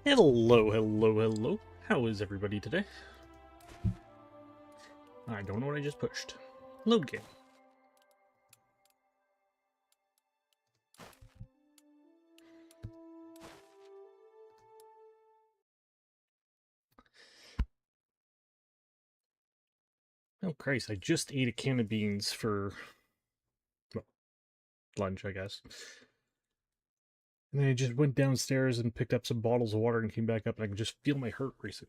Hello, hello, hello. How is everybody today? I don't know what I just pushed. Load game. Oh, Christ, I just ate a can of beans for, well, lunch, I guess. And then I just went downstairs and picked up some bottles of water and came back up, and I can just feel my heart racing.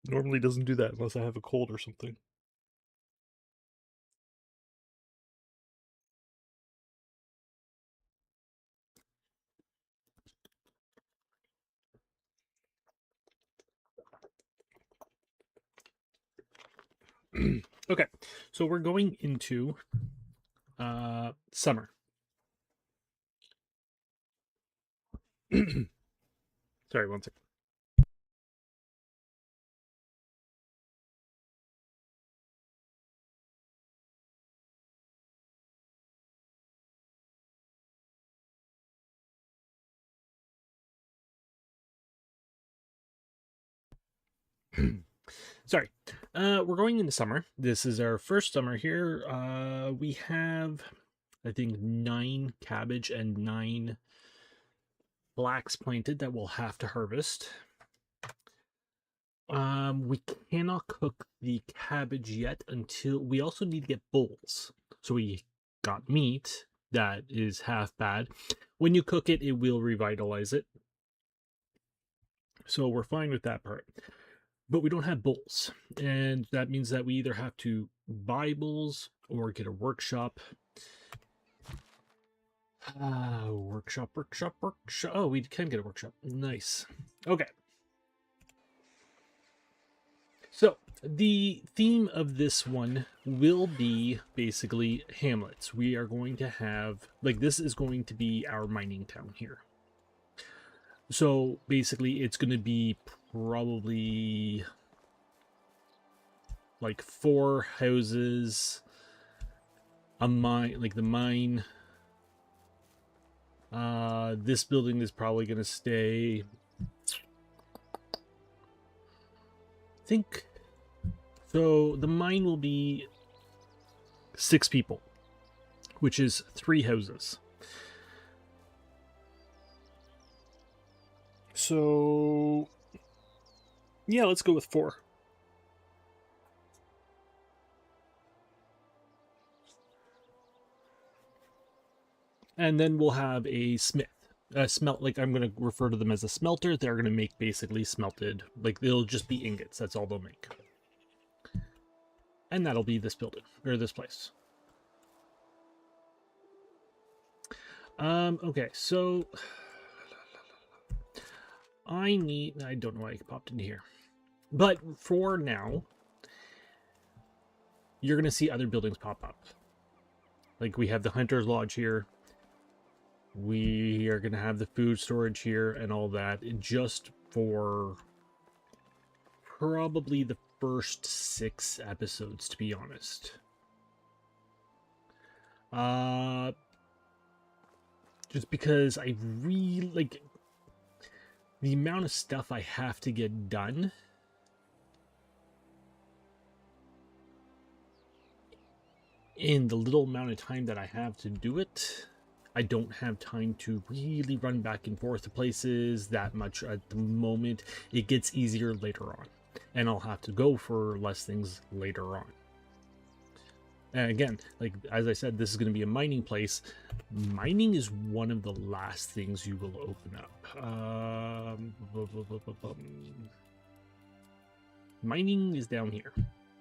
Normally doesn't do that unless I have a cold or something. Okay, so we're going into summer. Sorry, one second. Sorry. We're going into summer. This is our first summer here. We have, I think, 9 cabbage and 9 flax planted that we'll have to harvest. We cannot cook the cabbage yet until we also need to get bowls. So we got meat that is half bad. When you cook it, it will revitalize it. So we're fine with that part. But we don't have bowls. And that means that we either have to buy bowls or get a workshop. Workshop. Oh, we can get a workshop. Nice. Okay. So, the theme of this one will be basically Hamlets. We are going to have, like, this is going to be our mining town here. So, basically, it's going to be probably like 4 houses, a mine, like the mine. This building is probably going to stay, I think, so the mine will be 6 people, which is 3 houses. So, yeah, let's go with 4. And then we'll have a smith. Like, I'm going to refer to them as a smelter. They're going to make basically smelted, like, they'll just be ingots. That's all they'll make. And that'll be this building, or this place. Okay, so I don't know why I popped into here. But for now, you're going to see other buildings pop up. Like, we have the Hunter's Lodge here. We are going to have the food storage here and all that, just for probably the first 6 episodes, to be honest. Just because I really, like, the amount of stuff I have to get done in the little amount of time that I have to do it, I don't have time to really run back and forth to places that much at the moment. It gets easier later on, and I'll have to go for less things later on. And again, like, as I said, this is going to be a mining place. Mining is one of the last things you will open up. Mining is down here.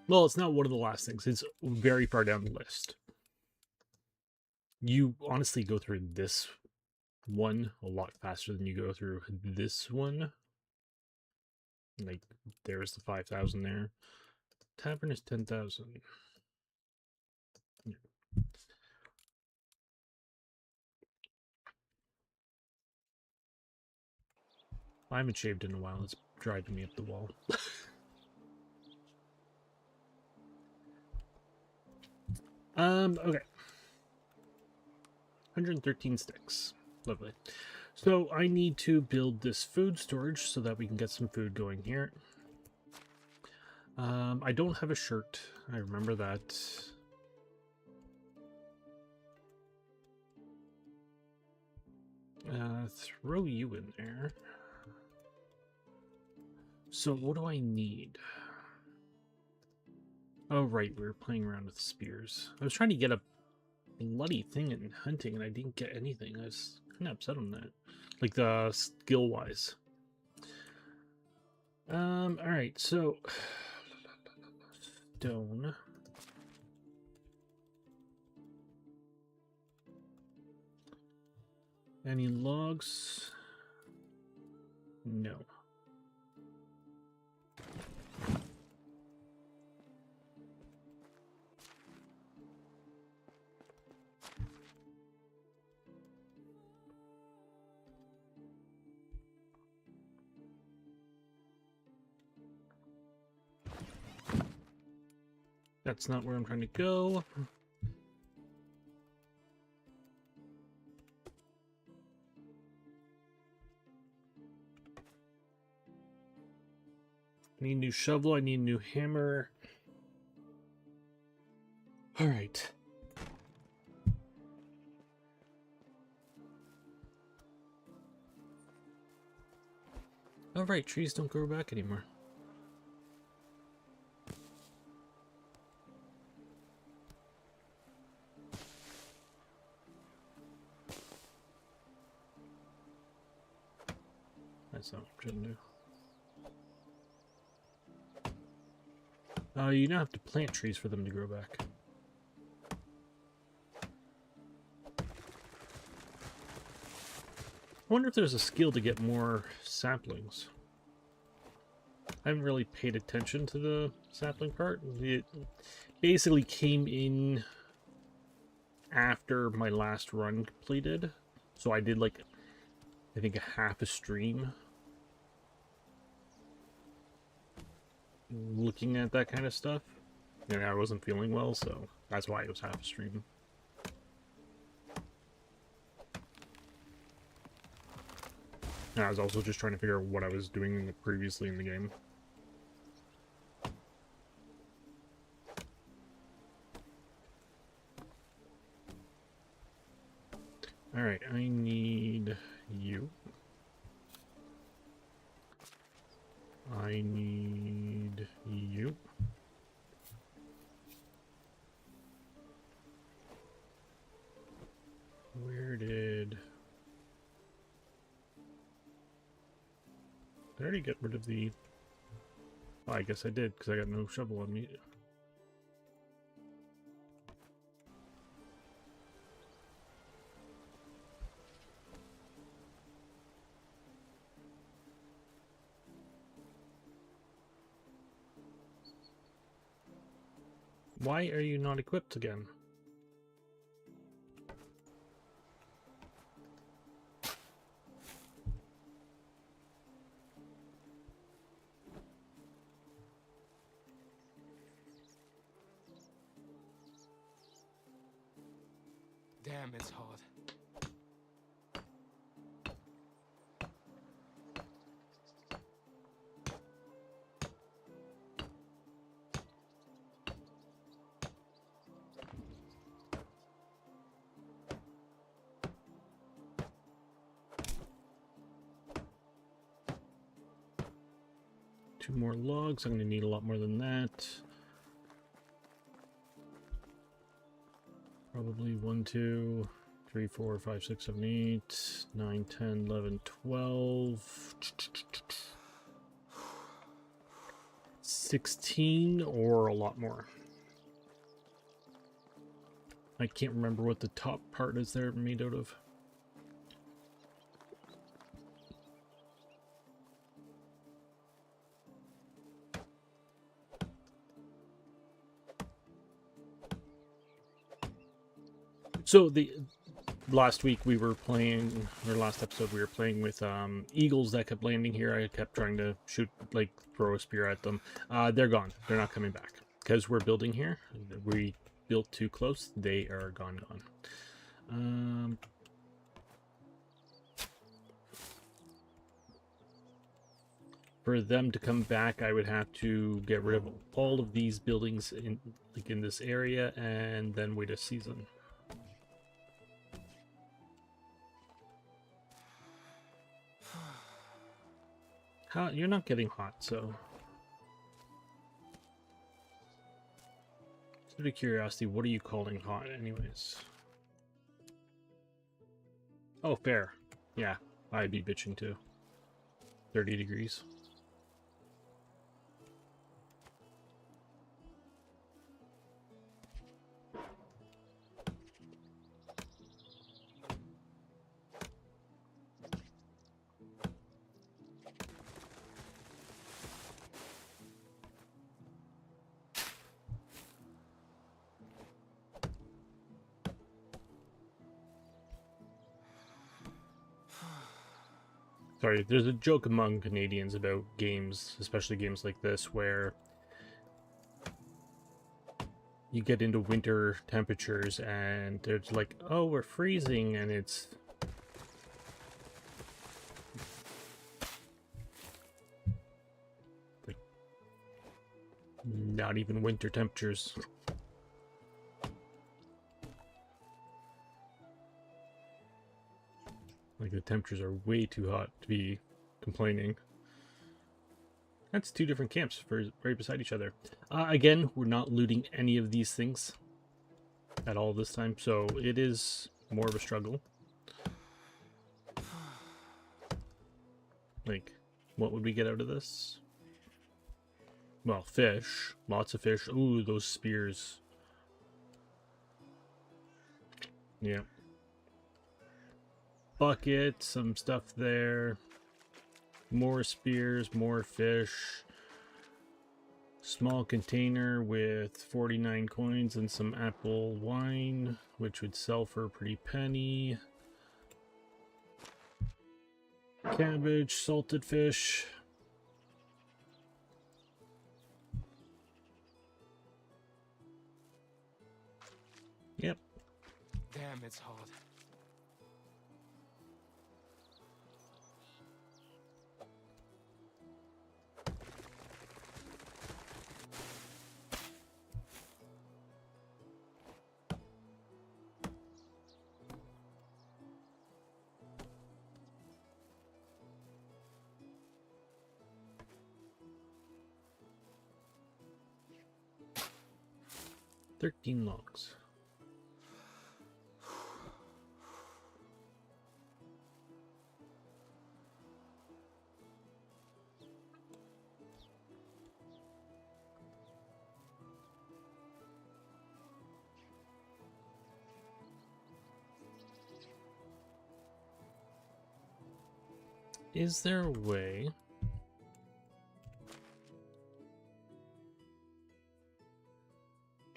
Well, it's not one of the last things. It's very far down the list. You honestly go through this one a lot faster than you go through this one. Like, there's the 5,000 there. Tavern is 10,000. Yeah. I haven't shaved in a while. It's driving me up the wall. Okay. 113 sticks. Lovely. So I need to build this food storage so that we can get some food going here. I don't have a shirt. I remember that. Throw you in there. So what do I need? Oh, right, we were playing around with spears. I was trying to get a bloody thing in hunting, and I didn't get anything. I was kind of upset on that. Like, the skill-wise. Alright, so... Stone. Any logs? No. That's not where I'm trying to go. I need a new shovel, I need a new hammer. Alright. Alright, trees don't grow back anymore. That's not what I'm trying to do. You don't have to plant trees for them to grow back. I wonder if there's a skill to get more saplings. I haven't really paid attention to the sapling part. It basically came in after my last run completed. So I did like, I think half a stream looking at that kind of stuff. And I wasn't feeling well, so that's why it was half a stream. And I was also just trying to figure out what I was doing previously in the game. Alright, I need you. I need you. Where did... I already get rid of the... Oh, I guess I did, because I got no shovel on me. Why are you not equipped again? Damn, it's hard. Two more logs. I'm going to need a lot more than that. Probably 1, 2, 3, 4, 5, 6, 7, 8, 9, 10, 11, 12, 16, or a lot more. I can't remember what the top part is there made out of. So the last week we were playing, or last episode we were playing with eagles that kept landing here. I kept trying to shoot, like throw a spear at them. They're gone. They're not coming back because we're building here. We built too close, they are gone. For them to come back, I would have to get rid of all of these buildings in this area, and then wait a season. You're not getting hot, so. Just out of curiosity, what are you calling hot, anyways? Oh, fair. Yeah, I'd be bitching too. 30 degrees. Sorry, there's a joke among Canadians about games, especially games like this, where you get into winter temperatures and it's like, oh, we're freezing, and it's like not even winter temperatures. Like, the temperatures are way too hot to be complaining. That's two different camps right beside each other. Again, we're not looting any of these things at all this time, so it is more of a struggle. Like, what would we get out of this? Well, fish. Lots of fish. Ooh, those spears. Yeah. Bucket, some stuff there. More spears, more fish. Small container with 49 coins and some apple wine, which would sell for a pretty penny. Cabbage, salted fish. Yep. Damn, it's hot. $13 logs. Is there a way?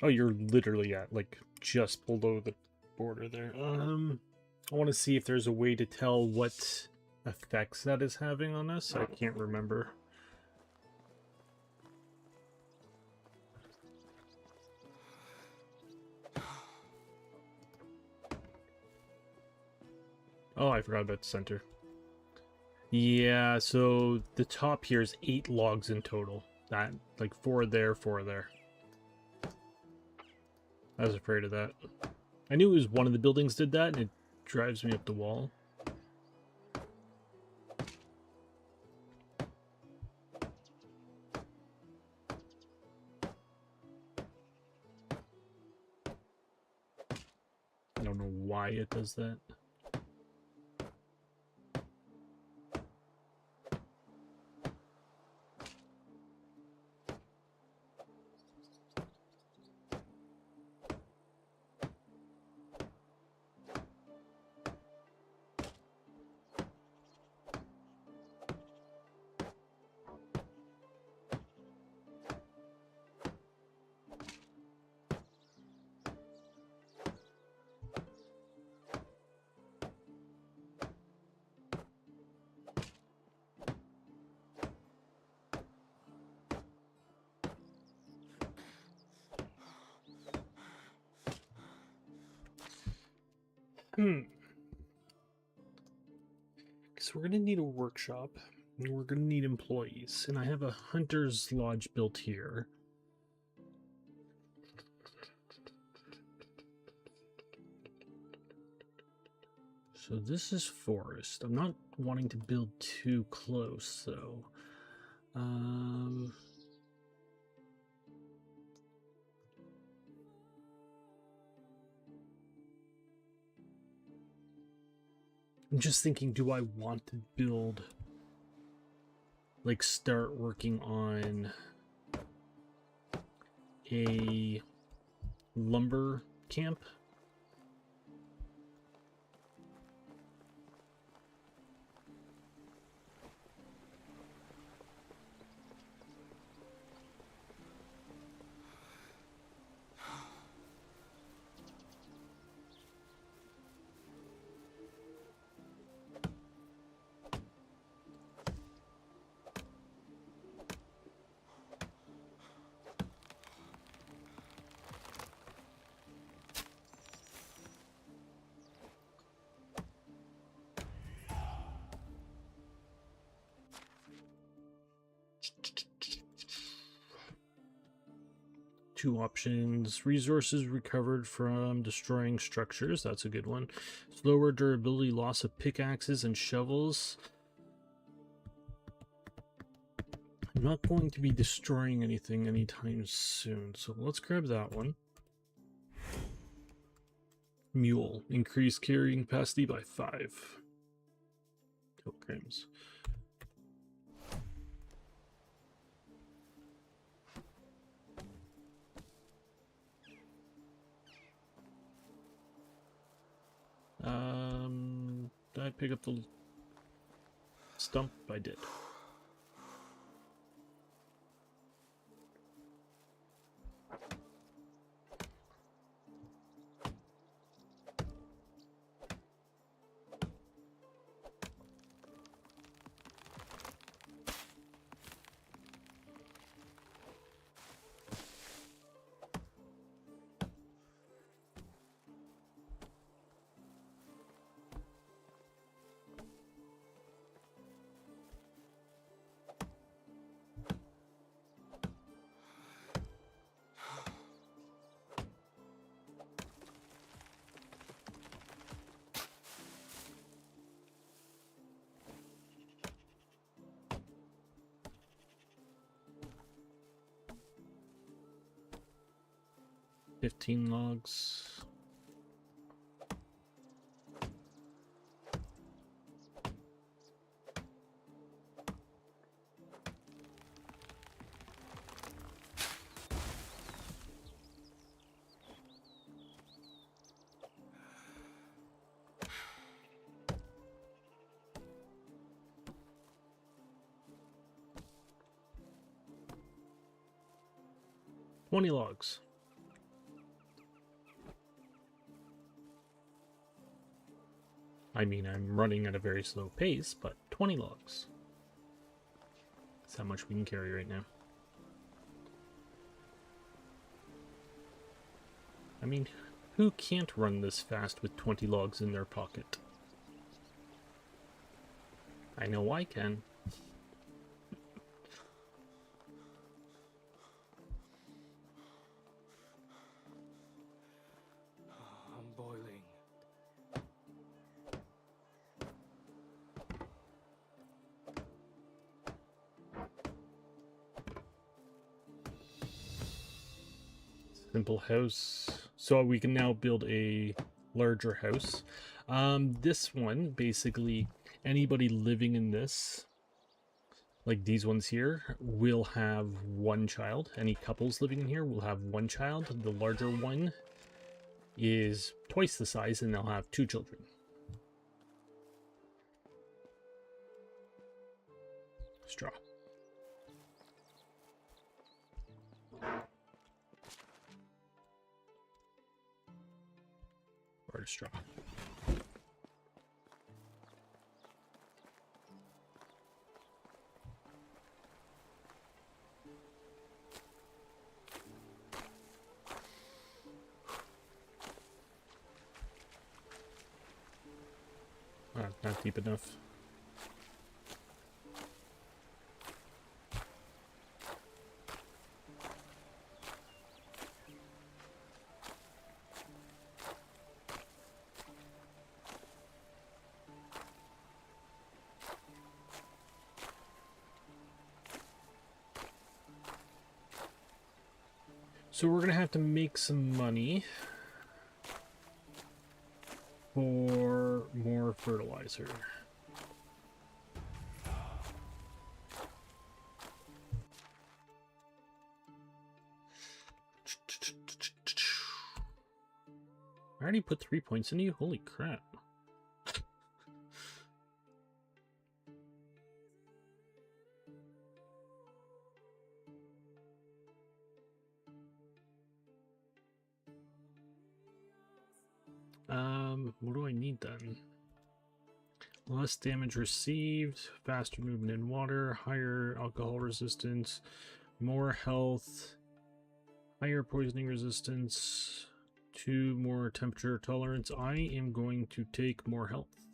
Oh, you're literally at, like, just below the border there. I want to see if there's a way to tell what effects that is having on us. I can't remember. Oh, I forgot about the center. Yeah, so the top here is 8 logs in total. That, like, 4 there, 4 there. I was afraid of that. I knew it was one of the buildings did that, and it drives me up the wall. I don't know why it does that. So we're going to need a workshop, and we're going to need employees. And I have a hunter's lodge built here. So this is forest. I'm not wanting to build too close, though. I'm just thinking, do I want to build, like, start working on a lumber camp? Two options. Resources recovered from destroying structures. That's a good one. Slower durability, loss of pickaxes and shovels. I'm not going to be destroying anything anytime soon, so let's grab that one. Mule. Increase carrying capacity by 5 kilograms. Did I pick up the stump? I did. $15 logs. $20 logs. I mean, I'm running at a very slow pace, but 20 logs. That's how much we can carry right now. I mean, who can't run this fast with 20 logs in their pocket? I know I can. I'm boiling. Simple house. So we can now build a larger house. This one, basically, anybody living in this, like these ones here, will have one child. Any couples living in here will have one child. The larger one is twice the size, and they'll have 2 children. Straw. Or straw. Not deep enough. So we're gonna have to make some money for more fertilizer. I already put 3 points into you? Holy crap. What do I need then? Less damage received, faster movement in water, higher alcohol resistance, more health, higher poisoning resistance, 2 more temperature tolerance. I am going to take more health.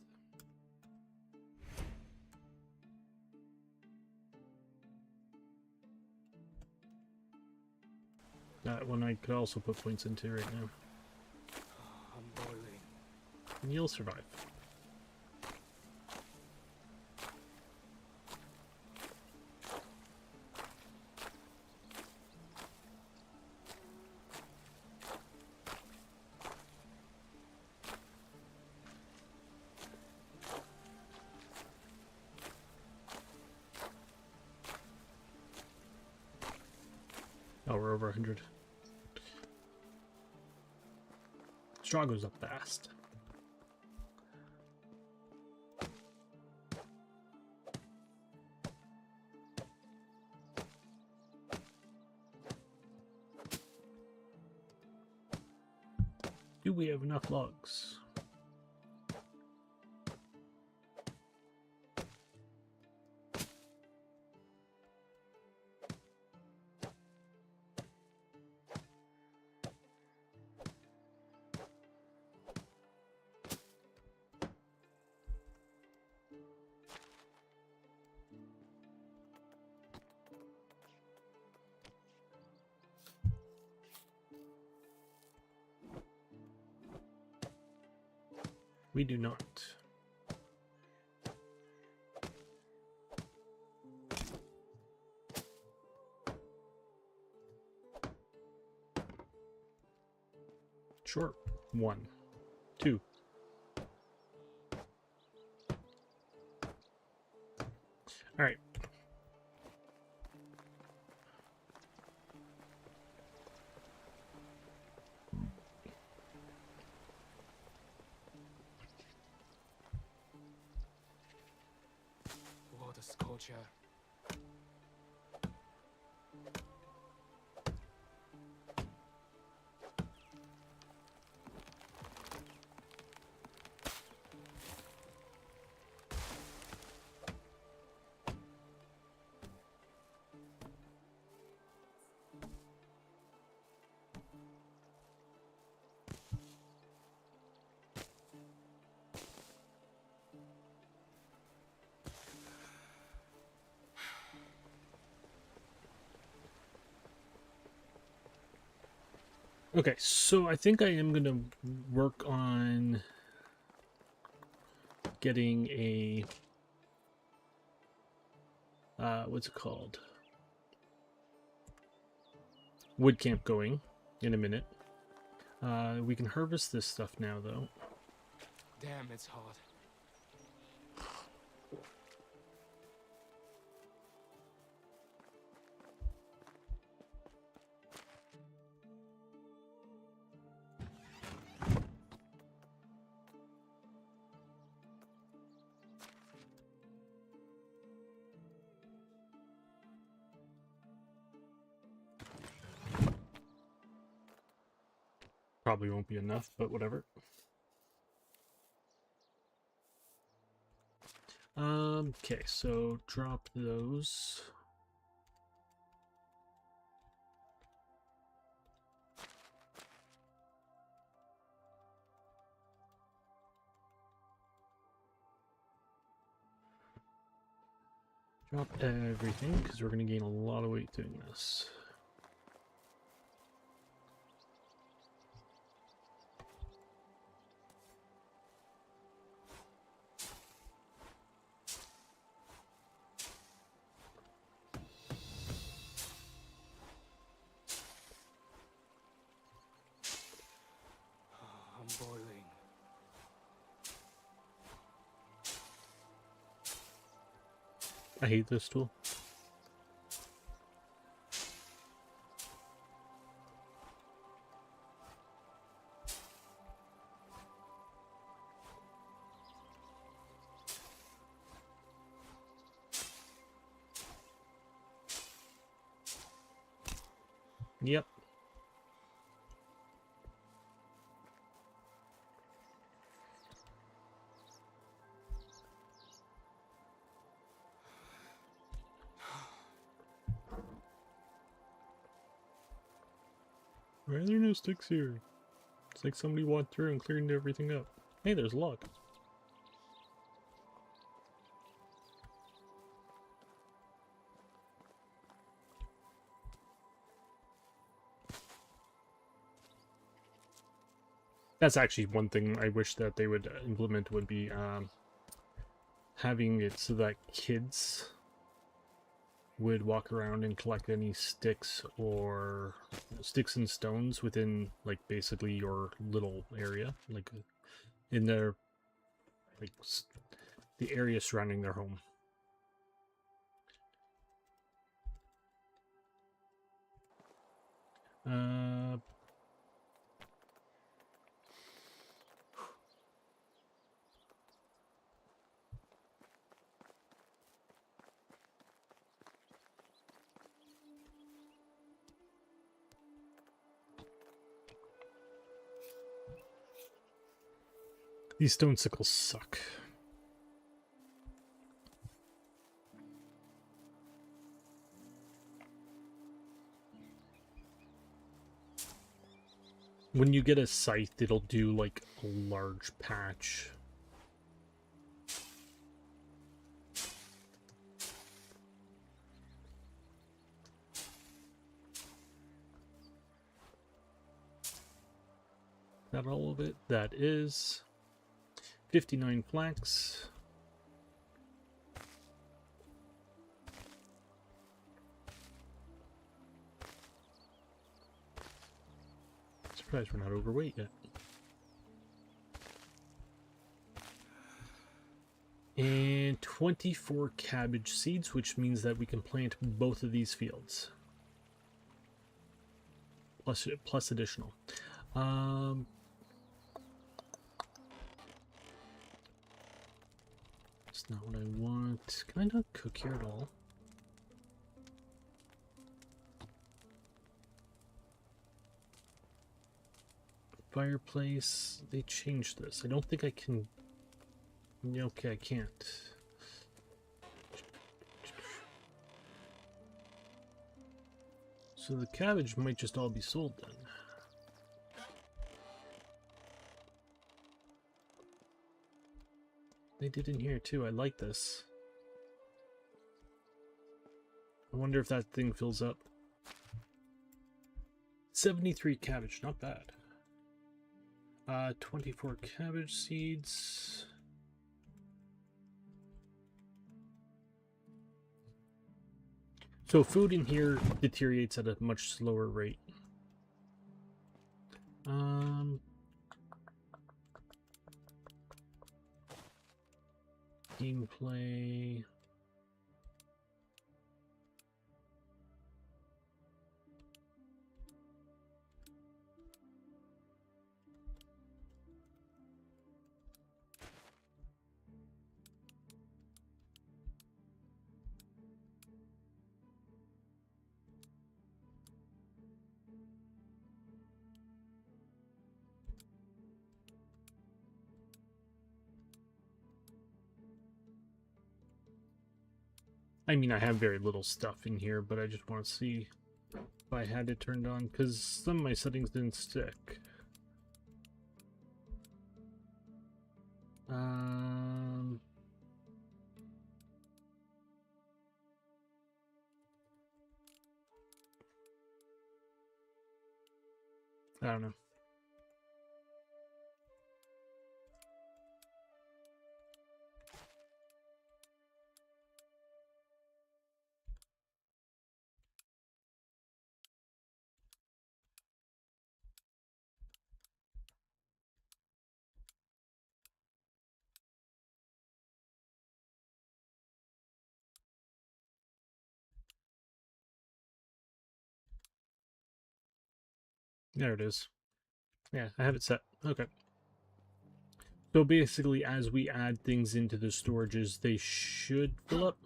That one I could also put points into right now. I'm boiling. And you'll survive. Oh, we're over 100. Straw goes up fast. Do we have enough logs? We do not. Sure. 1, 2. All right. What a scorcher. Okay, so I think I am going to work on getting a what's it called? Wood camp going in a minute. We can harvest this stuff now though. Damn, it's hot. Probably won't be enough, but whatever. Okay, so drop those. Drop everything, because we're going to gain a lot of weight doing this. I'm boiling. I hate this tool. Yep. Why are there no sticks here? It's like somebody walked through and cleared everything up. Hey, there's a log. That's actually one thing I wish that they would implement would be having it so that kids would walk around and collect any sticks or sticks and stones within, like, basically your little area, like in their, like, the area surrounding their home. These stone sickles suck. When you get a scythe, it'll do like a large patch. That all of it? That is 59 flax. Surprised we're not overweight yet. And 24 cabbage seeds, which means that we can plant both of these fields. Plus additional. It's not what I want. Can I not cook here at all? Fireplace. They changed this. I don't think I can. Okay, I can't. So the cabbage might just all be sold then. They did in here too. I like this. I wonder if that thing fills up. 73 cabbage, not bad. 24 cabbage seeds. So food in here deteriorates at a much slower rate. Gameplay. I mean, I have very little stuff in here, but I just want to see if I had it turned on, because some of my settings didn't stick. don't know. There it is. Yeah, I have it set. Okay. So basically, as we add things into the storages, they should fill up.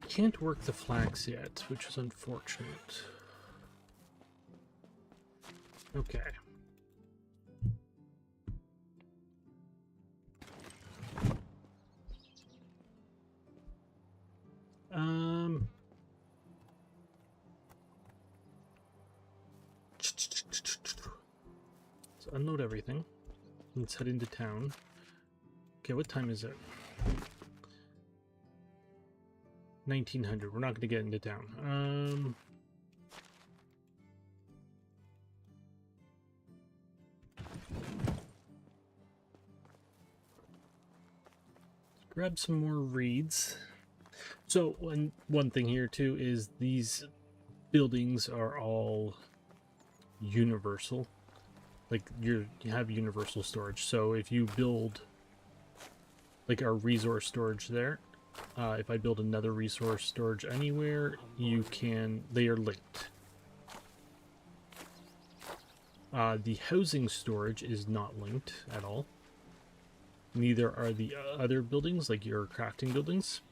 Can't work the flags yet, which is unfortunate. Okay. Let's unload everything. Let's head into town. Okay, what time is it? 1900. We're not going to get into town. Grab some more reeds. So one thing here too is these buildings are all universal. Like you have universal storage. So if you build like our resource storage there, if I build another resource storage anywhere, you can. They are linked. The housing storage is not linked at all. Neither are the other buildings, like your crafting buildings.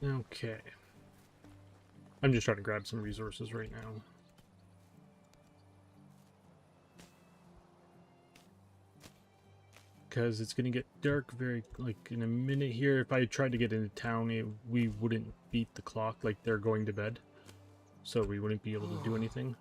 Okay. I'm just trying to grab some resources right now. Because it's going to get dark very, like, in a minute here. If I tried to get into town, we wouldn't beat the clock, like they're going to bed. So we wouldn't be able to do anything.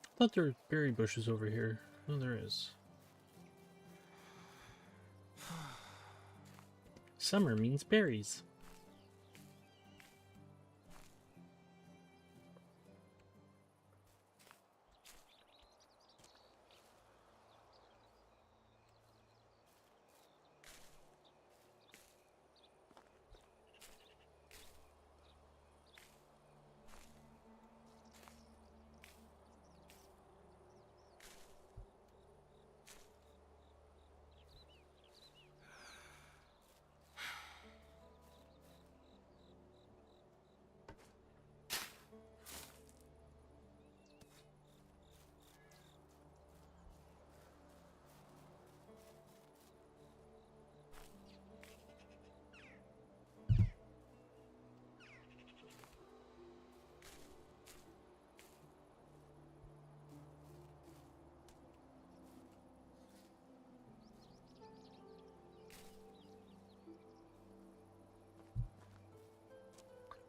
I thought there were berry bushes over here. Oh, there is. Summer means berries.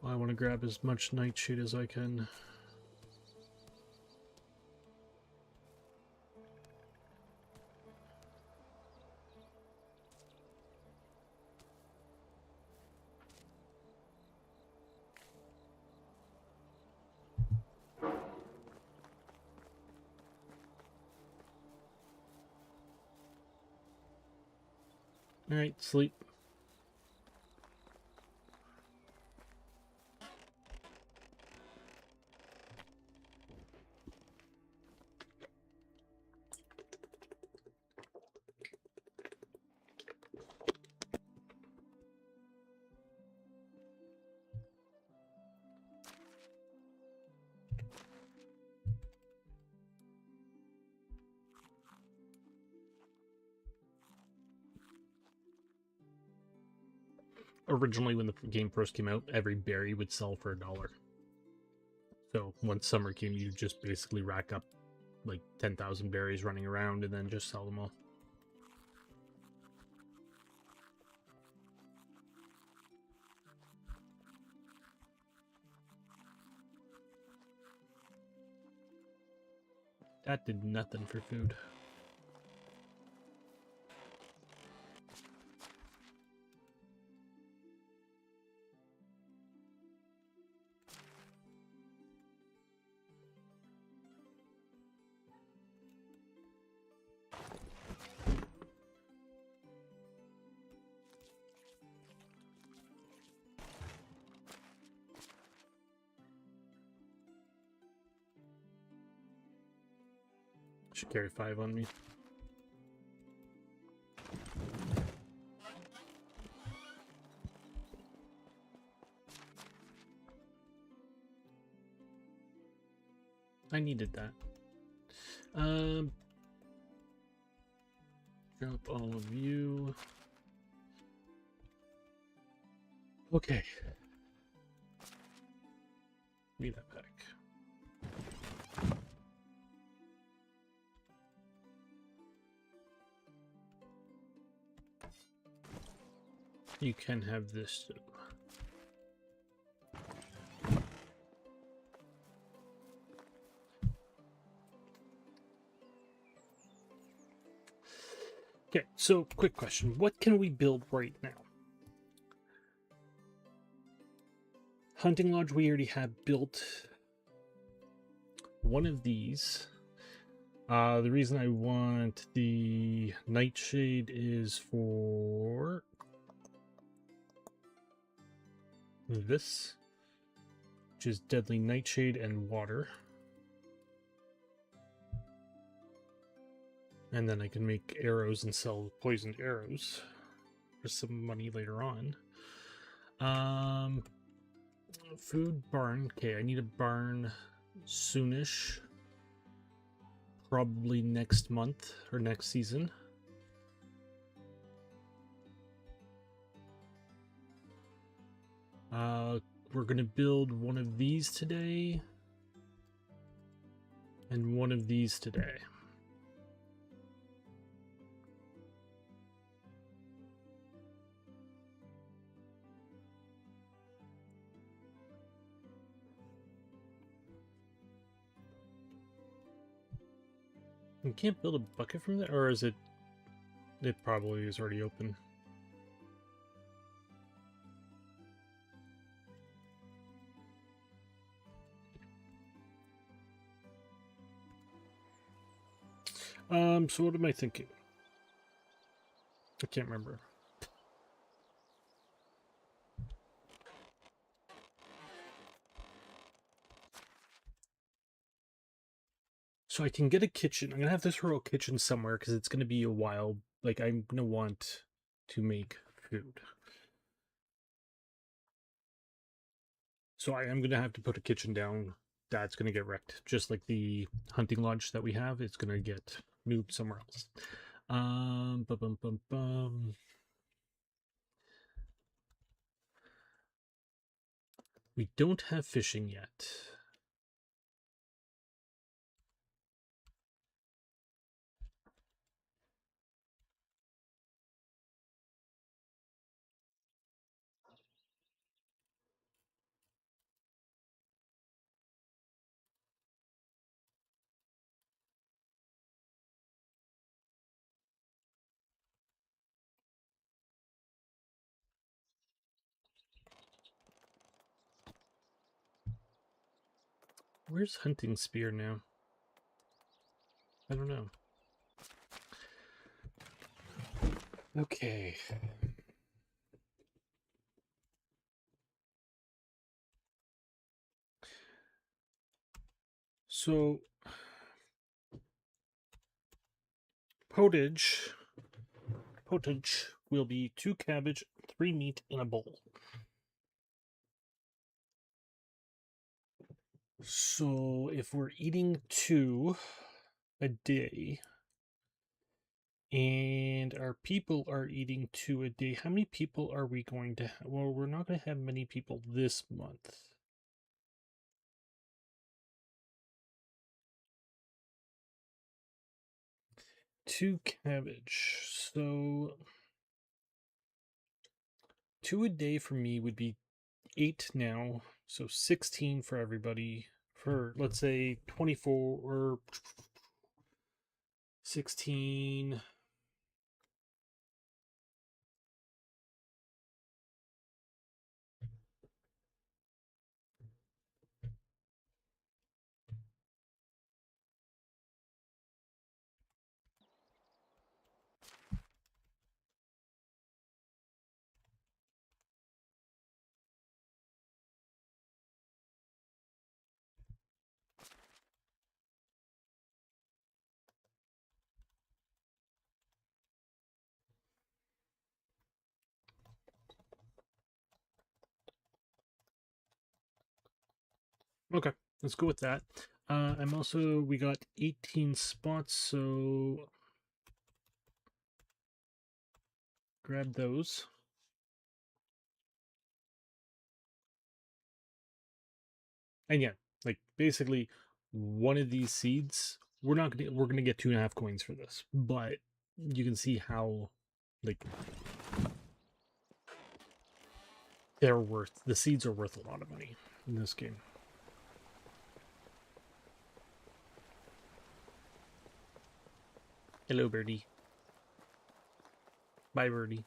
I want to grab as much nightshade as I can. Alright, sleep. Originally, when the game first came out, every berry would sell for $1. So once summer came, you just basically rack up like 10,000 berries running around and then just sell them all. That did nothing for food. Should carry 5 on me. I needed that. Drop all of you. Okay. Give me that back. You can have this too. Okay, so quick question. What can we build right now? Hunting lodge we already have built. One of these. The reason I want the nightshade is for this, which is deadly nightshade and water. And then I can make arrows and sell poisoned arrows for some money later on. Food barn. Okay, I need a barn soonish. Probably next month or next season. We're gonna build one of these today. And one of these today. You can't build a bucket from there, or is it? It probably is already open. So what am I thinking? I can't remember. So I can get a kitchen. I'm gonna have to throw a kitchen somewhere because it's gonna be a while. Like, I'm gonna want to make food. So I am gonna have to put a kitchen down. That's gonna get wrecked. Just like the hunting lodge that we have, it's gonna get moved somewhere else. Bum, bum, bum. We don't have fishing yet. where's hunting spear now? I don't know. Okay. So potage will be 2 cabbage, 3 meat in a bowl. So if we're eating 2 a day, and our people are eating 2 a day, how many people are we going to have? Well, we're not going to have many people this month. Two cabbage. So 2 a day for me would be 8 now. So 16 for everybody. For, let's say, 24 or 16. Okay, let's go with that. We got 18 spots, so grab those. And yeah, like basically one of these seeds, we're gonna get 2.5 coins for this, but you can see how like the seeds are worth a lot of money in this game. Hello, birdie. Bye, birdie.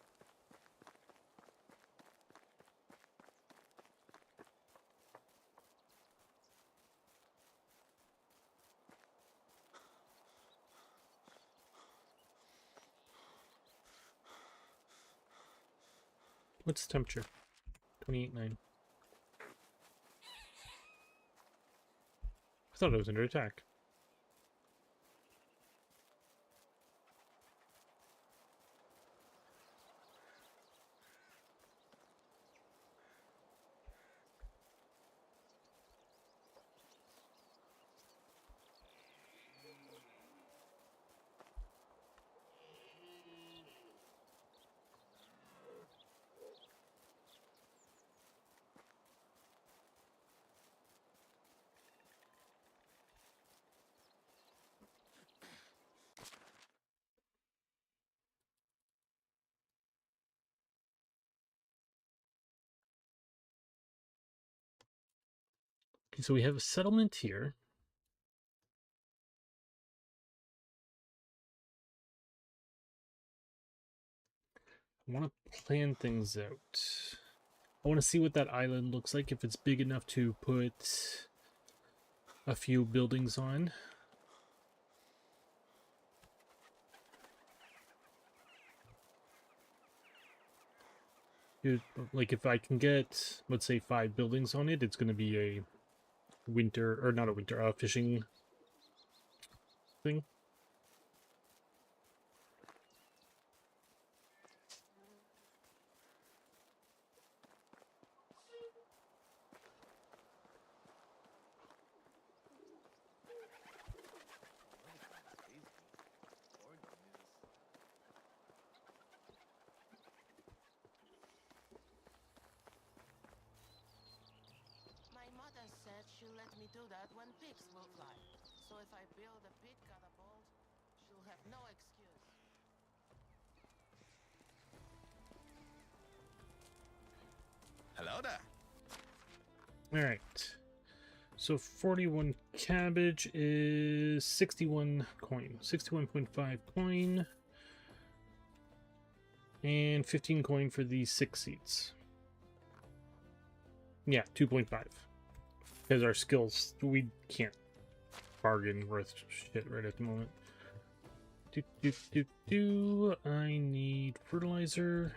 What's the temperature? 28.9. I thought it was under attack. Okay, so we have a settlement here. I want to plan things out. I want to see what that island looks like, if it's big enough to put a few buildings on. Dude, like if I can get, let's say, 5 buildings on it, it's going to be a winter, or not a winter, fishing thing. My mother said she'll let me do that when pigs will fly. So if I build a pig catapult, she'll have no excuse. Hello there. All right. So 41 cabbage is 61 coin. 61.5 coin. And 15 coin for the 6 seats. Yeah, 2.5. Because our skills, we can't bargain worth shit right at the moment. I need fertilizer.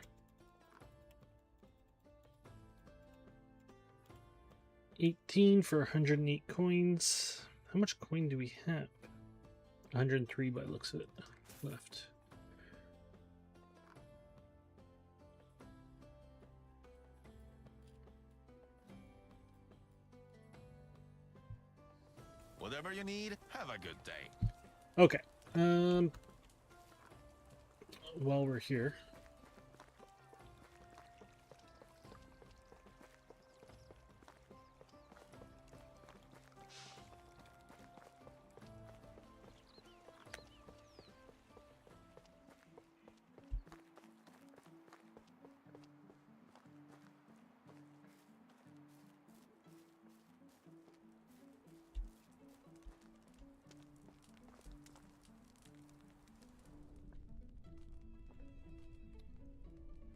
18 for 108 coins. How much coin do we have? 103 by the looks of it left. Whatever you need, have a good day. Okay. While we're here,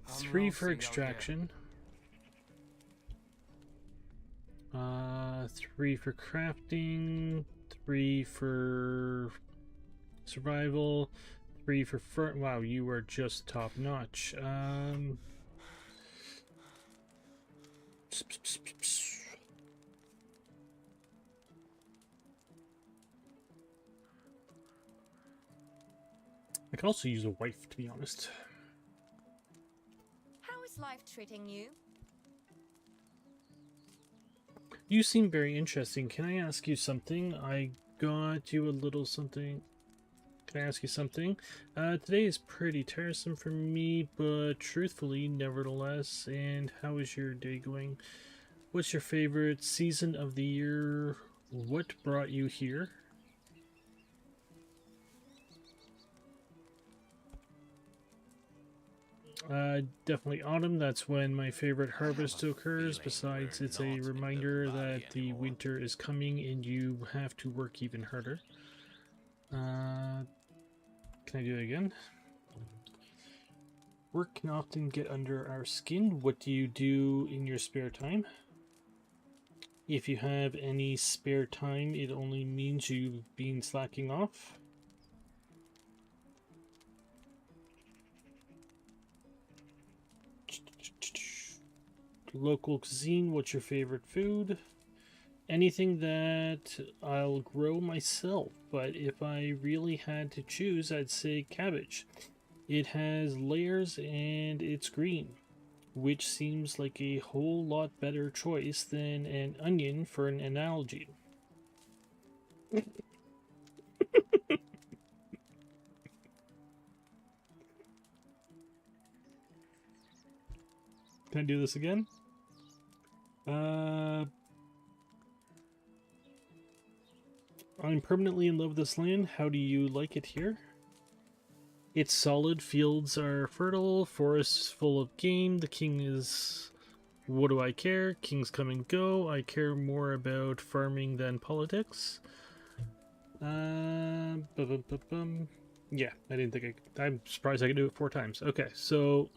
I'm 3 for roasting out there. extraction. 3 for crafting, 3 for survival, 3 for wow, you are just top notch. I could also use a wife, to be honest. How is life treating you? You seem very interesting. Can I ask you something? I got you a little something. Can I ask you something? Today is pretty tiresome for me, but truthfully, nevertheless. And how is your day going? What's your favorite season of the year? What brought you here? Definitely autumn. That's when my favorite harvest occurs. Besides, it's a reminder that the winter is coming and you have to work even harder. Can I do it again? Work can often get under our skin. What do you do in your spare time? If you have any spare time, it only means you've been slacking off. Local cuisine, what's your favorite food? Anything that I'll grow myself, but if I really had to choose, I'd say cabbage. It has layers and it's green, which seems like a whole lot better choice than an onion for an analogy. Can I do this again? I'm permanently in love with this land. How do you like it here? It's solid. Fields are fertile. Forests full of game. The king is... What do I care? Kings come and go. I care more about farming than politics. Yeah, I didn't think I'm surprised I could do it 4 times. Okay, so...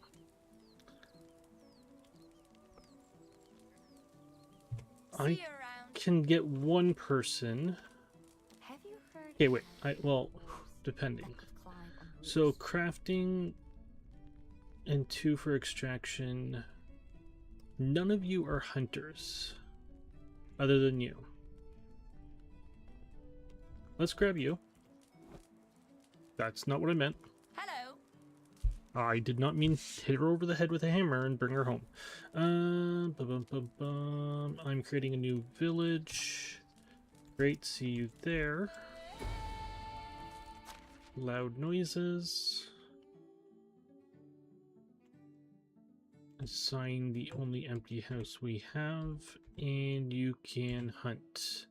See I you around. can get 1 person. Have you heard? Okay, wait. Well, depending. Climb on So roofs. crafting and 2 for extraction. None of you are hunters, other than you. Let's grab you. That's not what I meant. Hello. I did not mean hit her over the head with a hammer and bring her home. I'm creating a new village. Great, see you there. Loud noises. Assign the only empty house we have, and you can hunt.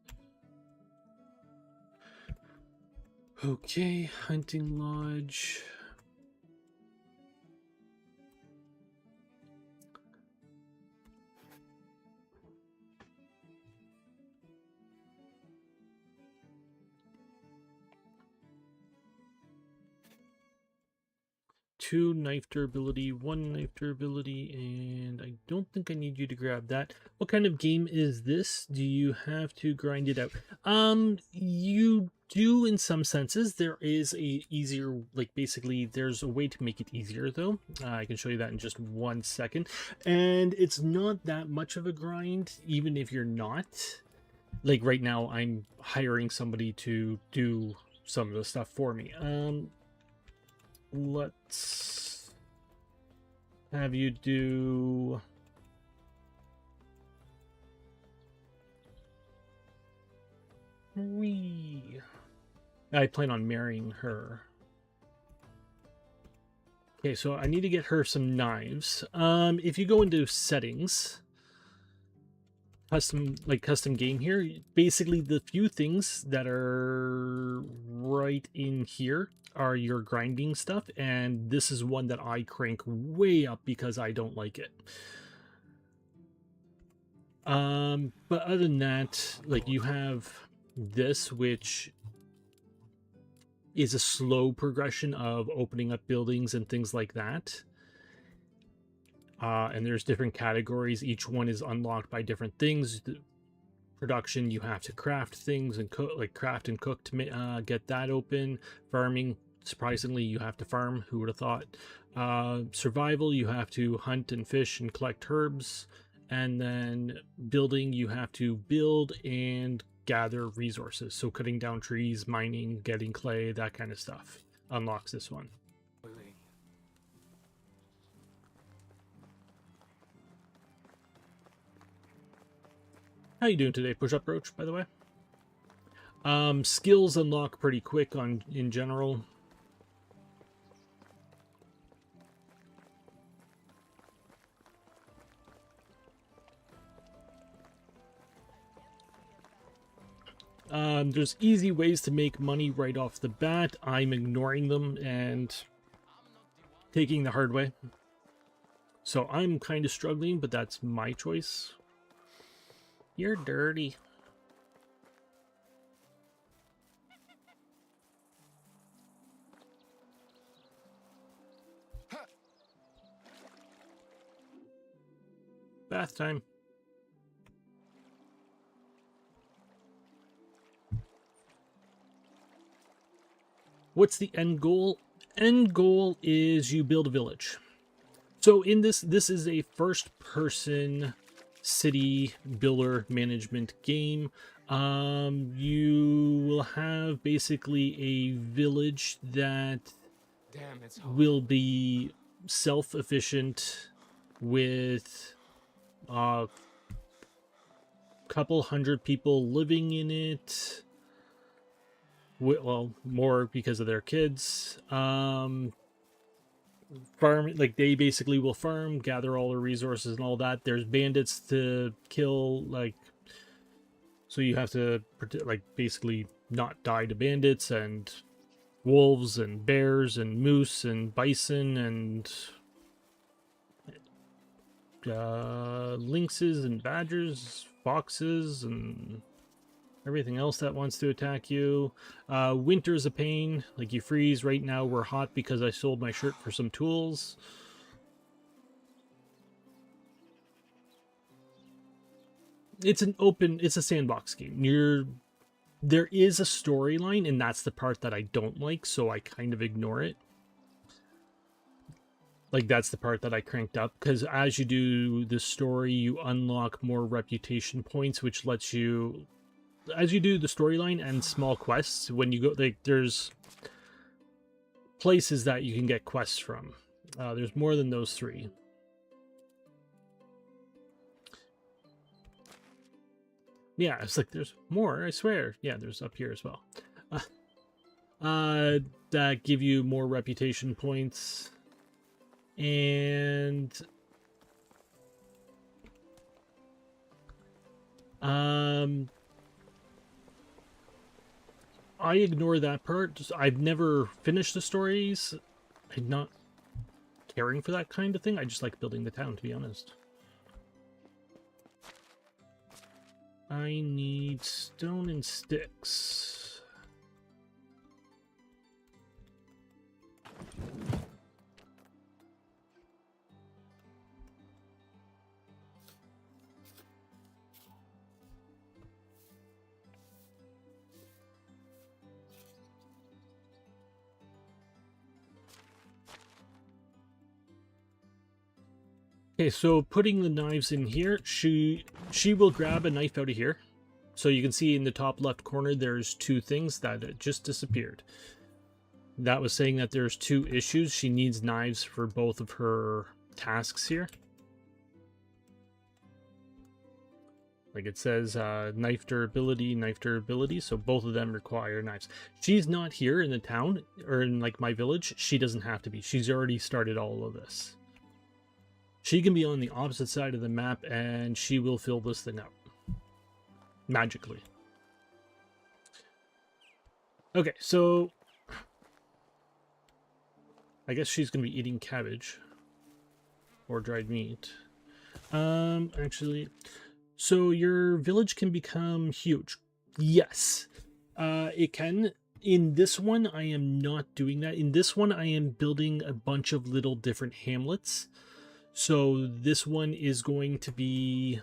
Okay, hunting lodge. 2 knife durability, 1 knife durability, and I don't think I need you to grab that. What kind of game is this? Do you have to grind it out? You do in some senses. There is a easier, like basically there's a way to make it easier though. I can show you that in just 1 second. And it's not that much of a grind, even if you're not. Like right now, I'm hiring somebody to do some of the stuff for me. Let's have you do... I plan on marrying her. Okay, so I need to get her some knives. If you go into settings, custom game here, basically the few things that are right in here are your grinding stuff, and this is one that I crank way up because I don't like it. But other than that, like you have this, which is a slow progression of opening up buildings and things like that. And there's different categories. Each one is unlocked by different things. The production, you have to craft things and cook, like craft and cook to get that open. Farming, surprisingly, you have to farm. Who would have thought? Survival, you have to hunt and fish and collect herbs. And then building, you have to build and gather resources. So cutting down trees, mining, getting clay, that kind of stuff unlocks this one. Boiling. How you doing today, Push Up Roach, by the way? Skills unlock pretty quick in general. There's easy ways to make money right off the bat. I'm ignoring them and taking the hard way. So I'm kind of struggling, but that's my choice. You're dirty. Bath time. What's the end goal? End goal is you build a village. So in this is a first-person city builder management game. You will have basically a village that Damn, it's hot. will be self-efficient with a couple hundred people living in it. Well, more because of their kids. Farm, like they basically will farm, gather all the resources and all that. There's bandits to kill, like, so you have to like basically not die to bandits, and wolves and bears and moose and bison and lynxes and badgers, foxes and everything else that wants to attack you. Winter's a pain. Like, you freeze. Right now we're hot because I sold my shirt for some tools. It's a sandbox game. There is a storyline, and that's the part that I don't like, so I kind of ignore it. Like, that's the part that I cranked up, because as you do the story, you unlock more reputation points, which lets you... As you do the storyline and small quests, when you go, like, there's places that you can get quests from. There's more than those 3. Yeah, it's like, there's more, I swear. Yeah, there's up here as well. That give you more reputation points. And... I ignore that part. I've never finished the stories. I'm not caring for that kind of thing. I just like building the town, to be honest. I need stone and sticks. Okay, so putting the knives in here, she will grab a knife out of here. So you can see in the top left corner, there's two things that just disappeared. That was saying that there's two issues. She needs knives for both of her tasks here. Like it says knife durability, so both of them require knives. She's not here in the town, or in like my village. She doesn't have to be. She's already started all of this. She can be on the opposite side of the map, and she will fill this thing up. Magically. Okay, so... I guess she's going to be eating cabbage. Or dried meat. Actually... So your village can become huge. Yes, it can. In this one, I am not doing that. In this one, I am building a bunch of little different hamlets. So this one is going to be...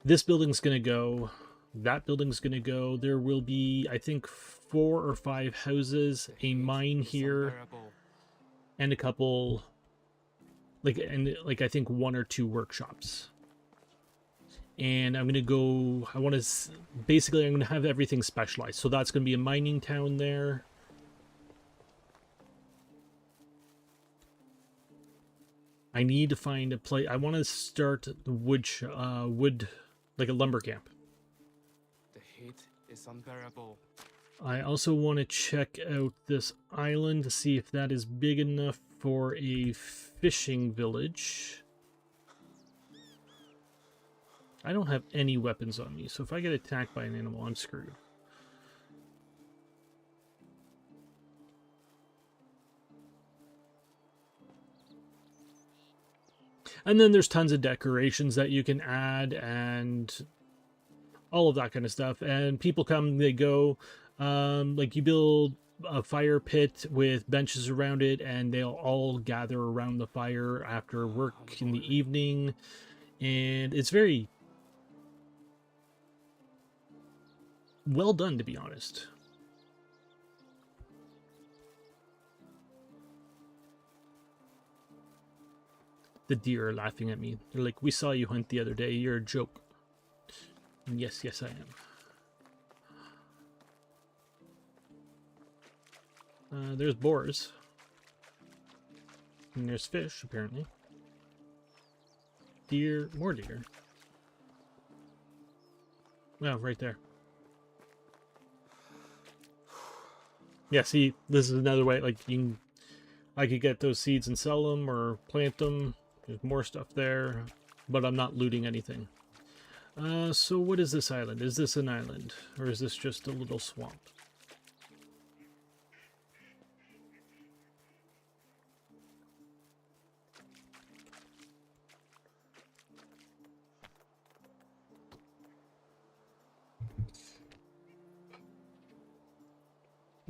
This building's going to go. That building's going to go. There will be, I think, 4 or 5 houses, a mine here, and a couple... I think 1 or 2 workshops. And I'm going to go, I'm going to have everything specialized. So that's going to be a mining town there. I need to find a place. I want to start the wood, like a lumber camp. The heat is unbearable. I also want to check out this island to see if that is big enough for a fishing village. I don't have any weapons on me, so if I get attacked by an animal, I'm screwed. And then there's tons of decorations that you can add and all of that kind of stuff. And people come, they go. Like you build a fire pit with benches around it, and they'll all gather around the fire after work in the evening. And it's very... well done, to be honest. The deer are laughing at me. They're like, we saw you hunt the other day. You're a joke. And yes, I am. There's boars. And there's fish, apparently. Deer, more deer. Well, right there. Yeah, see, this is another way, like, I could get those seeds and sell them, or plant them. There's more stuff there, but I'm not looting anything. So what is this island? Is this an island, or is this just a little swamp?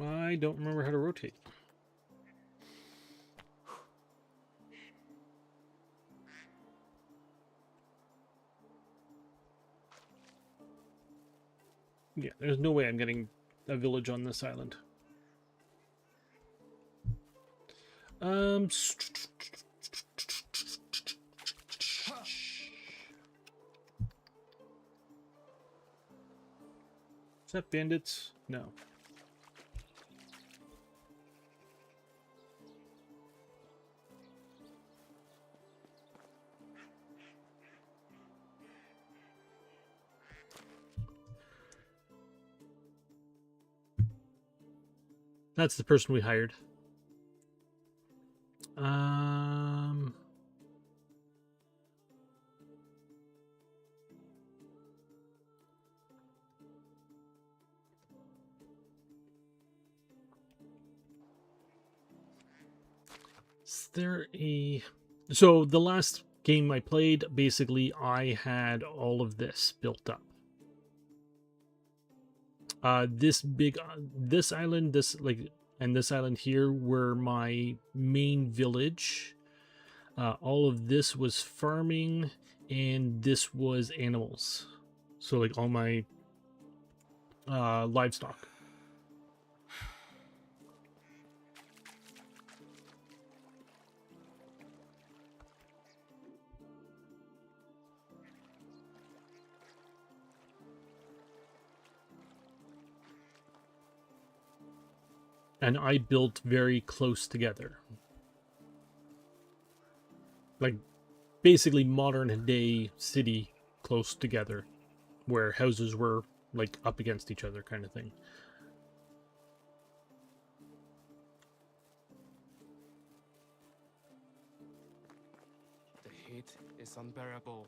I don't remember how to rotate. Yeah, there's no way I'm getting a village on this island. Is that bandits? No. That's the person we hired. Is there a... So the last game I played, basically I had all of this built up. This island, and this island here were my main village. All of this was farming, and this was animals. So like all my livestock. and I built very close together. Like, basically modern day city close together, where houses were, like, up against each other kind of thing. The heat is unbearable.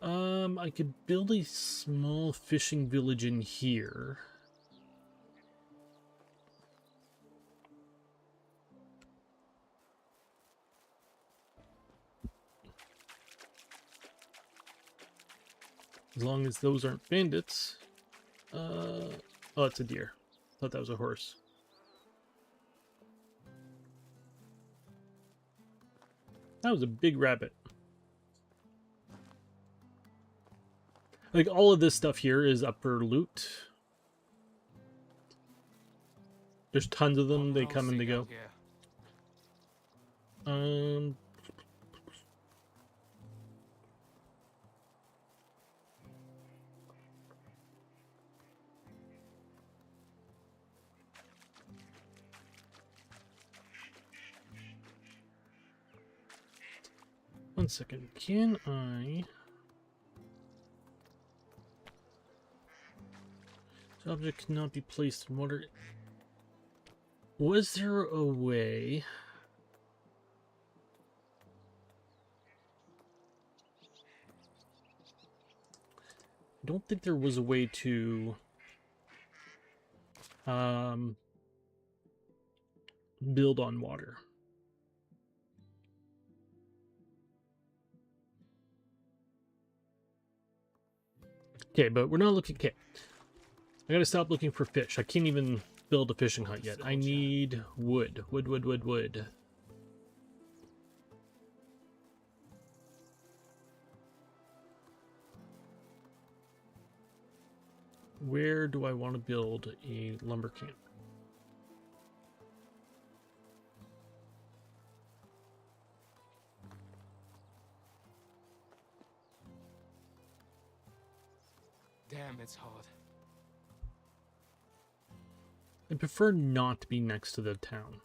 I could build a small fishing village in here. As long as those aren't bandits. Oh, it's a deer. Thought that was a horse. That was a big rabbit. Like, all of this stuff here is up for loot. There's tons of them. They come and they go. Here. 1 second. Can I... This object cannot be placed in water. Was there a way... I don't think there was a way to... build on water. Okay, but we're not looking... Okay. I gotta stop looking for fish. I can't even build a fishing hut yet. I need wood. Wood. Where do I want to build a lumber camp? Damn, it's hot. I prefer not to be next to the town.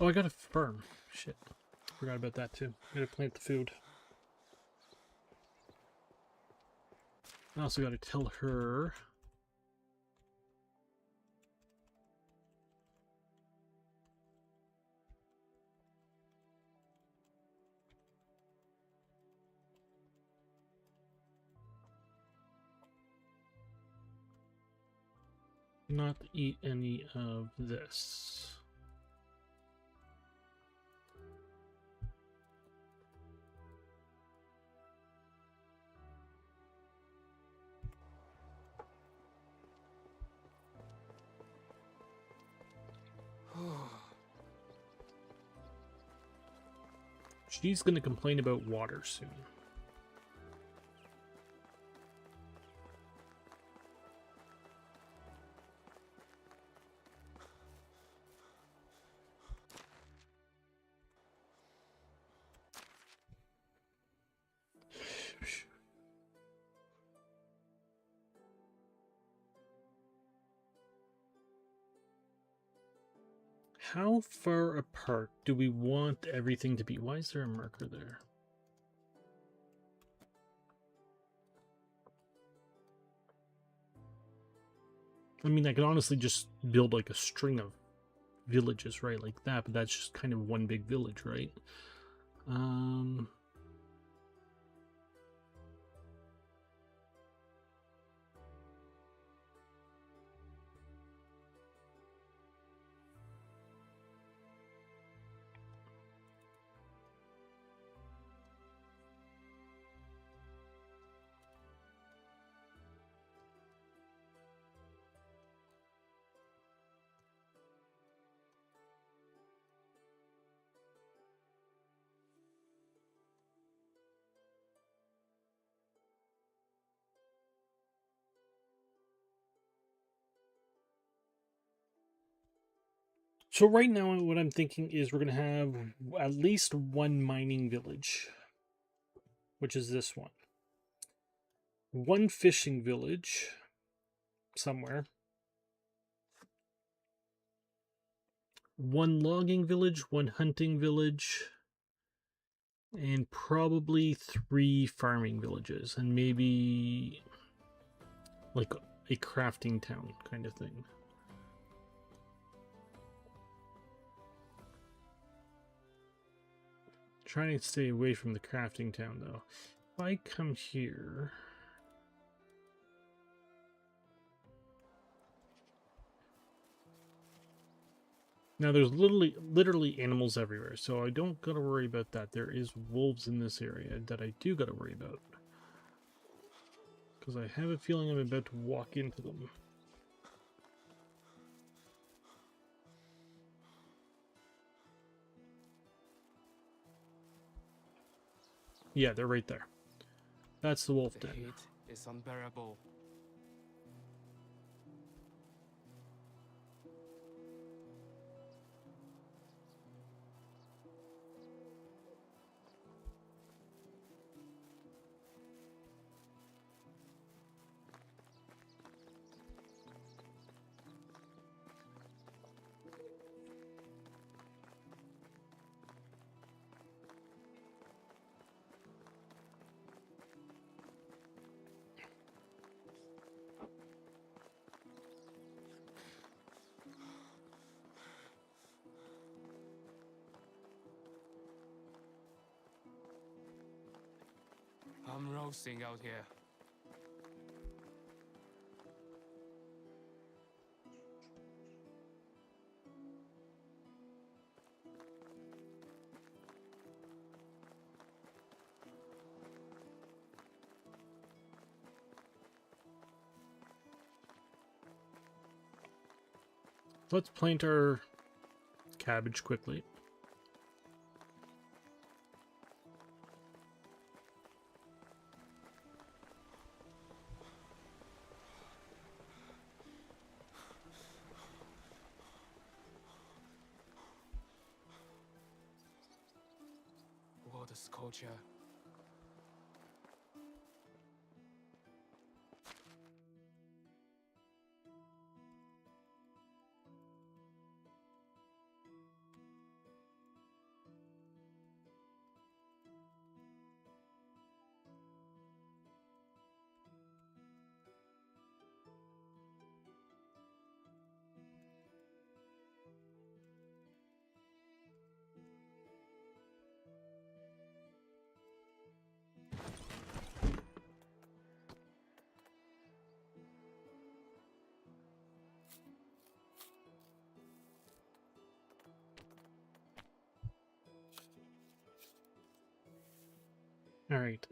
Oh, I got a farm. Shit. Forgot about that too. I gotta plant the food. I also gotta tell her... not eat any of this. She's gonna complain about water soon. How far apart do we want everything to be? Why is there a marker there? I mean, I could honestly just build like a string of villages, right? Like that, but that's just kind of one big village, right? So right now, what I'm thinking is we're going to have at least one mining village, which is this one. One fishing village somewhere. One logging village, one hunting village, and probably 3 farming villages, and maybe like a crafting town kind of thing. Trying to stay away from the crafting town though. If I come here, now there's literally animals everywhere, so I don't gotta worry about that. There is wolves in this area that I do gotta worry about, because I have a feeling I'm about to walk into them. Yeah, they're right there. That's the wolf The den. heat is unbearable. I'm roasting out here. Let's plant our cabbage quickly. What a sculpture. All right.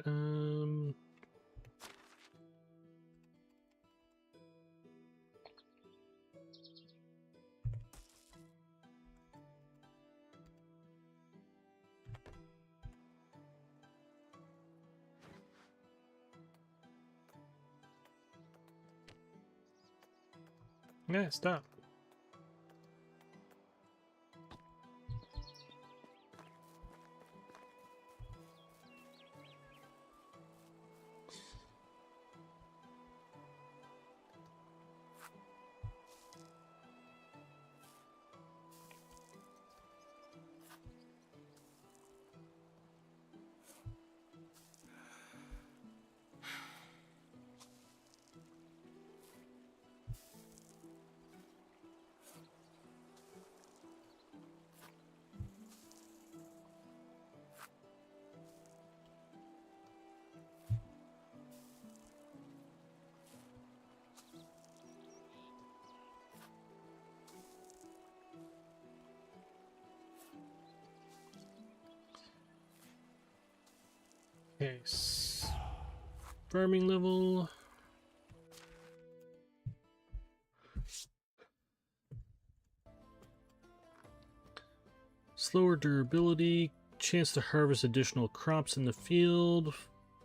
Yeah, stop. Okay. Farming level. Slower durability. Chance to harvest additional crops in the field.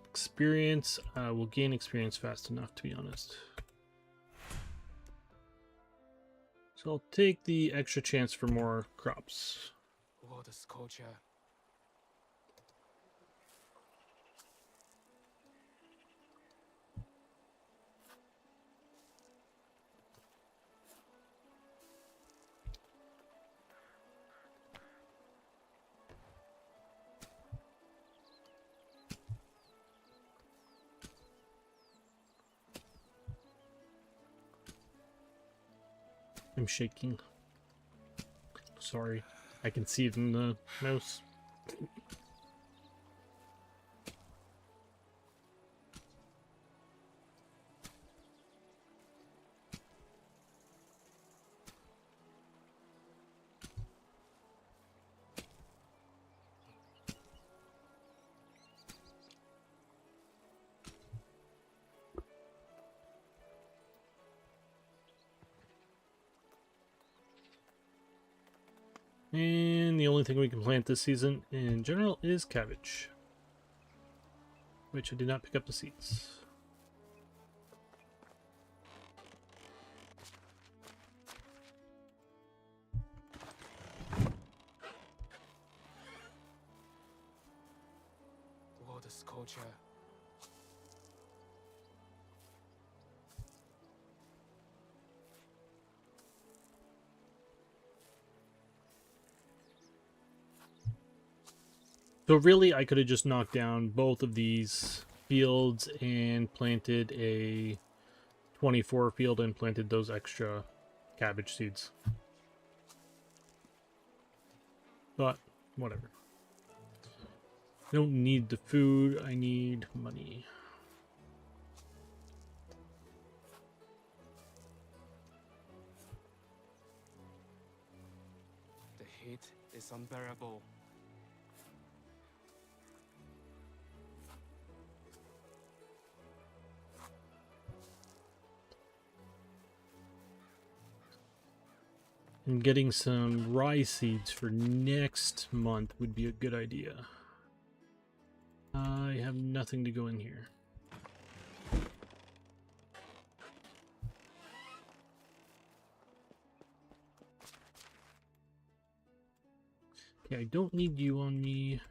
Experience. Will gain experience fast enough, to be honest. So I'll take the extra chance for more crops. What a sculpture. I'm shaking. Sorry. I can see it in the mouse. And the only thing we can plant this season in general is cabbage, which I did not pick up the seeds. What a sculpture. So really, I could have just knocked down both of these fields and planted a 24 field and planted those extra cabbage seeds. But, whatever. I don't need the food, I need money. The heat is unbearable. And getting some rye seeds for next month would be a good idea. I have nothing to go in here. Okay, I don't need you on me.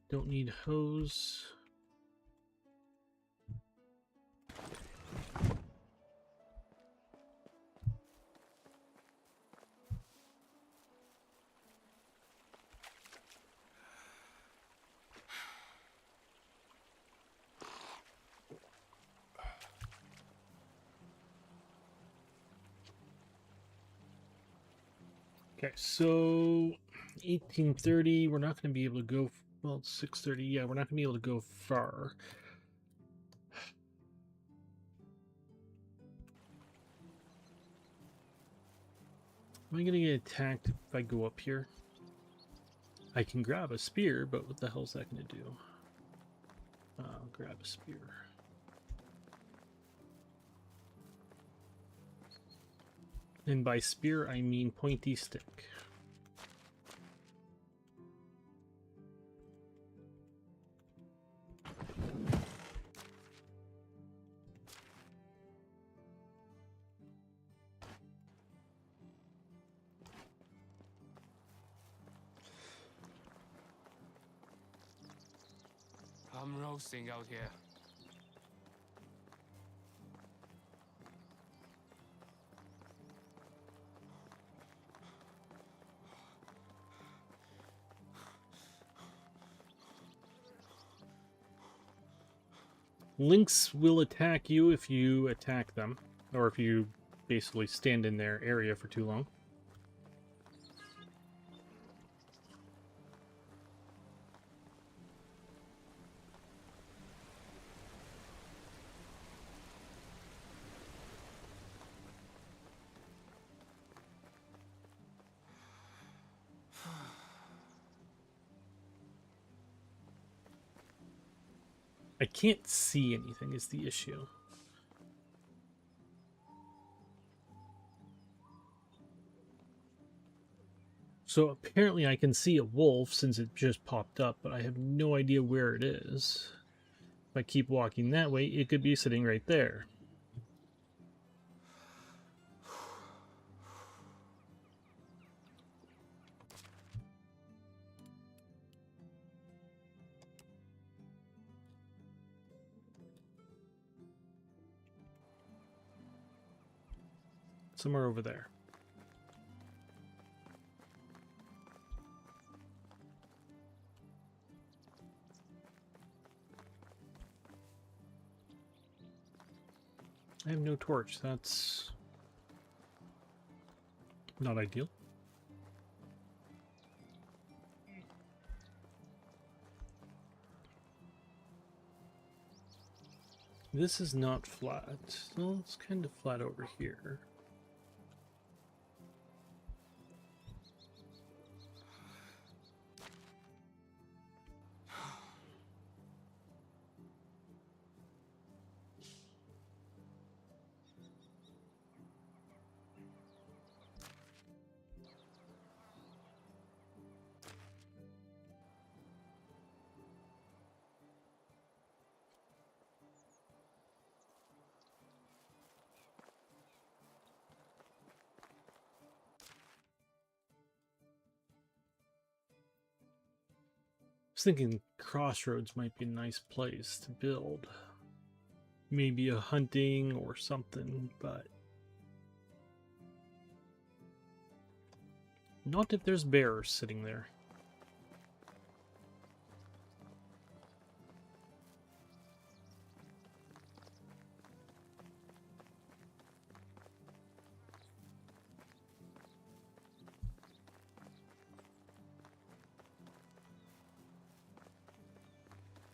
Don't need hose. Okay, so 1830, we're not going to be able to go, well, 630, yeah, we're not going to be able to go far. Am I going to get attacked if I go up here? I can grab a spear, but what the hell's that going to do? I'll grab a spear. And by spear, I mean pointy stick. I'm roasting out here. Lynx will attack you if you attack them, or if you basically stand in their area for too long. I can't see anything is the issue. So apparently I can see a wolf since it just popped up, but I have no idea where it is. If I keep walking that way, it could be sitting right there. somewhere over there. I have no torch. That's not ideal. This is not flat. Well, it's kind of flat over here. I was thinking Crossroads might be a nice place to build. Maybe a hunting or something, but not if there's bears sitting there.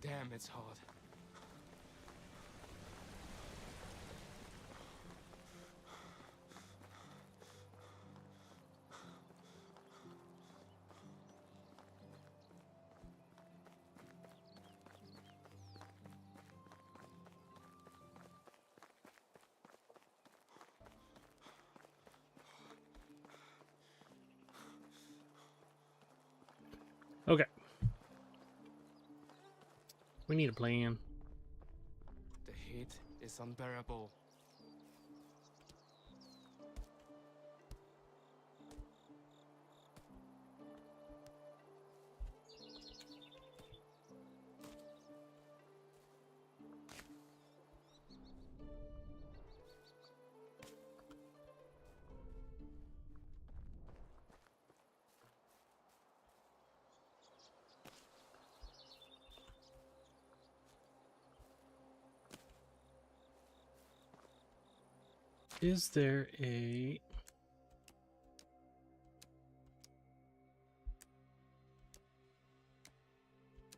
Damn, it's hot. Okay. We need a plan. The heat is unbearable. Is there a...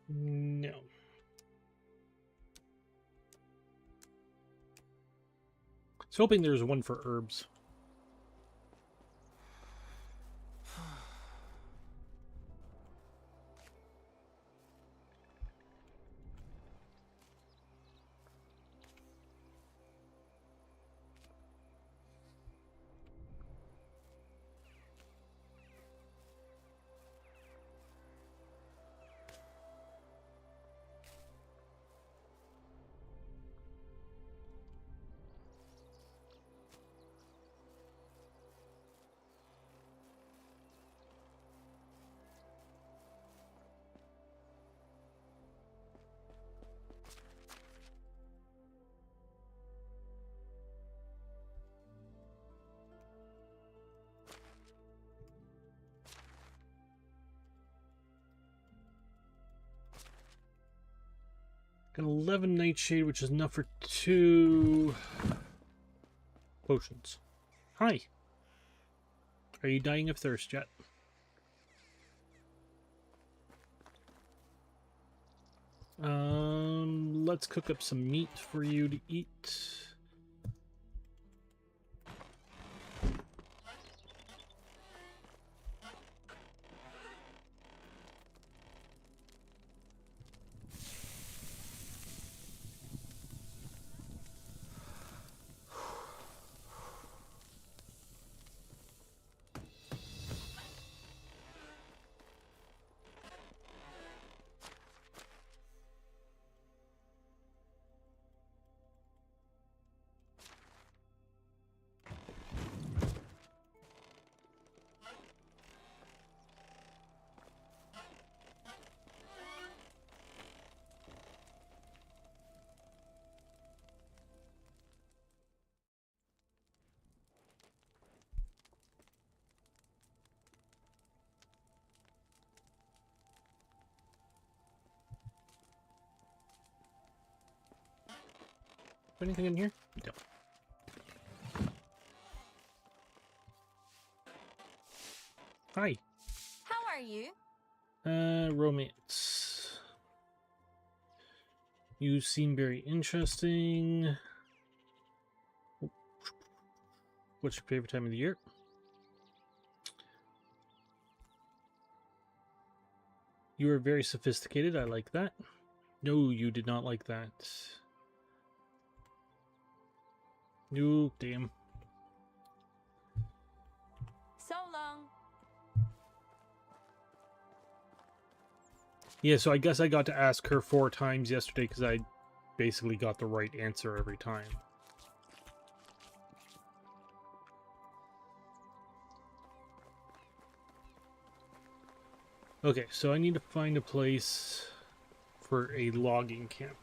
No. I was hoping there was one for herbs. Got 11 Nightshade, which is enough for 2 potions. Hi. Are you dying of thirst yet? Let's cook up some meat for you to eat. Anything in here? No. Hi. How are you? Romance. You seem very interesting. What's your favorite time of the year? You are very sophisticated. I like that. No, you did not like that. No, damn. So long. Yeah, so I guess I got to ask her 4 times yesterday because I basically got the right answer every time. Okay, so I need to find a place for a logging camp.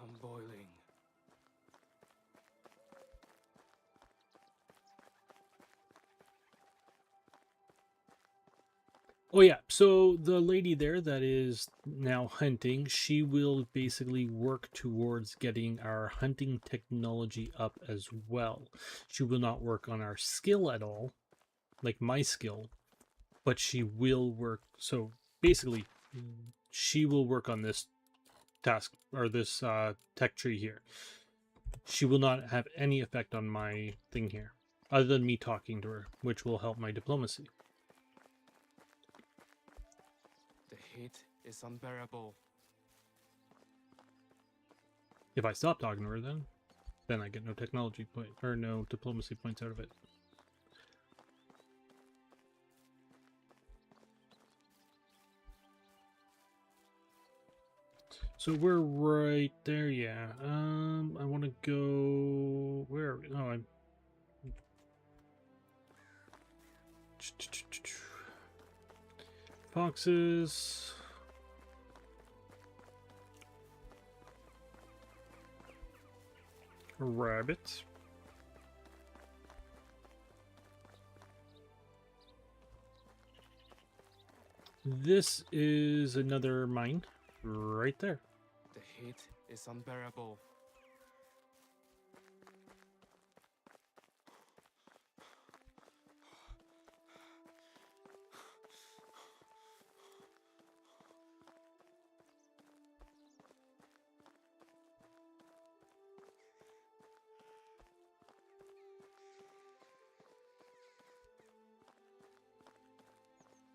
I'm boiling. Oh yeah, so the lady there that is now hunting, she will basically work towards getting our hunting technology up as well. She will not work on our skill at all, like my skill, but she will work. So basically, she will work on this task or this tech tree here. She will not have any effect on my thing here, other than me talking to her, which will help my diplomacy. The heat is unbearable. If I stop talking to her, then I get no technology point or no diplomacy points out of it. So we're right there, yeah. I want to go. Where are we? Oh, I'm. Foxes. Rabbits. This is another mine right there. The heat is unbearable.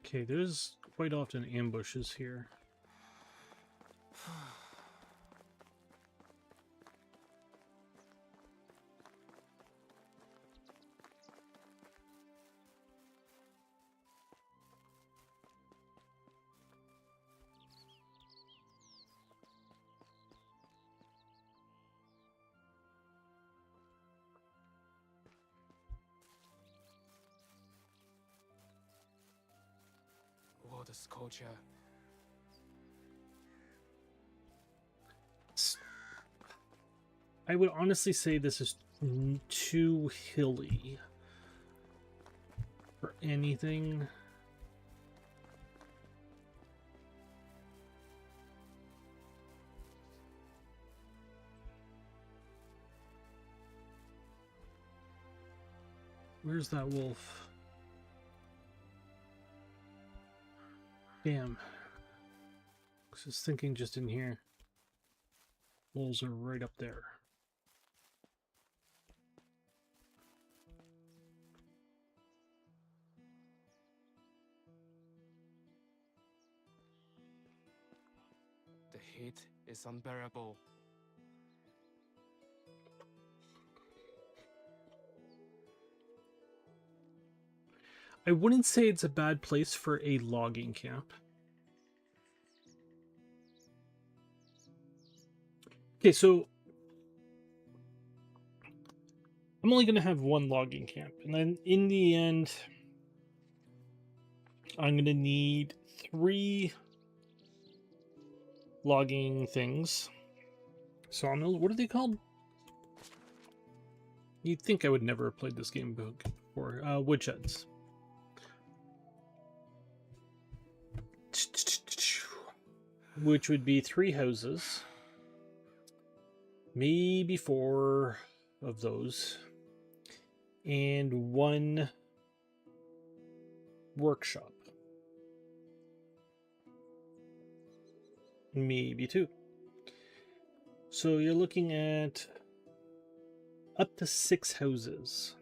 Okay, there's quite often ambushes here. What a scorcher. I would honestly say this is too hilly for anything. Where's that wolf? Damn. I was just thinking just in here. Wolves are right up there. The The heat is unbearable. I wouldn't say it's a bad place for a logging camp. Okay, so I'm only going to have one logging camp, and then in the end, I'm going to need 3 logging things. Sawmills, what are they called? You'd think I would never have played this game before. Woodsheds. Which would be 3 houses. Maybe 4 of those. And 1 workshop. Maybe 2. So you're looking at up to 6 houses.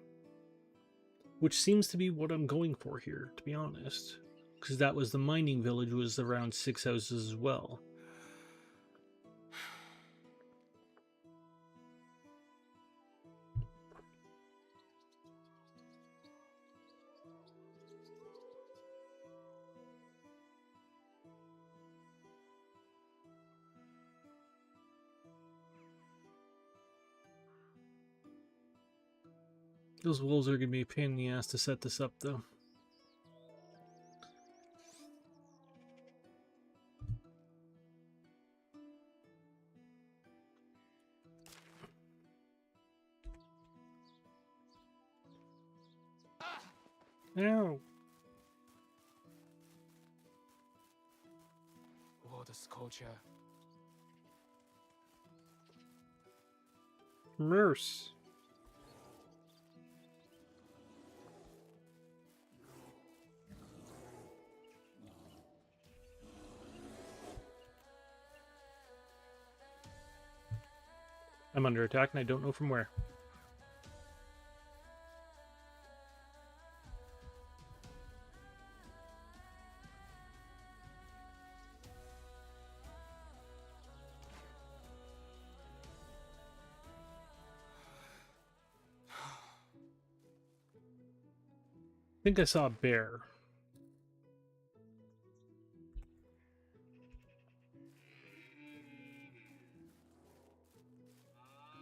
Which seems to be what I'm going for here, to be honest. Because that was the mining village, was around 6 houses as well. Those wolves are going to be a pain in the ass to set this up, though. Ow. What a sculpture. Merce. I'm under attack and I don't know from where. I think I saw a bear.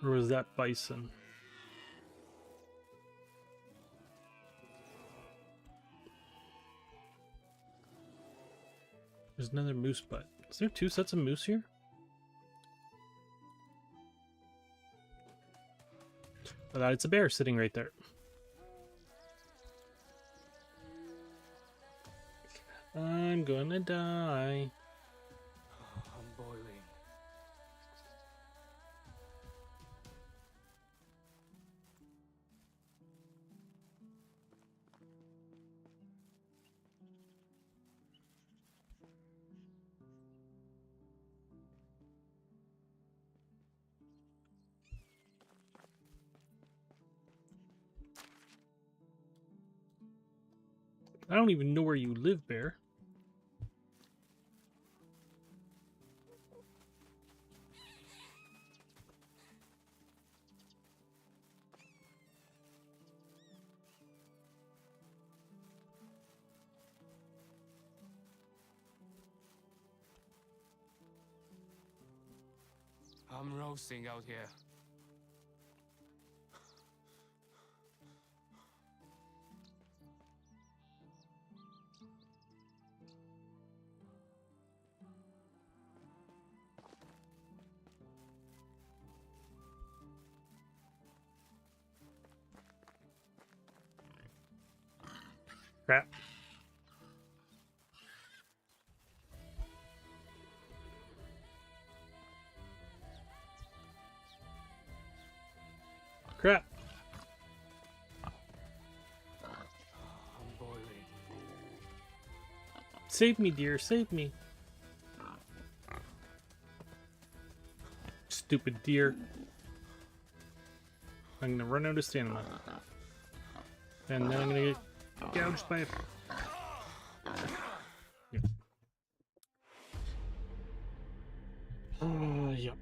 Or was that bison? There's another moose butt. Is there 2 sets of moose here? I thought it's a bear sitting right there. I'm gonna die. I'm boiling. I don't even know where you live, bear. I'm roasting out here. Crap. Crap. I'm boiling. Save me, dear. Save me. Stupid deer. I'm gonna run out of stamina. And then I'm gonna get gouged by a... Yeah. Yep.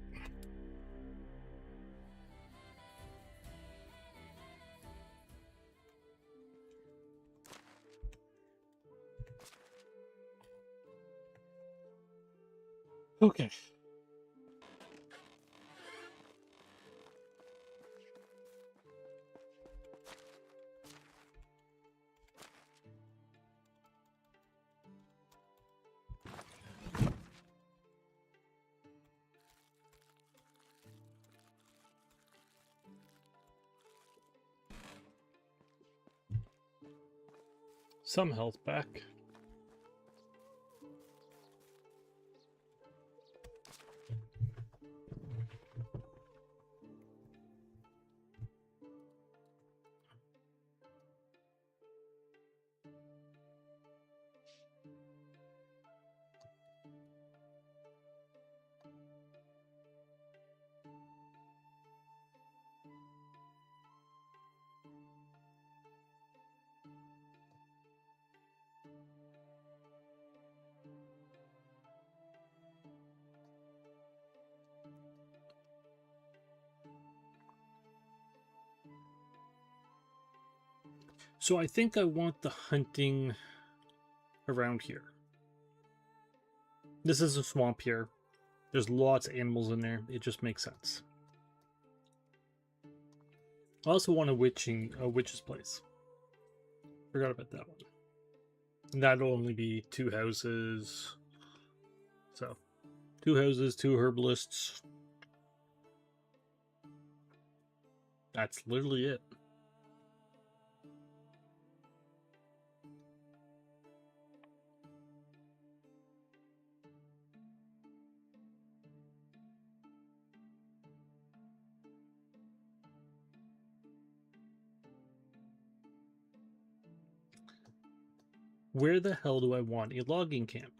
Okay. Some health back. So I think I want the hunting around here. This is a swamp here. There's lots of animals in there. It just makes sense. I also want a witch's place. Forgot about that one. And that'll only be 2 houses. So, 2 houses, 2 herbalists. That's literally it. Where the hell do I want a logging camp?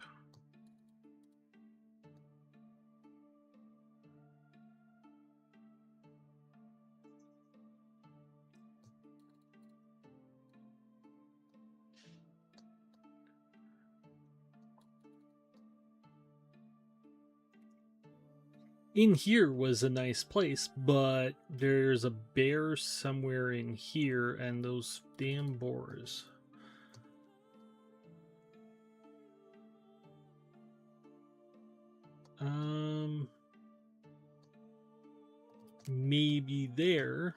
In here was a nice place, but there's a bear somewhere in here and those damn boars. Maybe there.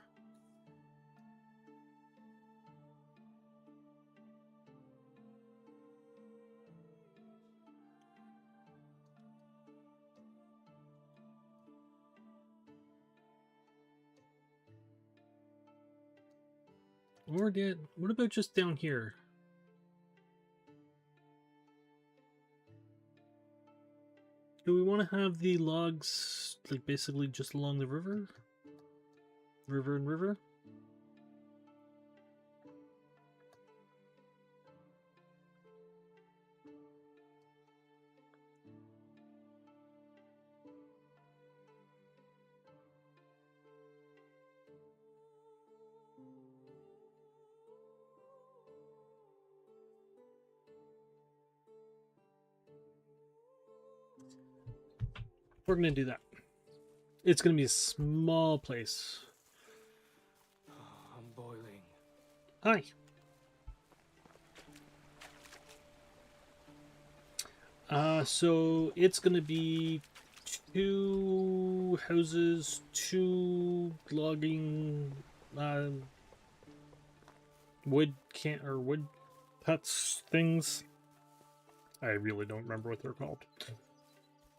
Or what about just down here? Do we want to have the logs, like, basically just along the river? River and river? We're gonna do that. It's gonna be a small place. I'm boiling. Hi. So it's gonna be 2 houses, 2 logging, wood huts things. I really don't remember what they're called.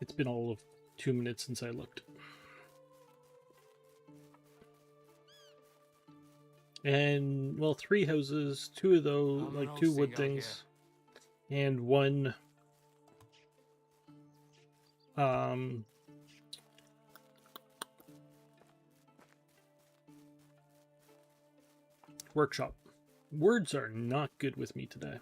It's been all of 2 minutes since I looked. And, well, 3 houses, 2 of those, like 2 wood things, and 1, workshop. Words are not good with me today.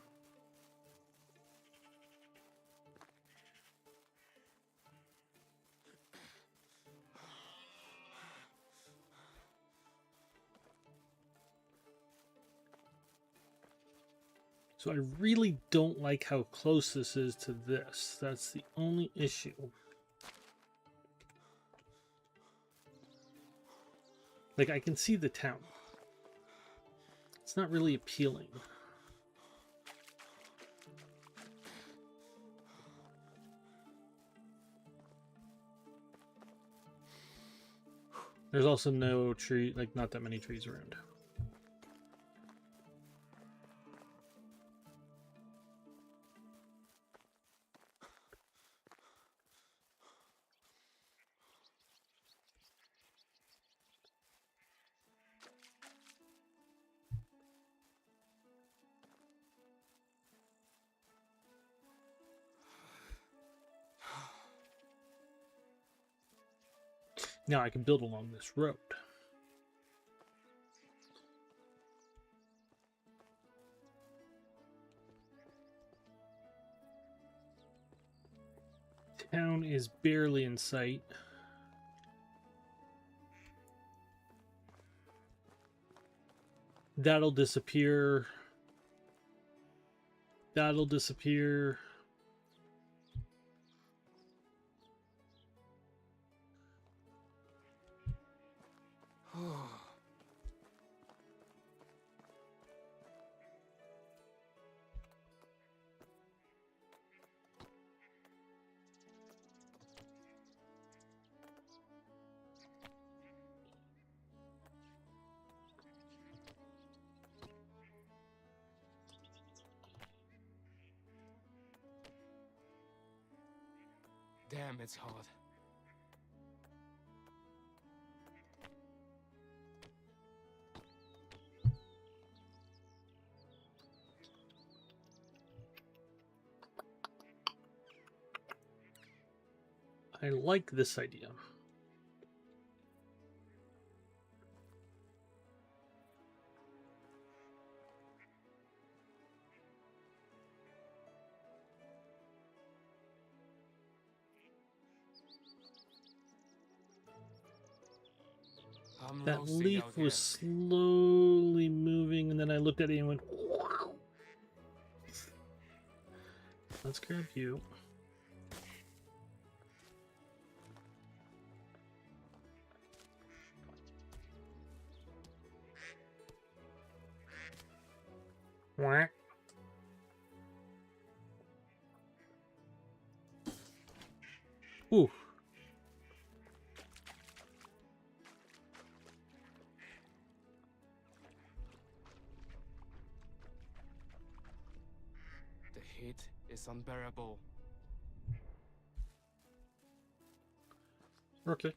So I really don't like how close this is to this. That's the only issue. Like, I can see the town. It's not really appealing. There's also no tree, like, not that many trees around. Now I can build along this road. Town is barely in sight. That'll disappear. That'll disappear. Damn, it's hot. I like this idea. I'm That roasting leaf out was here. slowly moving, and then I looked at it and went, wow. Let's grab you. Whack. Ooh. The heat is unbearable. Okay.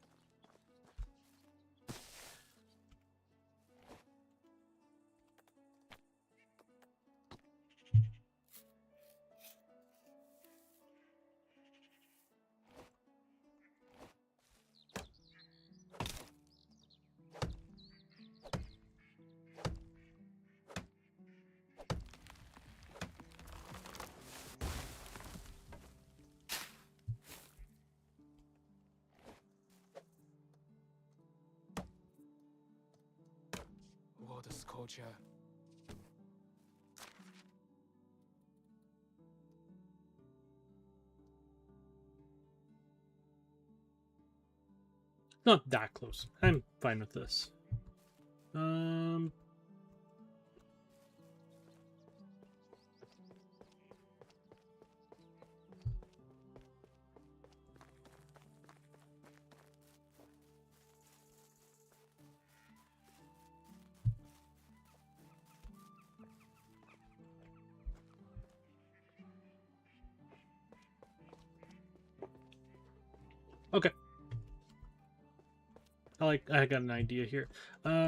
What a scorcher. Not that close. I'm fine with this. Okay. I got an idea here.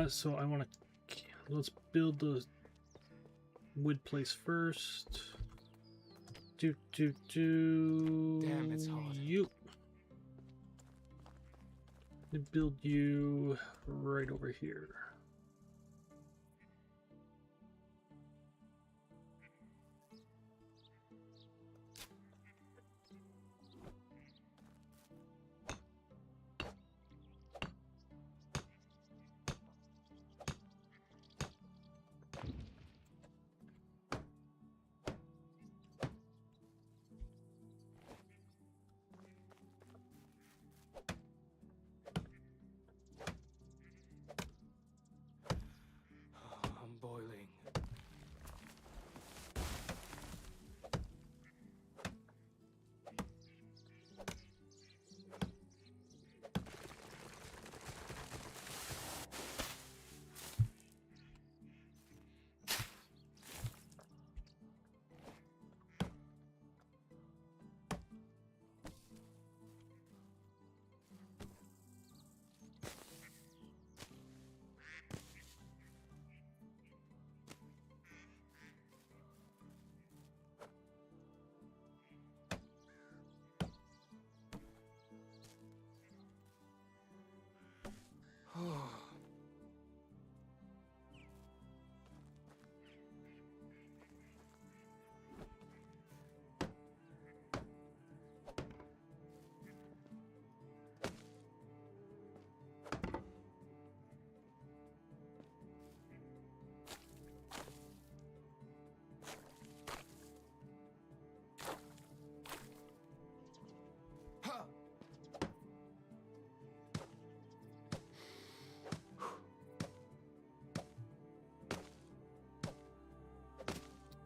So I want to, let's build the wood place first. Do. Damn, it's hot. You. Build you right over here.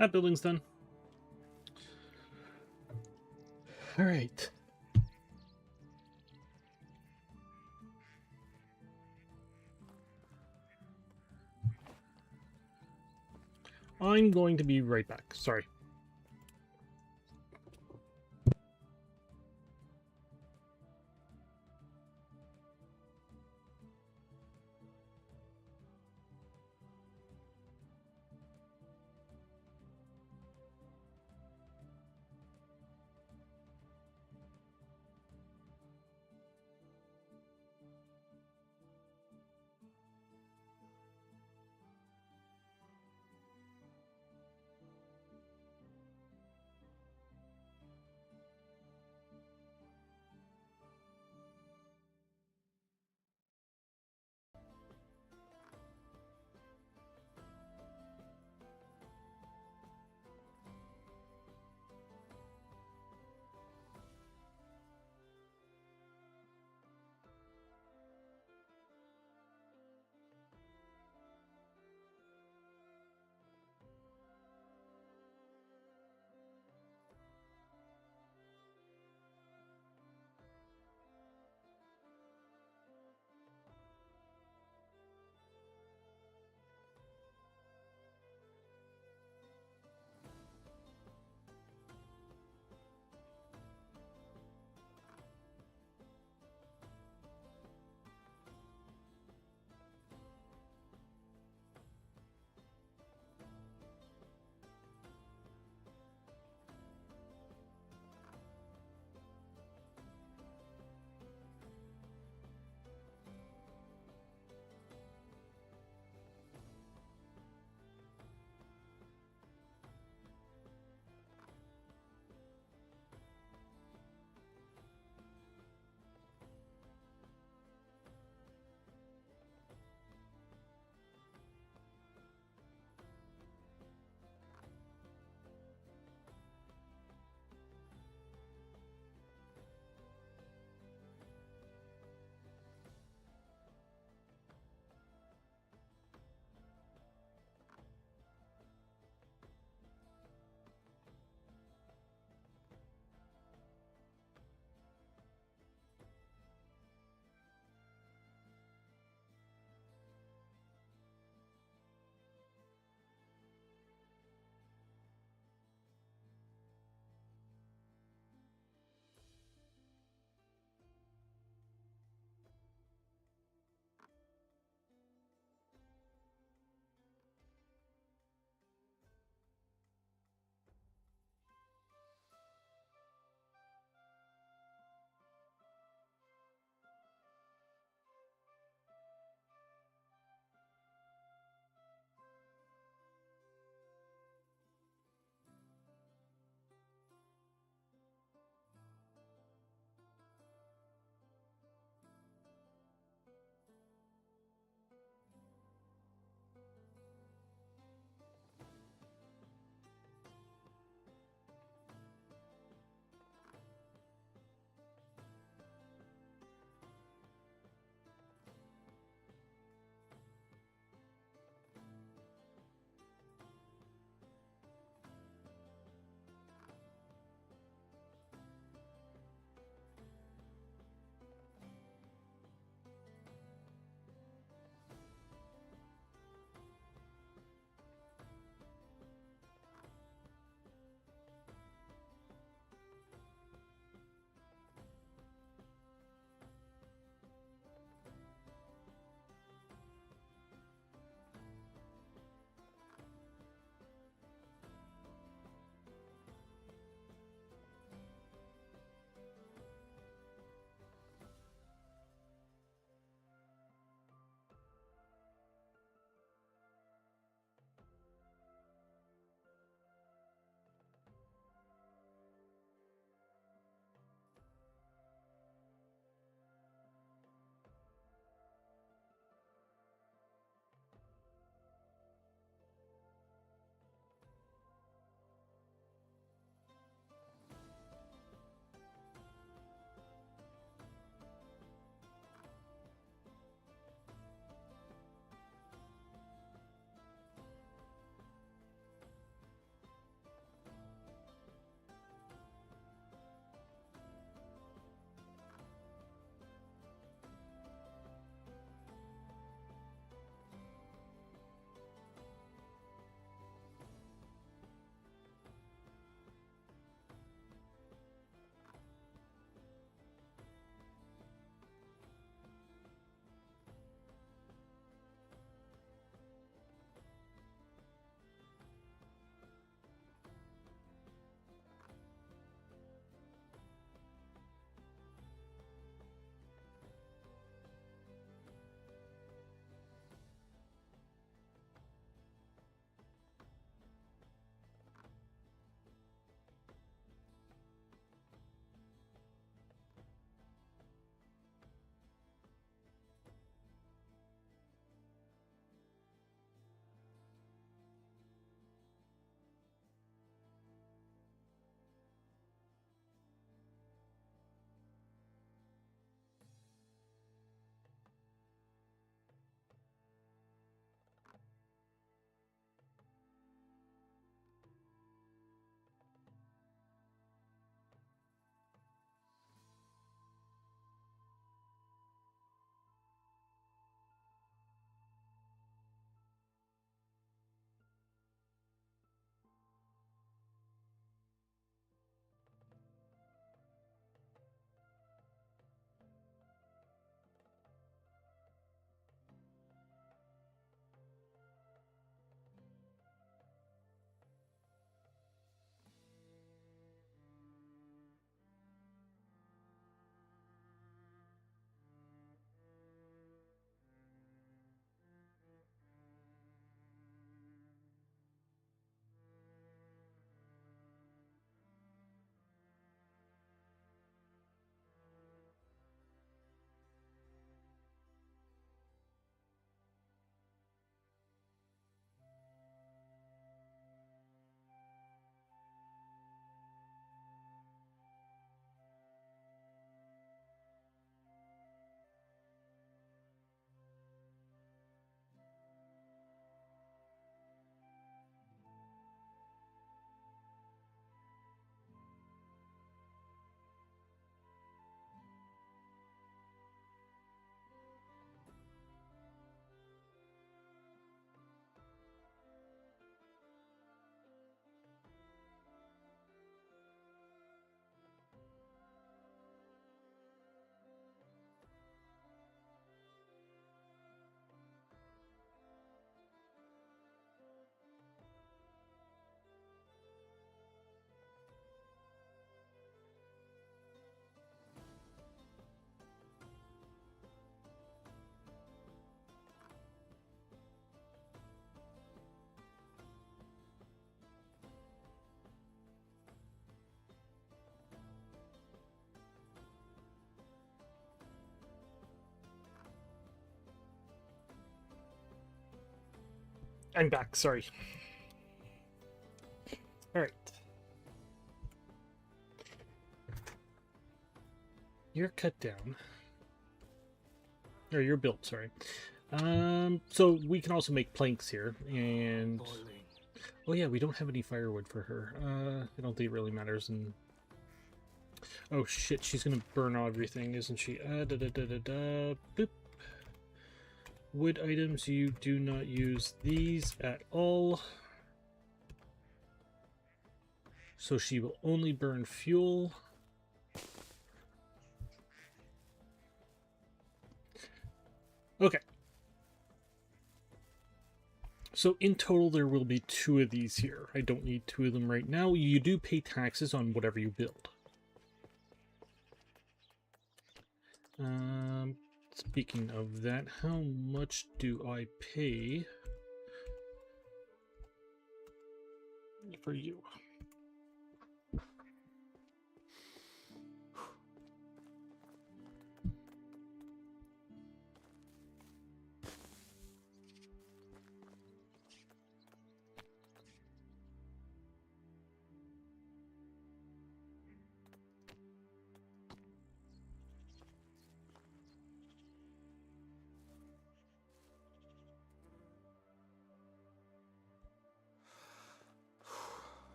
That building's done. All right. I'm going to be right back. Sorry. I'm back, sorry. Alright. You're cut down. Or you're built, sorry. So we can also make planks here, and... Boiling. Oh yeah, we don't have any firewood for her. I don't think it really matters, and... Oh shit, she's gonna burn everything, isn't she? Boop. Wood items, you do not use these at all. So she will only burn fuel. Okay. So in total there will be 2 of these here. I don't need 2 of them right now. You do pay taxes on whatever you build. Speaking of that, how much do I pay for you?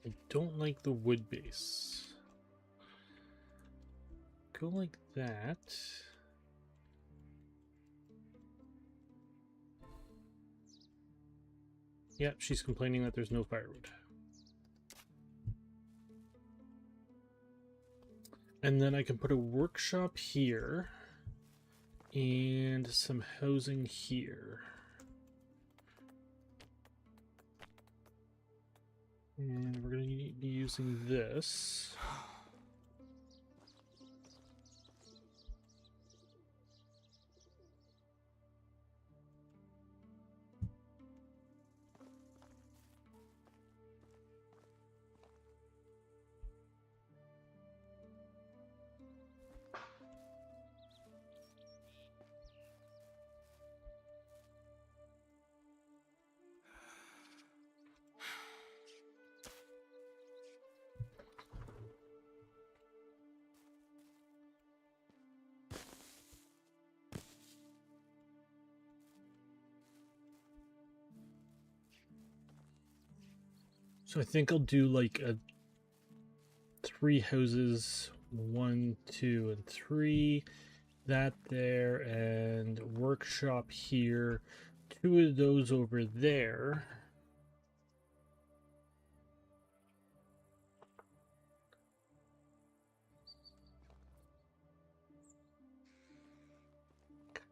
I don't like the wood base. Go like that. Yep, she's complaining that there's no firewood. And then I can put a workshop here and some housing here. And we're going to be using this. So I think I'll do like a 3 houses, 1, 2, and 3. That there, and workshop here. 2 of those over there.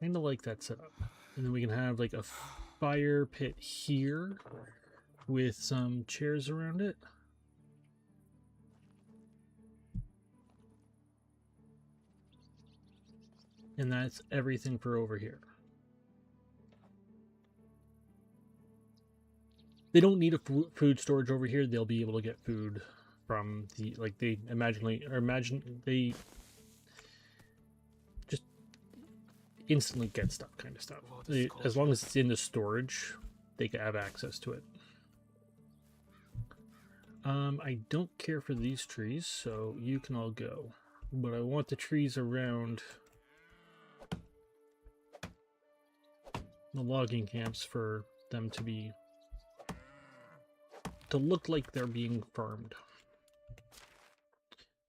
Kind of like that setup. And then we can have like a fire pit here with some chairs around it. And that's everything for over here. They don't need a food storage over here. They'll be able to get food from the, like, they imagine they just instantly get stuff, kind of stuff. As long as it's in the storage, they can have access to it. I don't care for these trees, so you can all go. But I want the trees around the logging camps for them to look like they're being farmed.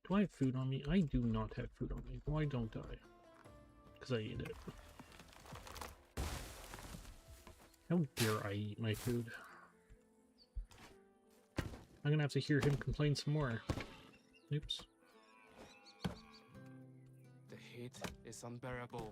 Do I have food on me? I do not have food on me. Why don't I? Because I ate it. How dare I eat my food? I'm gonna have to hear him complain some more. Oops. The heat is unbearable.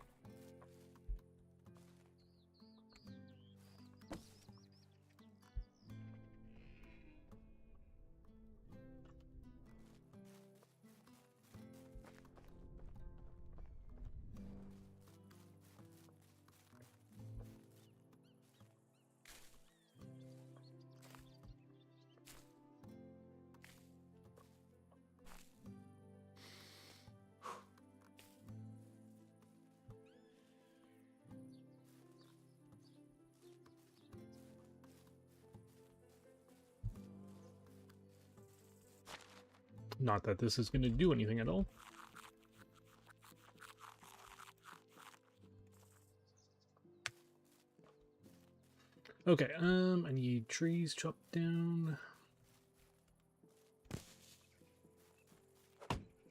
Not that this is going to do anything at all. Okay, I need trees chopped down.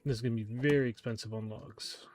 This is going to be very expensive on logs.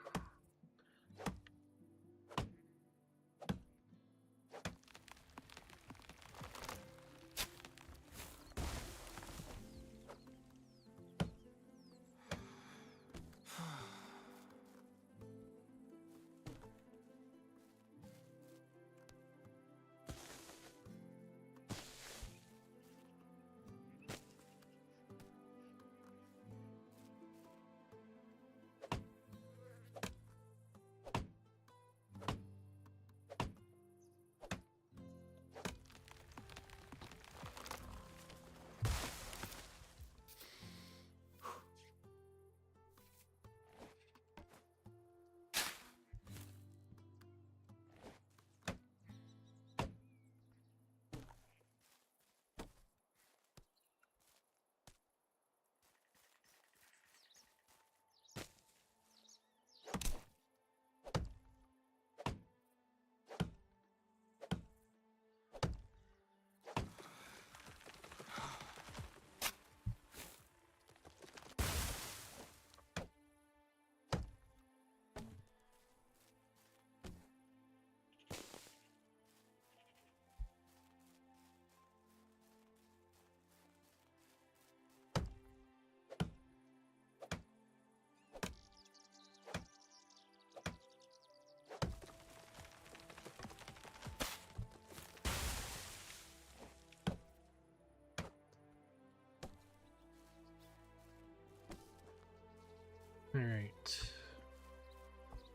All right.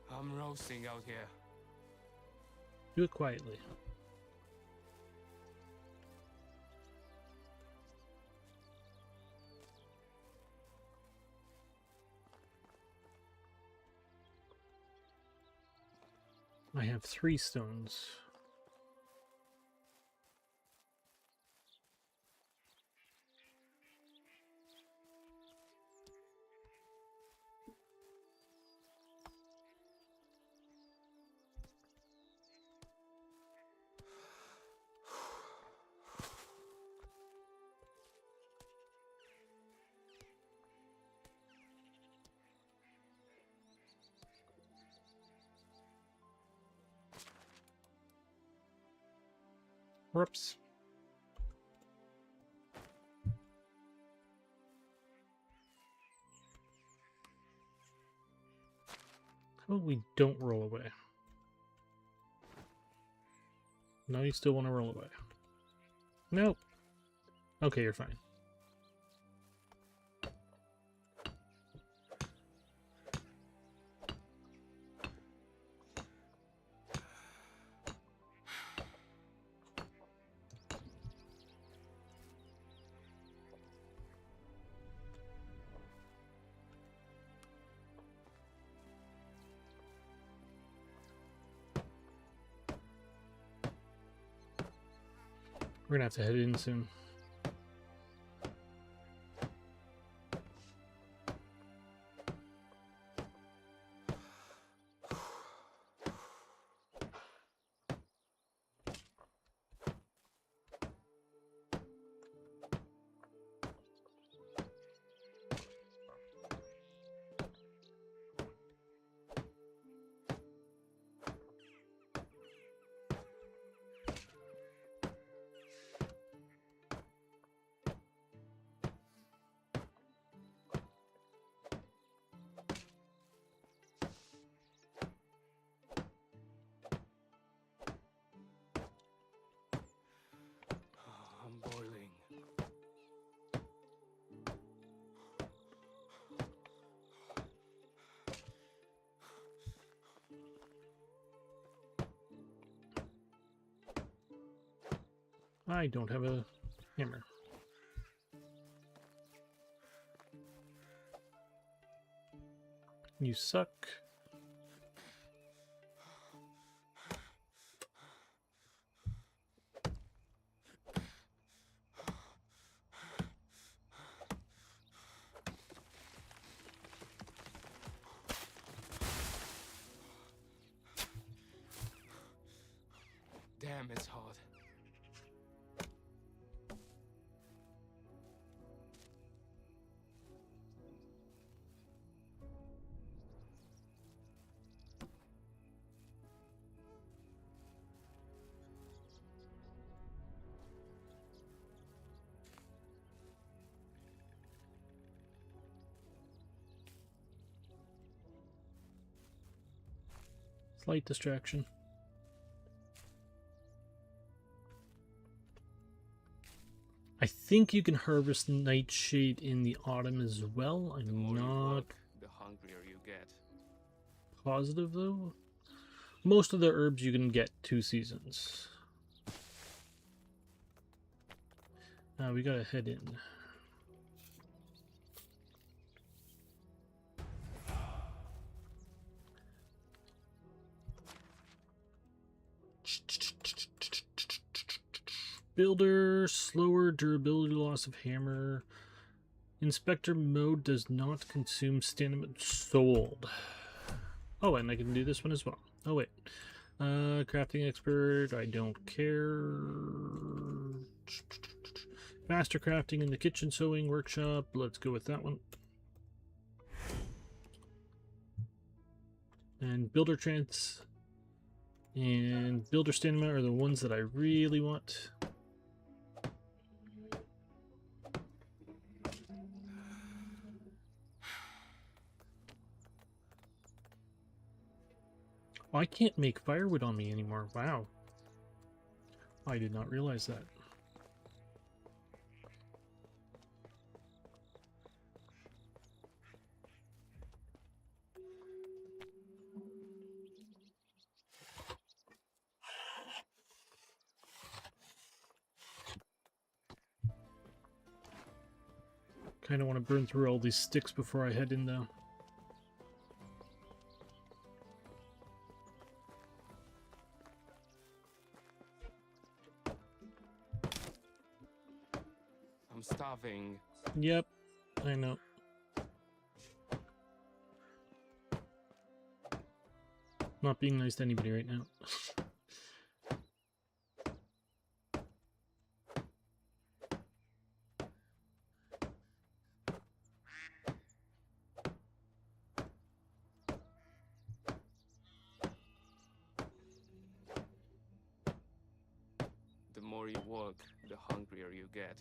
I'm roasting out here. Do it quietly. I have 3 stones. Whoops. How about we don't roll away? No, you still want to roll away. Nope. Okay, you're fine. We're gonna have to head in soon. I'm boiling. I don't have a hammer. You suck. Damn, it's hot. Slight distraction. I think you can harvest nightshade in the autumn as well. The I'm more you not work, the hungrier you get. positive though. Most of the herbs you can get 2 seasons. We gotta head in. Builder, slower durability loss of hammer. Inspector mode does not consume stamina. Sold. Oh, and I can do this one as well. Oh, wait. Crafting expert, I don't care. Faster crafting in the kitchen sewing workshop. Let's go with that one. And builder trance and builder stamina are the ones that I really want. Oh, I can't make firewood on me anymore. Wow. I did not realize that. Kind of want to burn through all these sticks before I head in, though. I'm starving. Yep, I know. Not being nice to anybody right now. The more you work, the hungrier you get.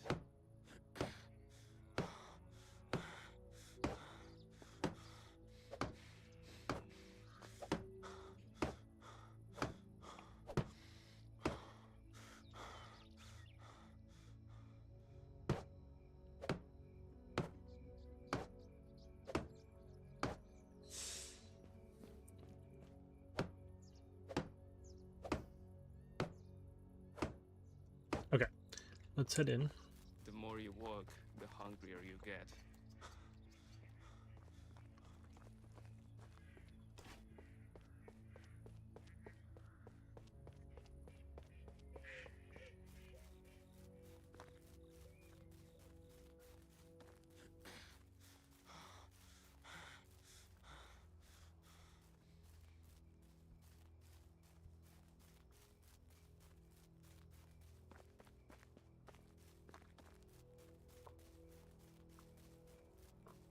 Okay, let's head in. The more you work, the hungrier you get.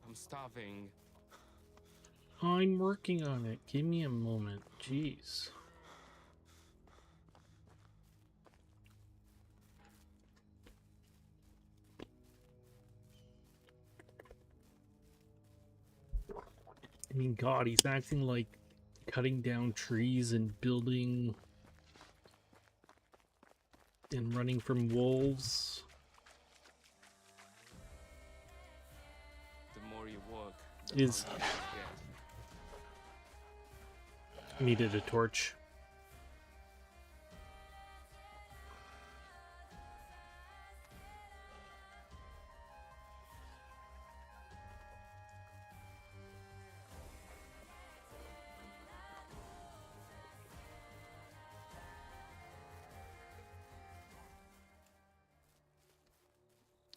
I'm starving. I'm working on it. Give me a moment. Jeez. I mean, God, he's acting like cutting down trees and building and running from wolves. The more you work, the Is hungrier you get. needed a torch.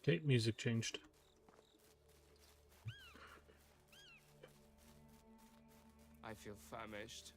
Okay, music changed. I feel famished.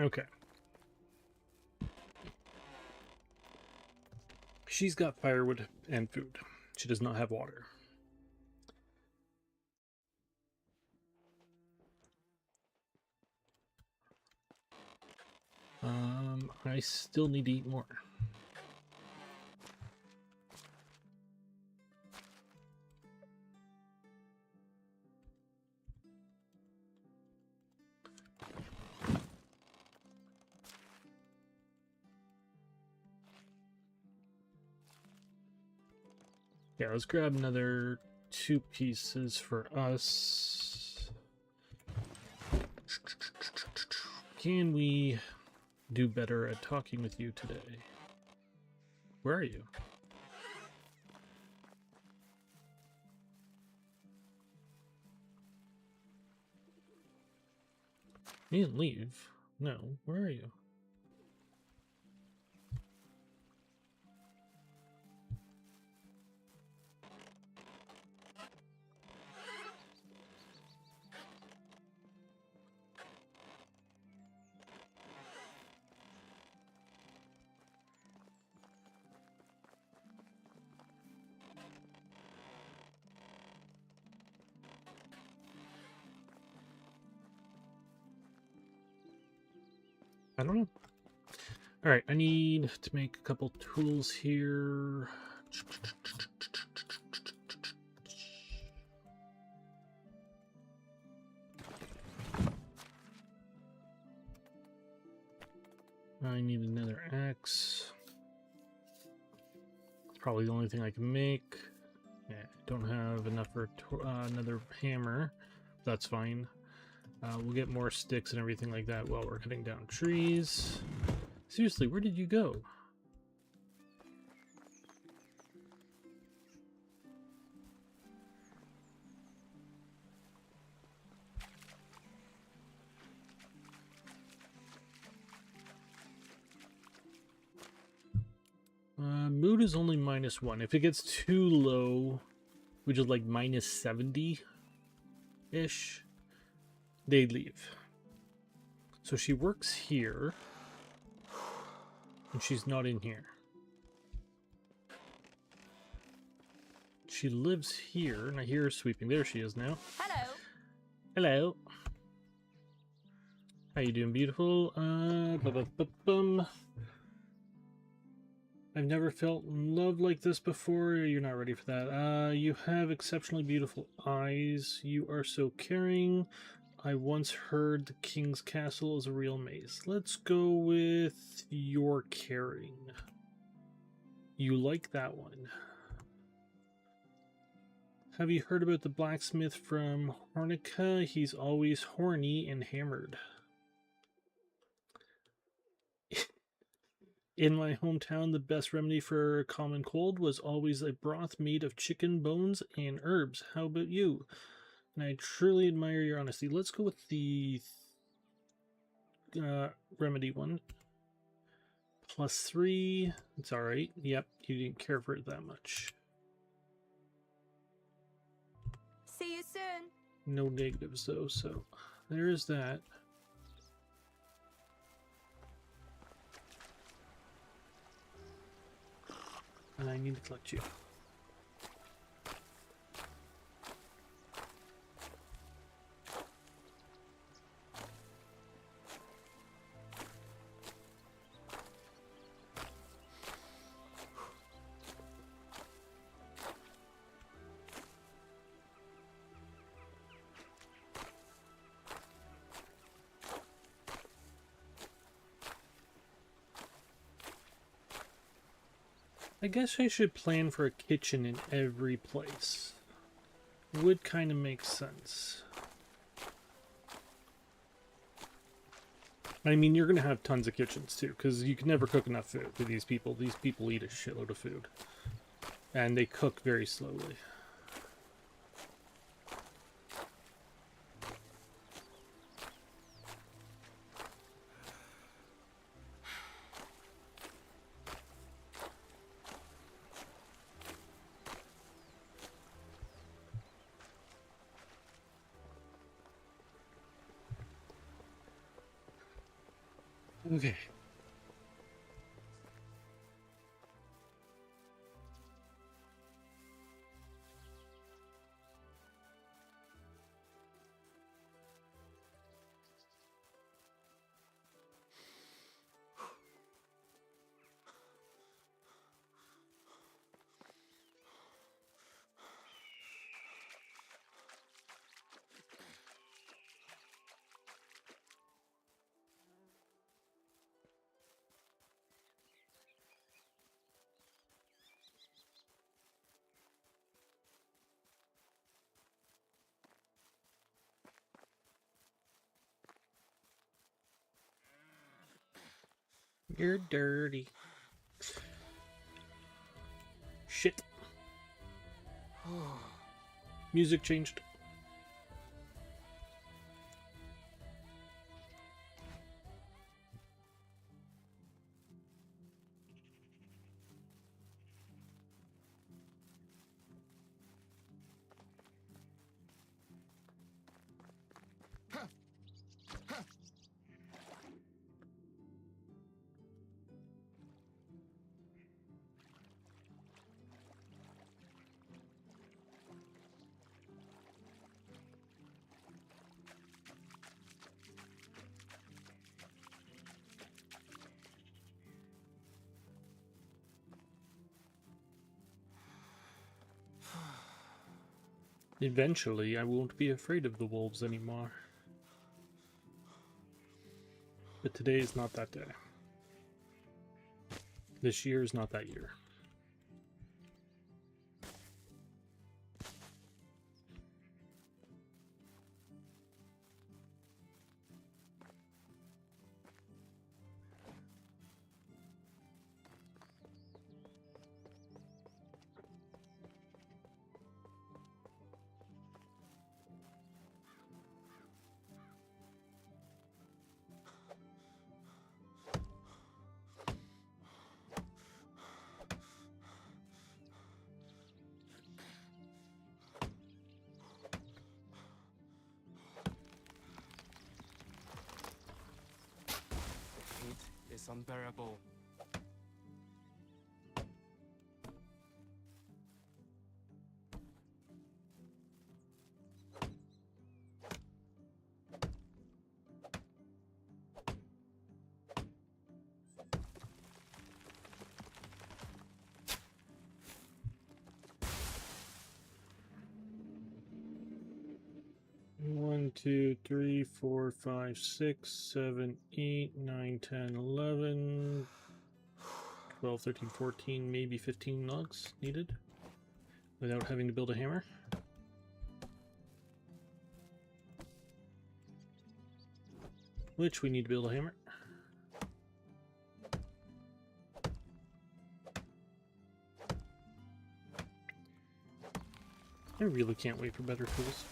Okay. She's got firewood and food. She does not have water. I still need to eat more. Yeah, let's grab another 2 pieces for us. Can we do better at talking with you today? Where are you? You didn't leave. No, where are you? I don't know. Alright, I need to make a couple tools here. I need another axe. It's probably the only thing I can make. Yeah, I don't have enough for another hammer. That's fine. We'll get more sticks and everything like that while we're cutting down trees. Seriously, where did you go? Mood is only -1. If it gets too low, which is like -70-ish, they leave. So she works here, and she's not in here. She lives here, and I hear her sweeping. There she is now. Hello. Hello. How you doing, beautiful? I've never felt love like this before. You're not ready for that. You have exceptionally beautiful eyes. You are so caring. I once heard the king's castle is a real maze. Let's go with your caring. You like that one. Have you heard about the blacksmith from Hornica? He's always horny and hammered. In my hometown, the best remedy for a common cold was always a broth made of chicken bones and herbs. How about you? And I truly admire your honesty. Let's go with the remedy one. +3. It's alright. Yep, you didn't care for it that much. See you soon. No negatives though, so there is that. And I need to collect you. I guess I should plan for a kitchen in every place. It would kind of make sense. I mean, you're going to have tons of kitchens too, because you can never cook enough food for these people. These people eat a shitload of food. And they cook very slowly. Okay. You're dirty. Shit. Music changed. Eventually, I won't be afraid of the wolves anymore. But today is not that day. This year is not that year. Heat is unbearable. One, 2, 3, 4, 5, 6, 7, 8, 9, 10, 11, 12, 13, 14, maybe 15 logs needed without having to build a hammer. Which we need to build a hammer. I really can't wait for better tools.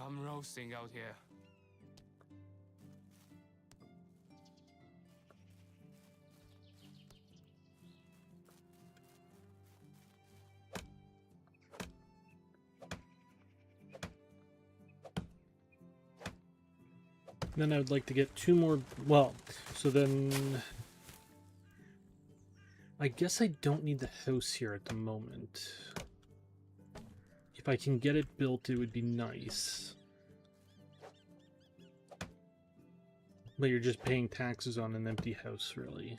I'm roasting out here. Then I would like to get 2 more. Well, so then I guess I don't need the house here at the moment. If I can get it built, it would be nice. But you're just paying taxes on an empty house, really.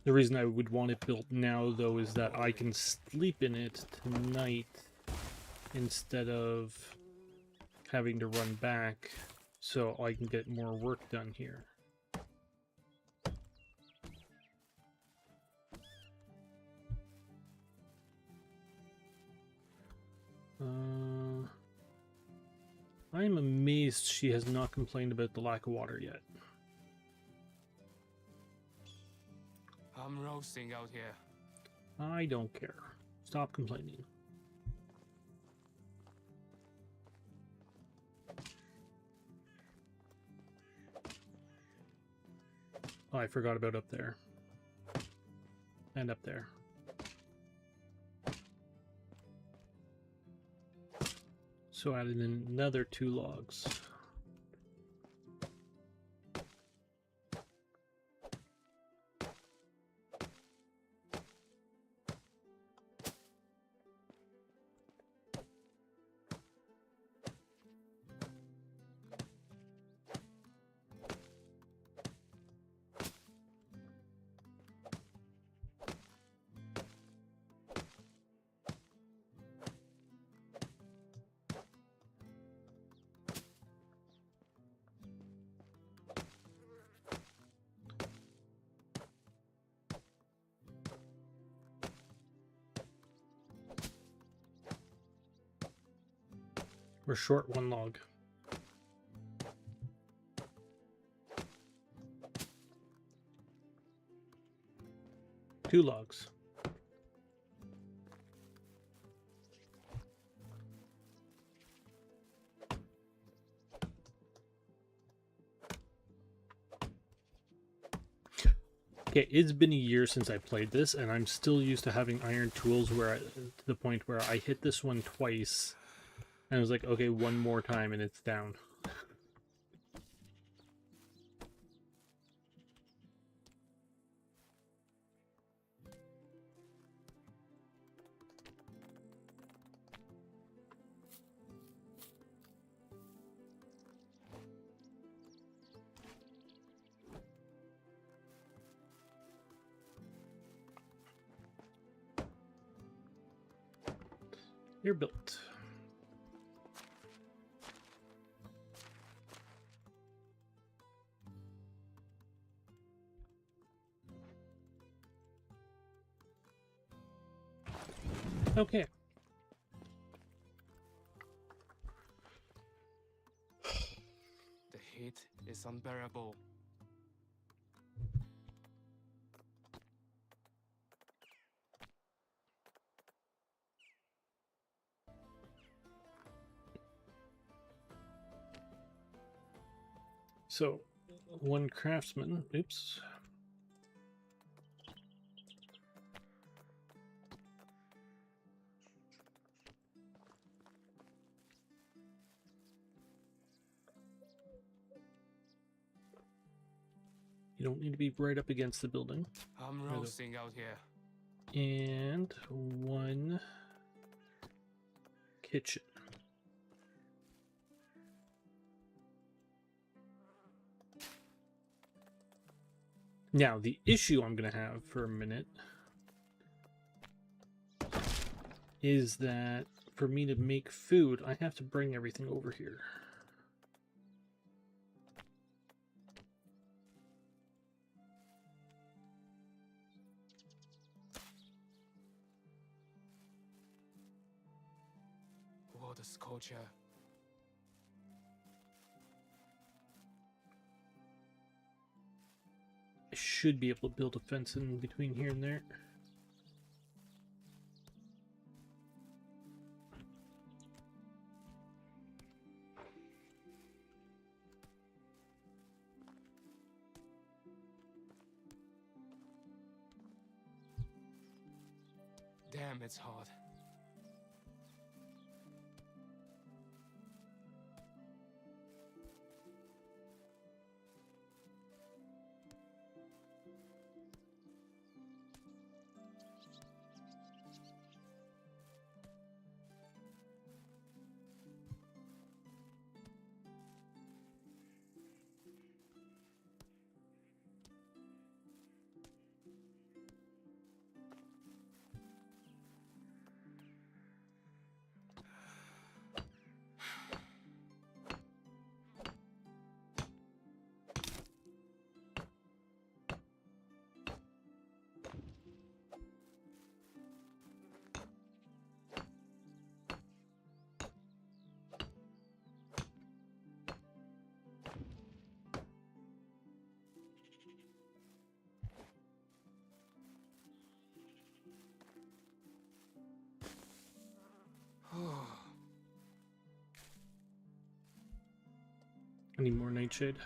The reason I would want it built now, though, is that I can sleep in it tonight instead of having to run back, so I can get more work done here. I am amazed she has not complained about the lack of water yet. I'm roasting out here. I don't care. Stop complaining. Oh, I forgot about up there. And up there. So add in another 2 logs. We're short 1 log. Two logs. Okay, it's been a year since I played this, and I'm still used to having iron tools where to the point where I hit this one twice, and I was like, okay, one more time, and it's down. You're built. Okay. The heat is unbearable. So, 1 craftsman. Oops. You don't need to be right up against the building. I'm roasting out here. And 1 kitchen. Now, the issue I'm going to have for a minute is that for me to make food, I have to bring everything over here. What a sculpture. I should be able to build a fence in between here and there. Damn, it's hot. I need more nightshade.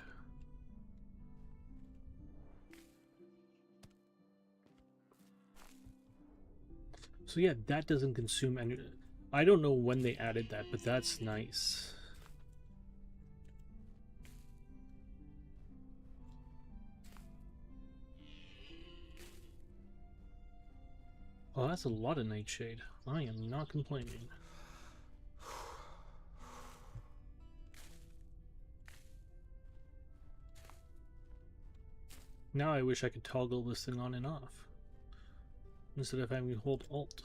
So yeah, that doesn't consume any. I don't know when they added that, but that's nice. Oh, that's a lot of nightshade. I am not complaining. Now I wish I could toggle this thing on and off instead of having to hold Alt.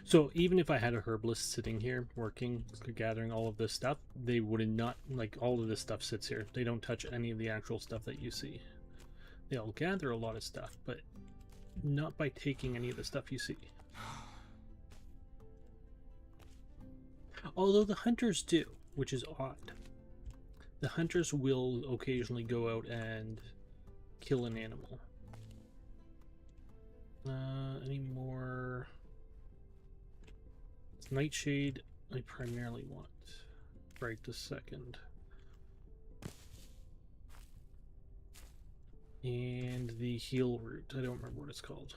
So even if I had a herbalist sitting here working, gathering all of this stuff, they would not, like, all of this stuff sits here. They don't touch any of the actual stuff that you see. They'll gather a lot of stuff, but not by taking any of the stuff you see. Although the hunters do, which is odd. The hunters will occasionally go out and kill an animal. Any more... Nightshade, I primarily want right this second. And the heal root, I don't remember what it's called.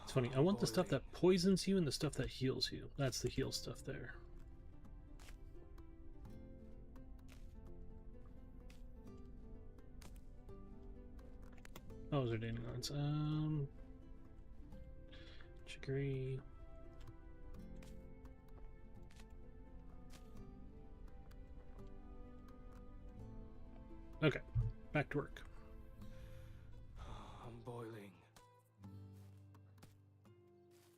It's funny, I want the stuff that poisons you and the stuff that heals you. That's the heal stuff there. Those are dandelions. Chicory. Okay, back to work. I'm boiling.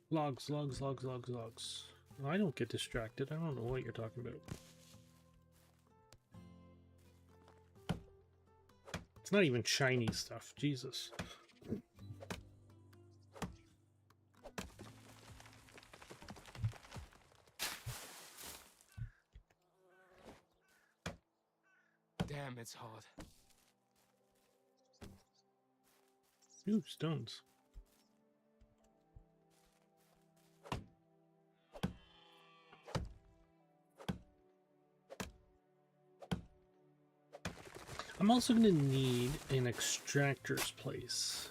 Logs, logs, logs, logs, logs. I don't get distracted. I don't know what you're talking about. It's not even shiny stuff. Jesus. Damn, it's hot. Ooh, stones. I'm also going to need an extractor's place,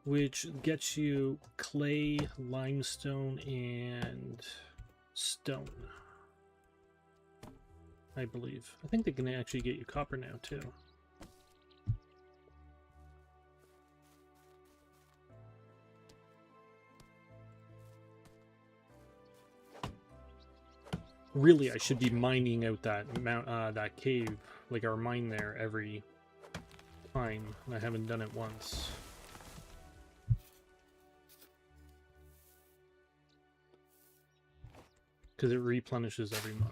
which gets you clay, limestone, and stone, I believe. I think they can actually get you copper now, too. Really, I should be mining out that that cave, like our mine there, every time. I haven't done it once. Because it replenishes every month.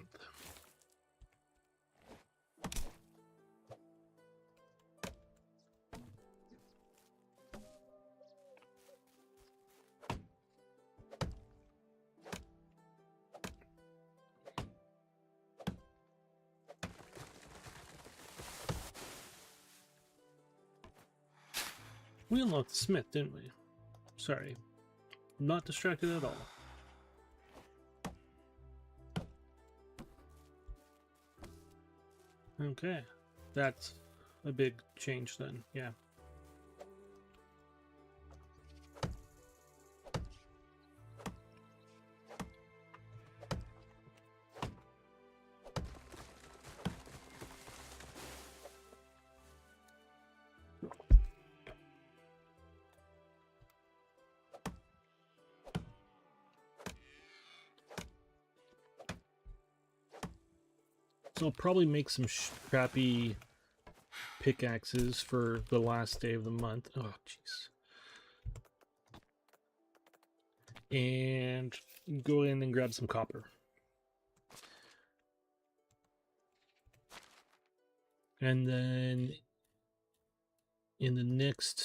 We unlocked the smith, didn't we? Sorry. Not distracted at all. Okay. That's a big change then, yeah. So I'll probably make some crappy pickaxes for the last day of the month. Oh, jeez. And go in and grab some copper. And then in the next...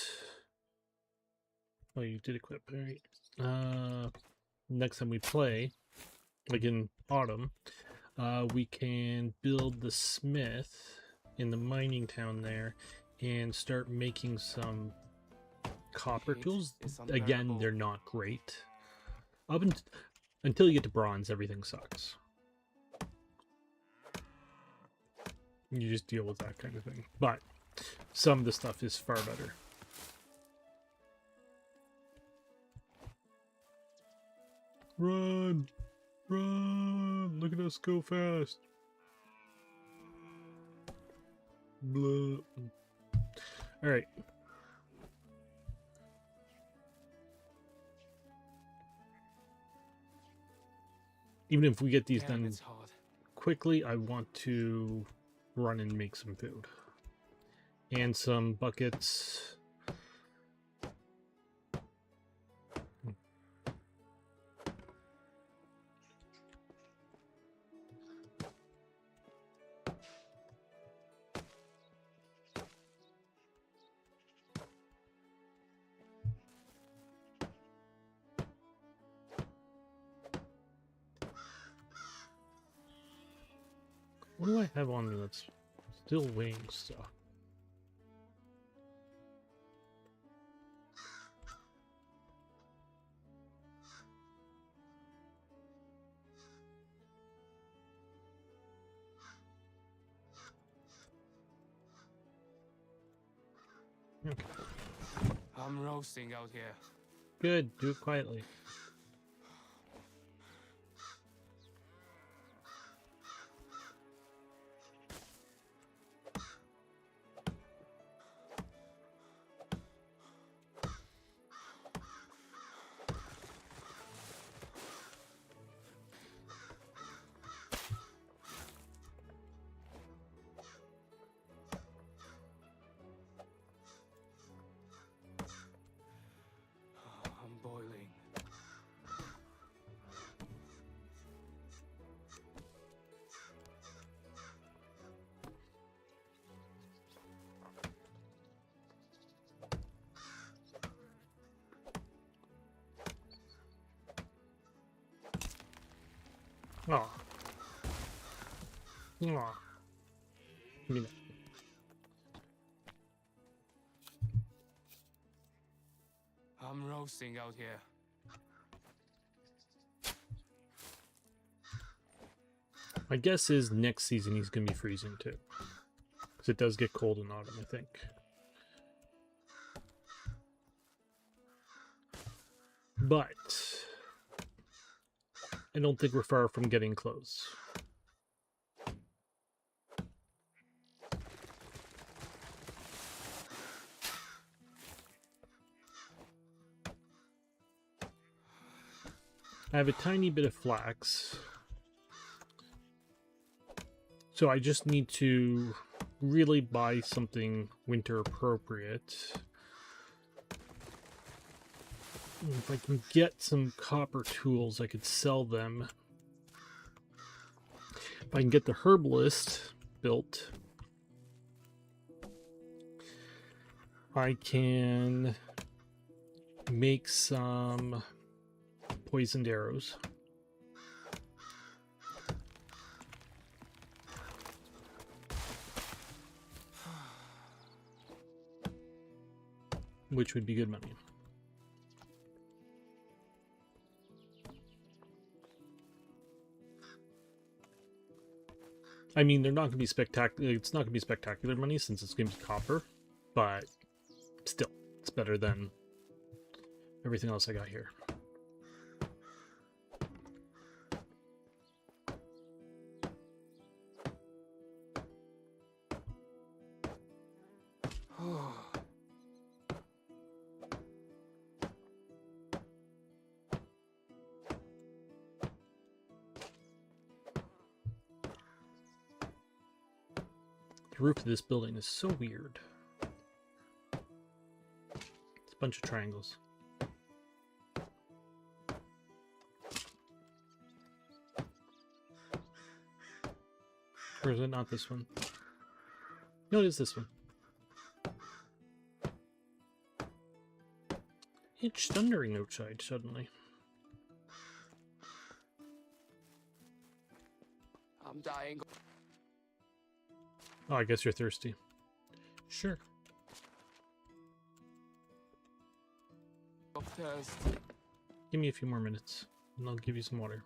Oh, you did equip, alright. Next time we play, like in autumn, we can build the smith in the mining town there and start making some copper Heat tools. is Again, unbearable. they're not great. Until you get to bronze, everything sucks. You just deal with that kind of thing. But some of the stuff is far better. Run! Run! Look at us go fast. Blah. Alright. Even if we get these Damn, done it's hot. quickly, I want to run and make some food. And some buckets. What do I have on me that's still weighing stuff? Okay. I'm roasting out here. Good, do it quietly. I'm boiling. Oh. Oh. Give me that. I'm roasting out here. My guess is next season he's going to be freezing too. Because it does get cold in autumn, I think. But I don't think we're far from getting close. I have a tiny bit of flax. So I just need to really buy something winter appropriate. If I can get some copper tools, I could sell them. If I can get the herbalist built, I can make some poisoned arrows. Which would be good money. I mean, they're not going to be spectacular. It's not going to be spectacular money since it's going to be copper, but still, it's better than everything else I got here. The roof of this building is so weird. It's a bunch of triangles. Or is it not this one? No, it is this one. It's thundering outside suddenly. I'm dying. Oh, I guess you're thirsty. Sure. thirst. Give me a few more minutes, and I'll give you some water.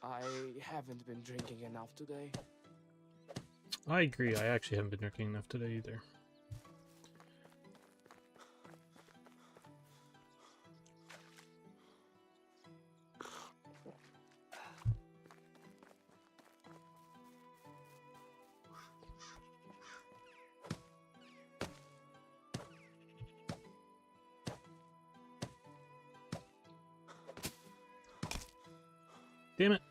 I haven't been drinking enough today. I agree. I actually haven't been drinking enough today either. Damn it.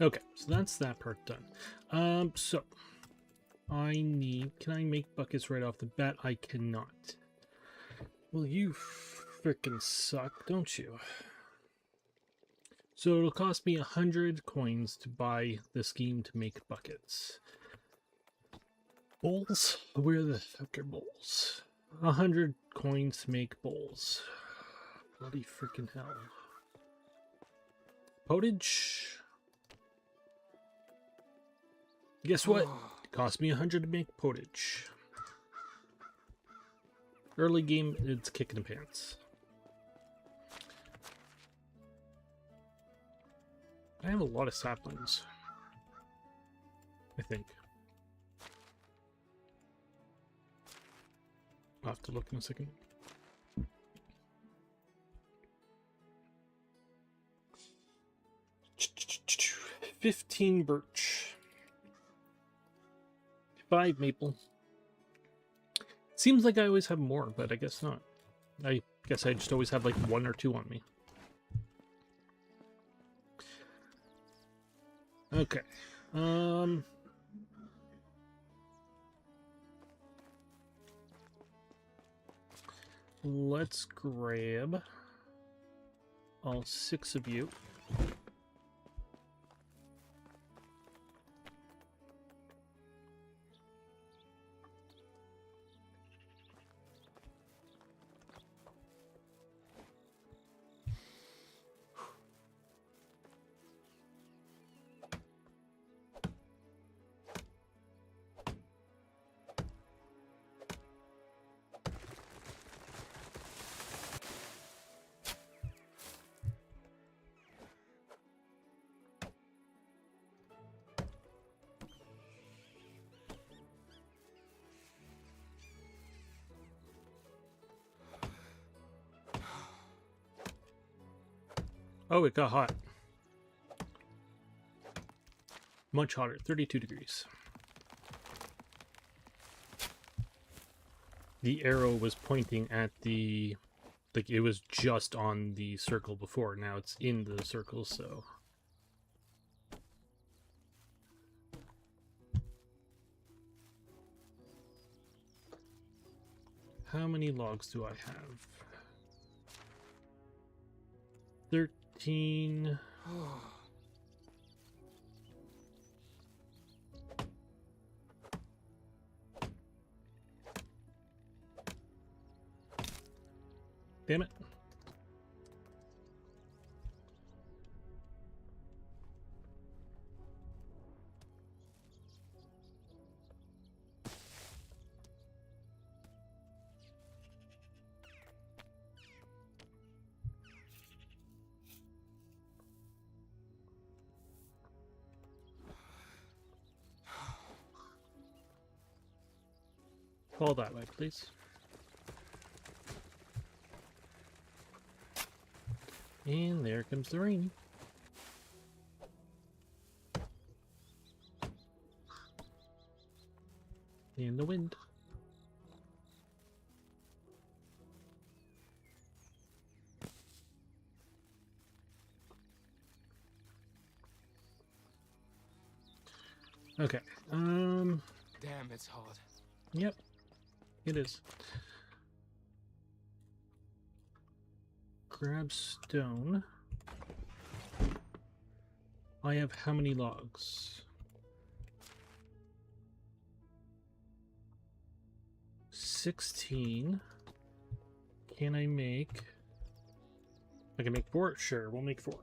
Okay, so that's that part done. So I need, can I make buckets right off the bat? I cannot. Well, you frickin' suck, don't you? So it'll cost me 100 coins to buy the scheme to make buckets. Bowls? Where the fuck are bowls? 100 coins to make bowls. Bloody freaking hell. Potage? Guess what? It cost me 100 to make potage. Early game, it's kicking the pants. I have a lot of saplings, I think. I'll have to look in a second. $15 birch. 5 maple. Seems like I always have more, but I guess not. I guess I just always have like 1 or 2 on me. Okay. Let's grab all 6 of you. Oh, it got hot. Much hotter, 32 degrees. The arrow was pointing at the... like, it was just on the circle before. Now it's in the circle, so... How many logs do I have? 13... Damn it. Fall that way, please. And there comes the rain. And the wind. Okay. Damn, it's hot. Yep. It is. Grab stone. I have how many logs? 16. Can I make... I can make 4? Sure, we'll make 4.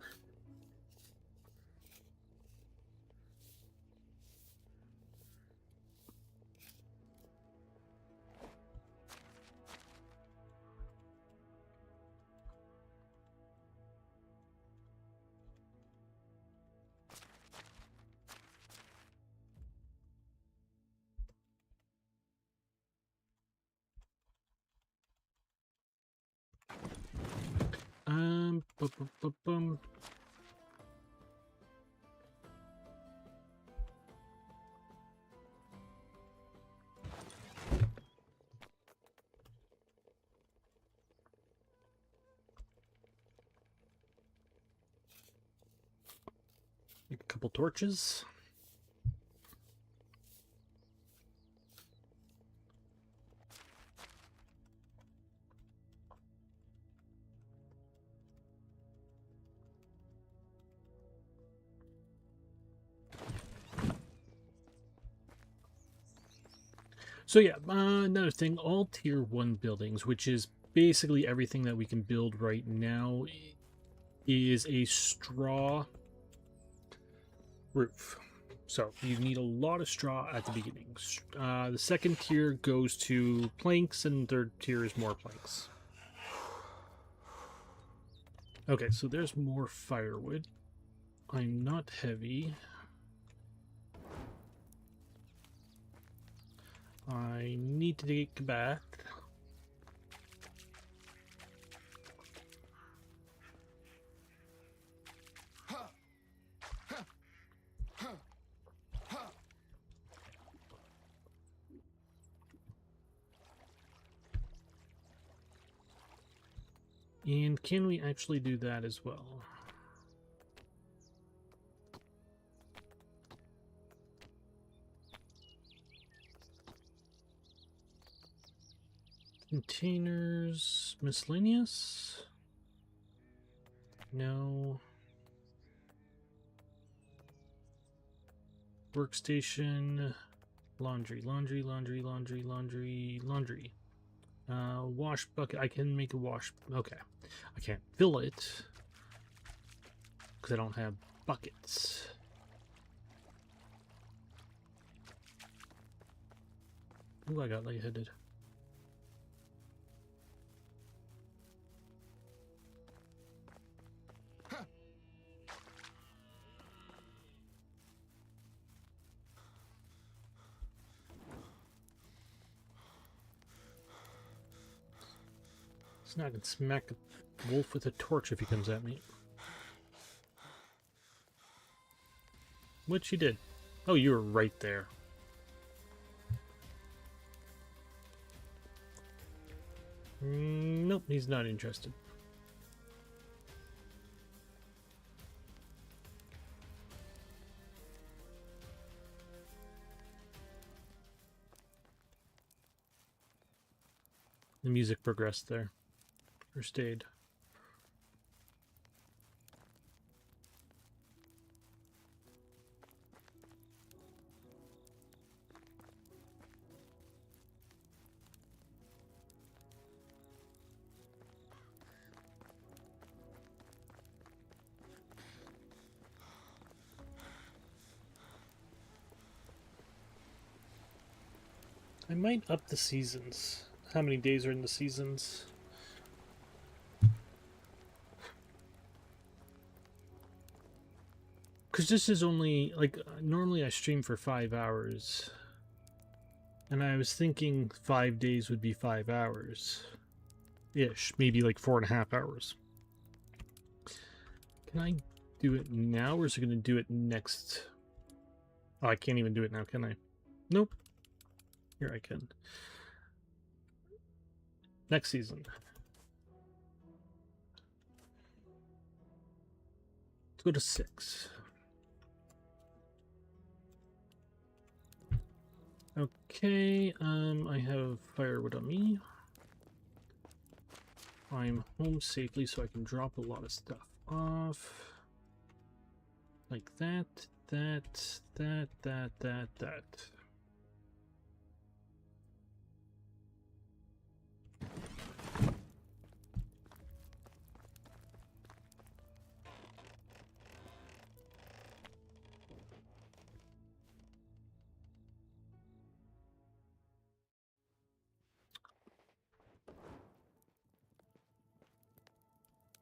Bum. Make a couple torches. So yeah, another thing, all tier 1 buildings, which is basically everything that we can build right now, is a straw roof. So you need a lot of straw at the beginning. The second tier goes to planks, and third tier is more planks. Okay, so there's more firewood. I'm not heavy. I need to take a bath. And can we actually do that as well? Containers, miscellaneous? No. Workstation, laundry. Wash bucket. I can make a wash. Okay. I can't fill it because I don't have buckets. Ooh, I got lightheaded. So now I can smack a wolf with a torch if he comes at me. Which he did. Oh, you were right there. Nope, he's not interested. The music progressed there. Or stayed. I might up the seasons. How many days are in the seasons? Because this is only, like, normally I stream for 5 hours. And I was thinking 5 days would be 5 hours. Ish, maybe like 4.5 hours. Can I do it now, or is it going to do it next? Oh, I can't even do it now, can I? Nope. Here I can. Next season. Let's go to 6. Okay, I have firewood on me. I'm home safely, so I can drop a lot of stuff off. Like that.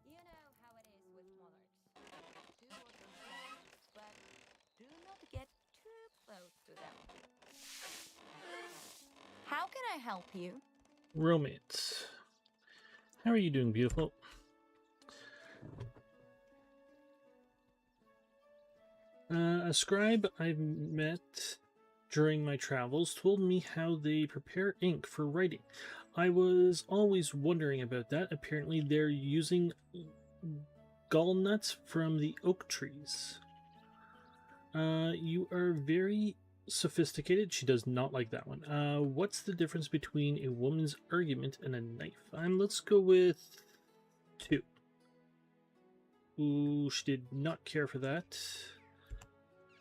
You know how it is with monarchs. Do what they say, but do not get too close to them. How can I help you? Romance. How are you doing, beautiful? A scribe I've met during my travels told me how they prepare ink for writing. I was always wondering about that. Apparently they're using gall nuts from the oak trees. You are very sophisticated. She does not like that one. What's the difference between a woman's argument and a knife? Let's go with 2. Ooh, she did not care for that.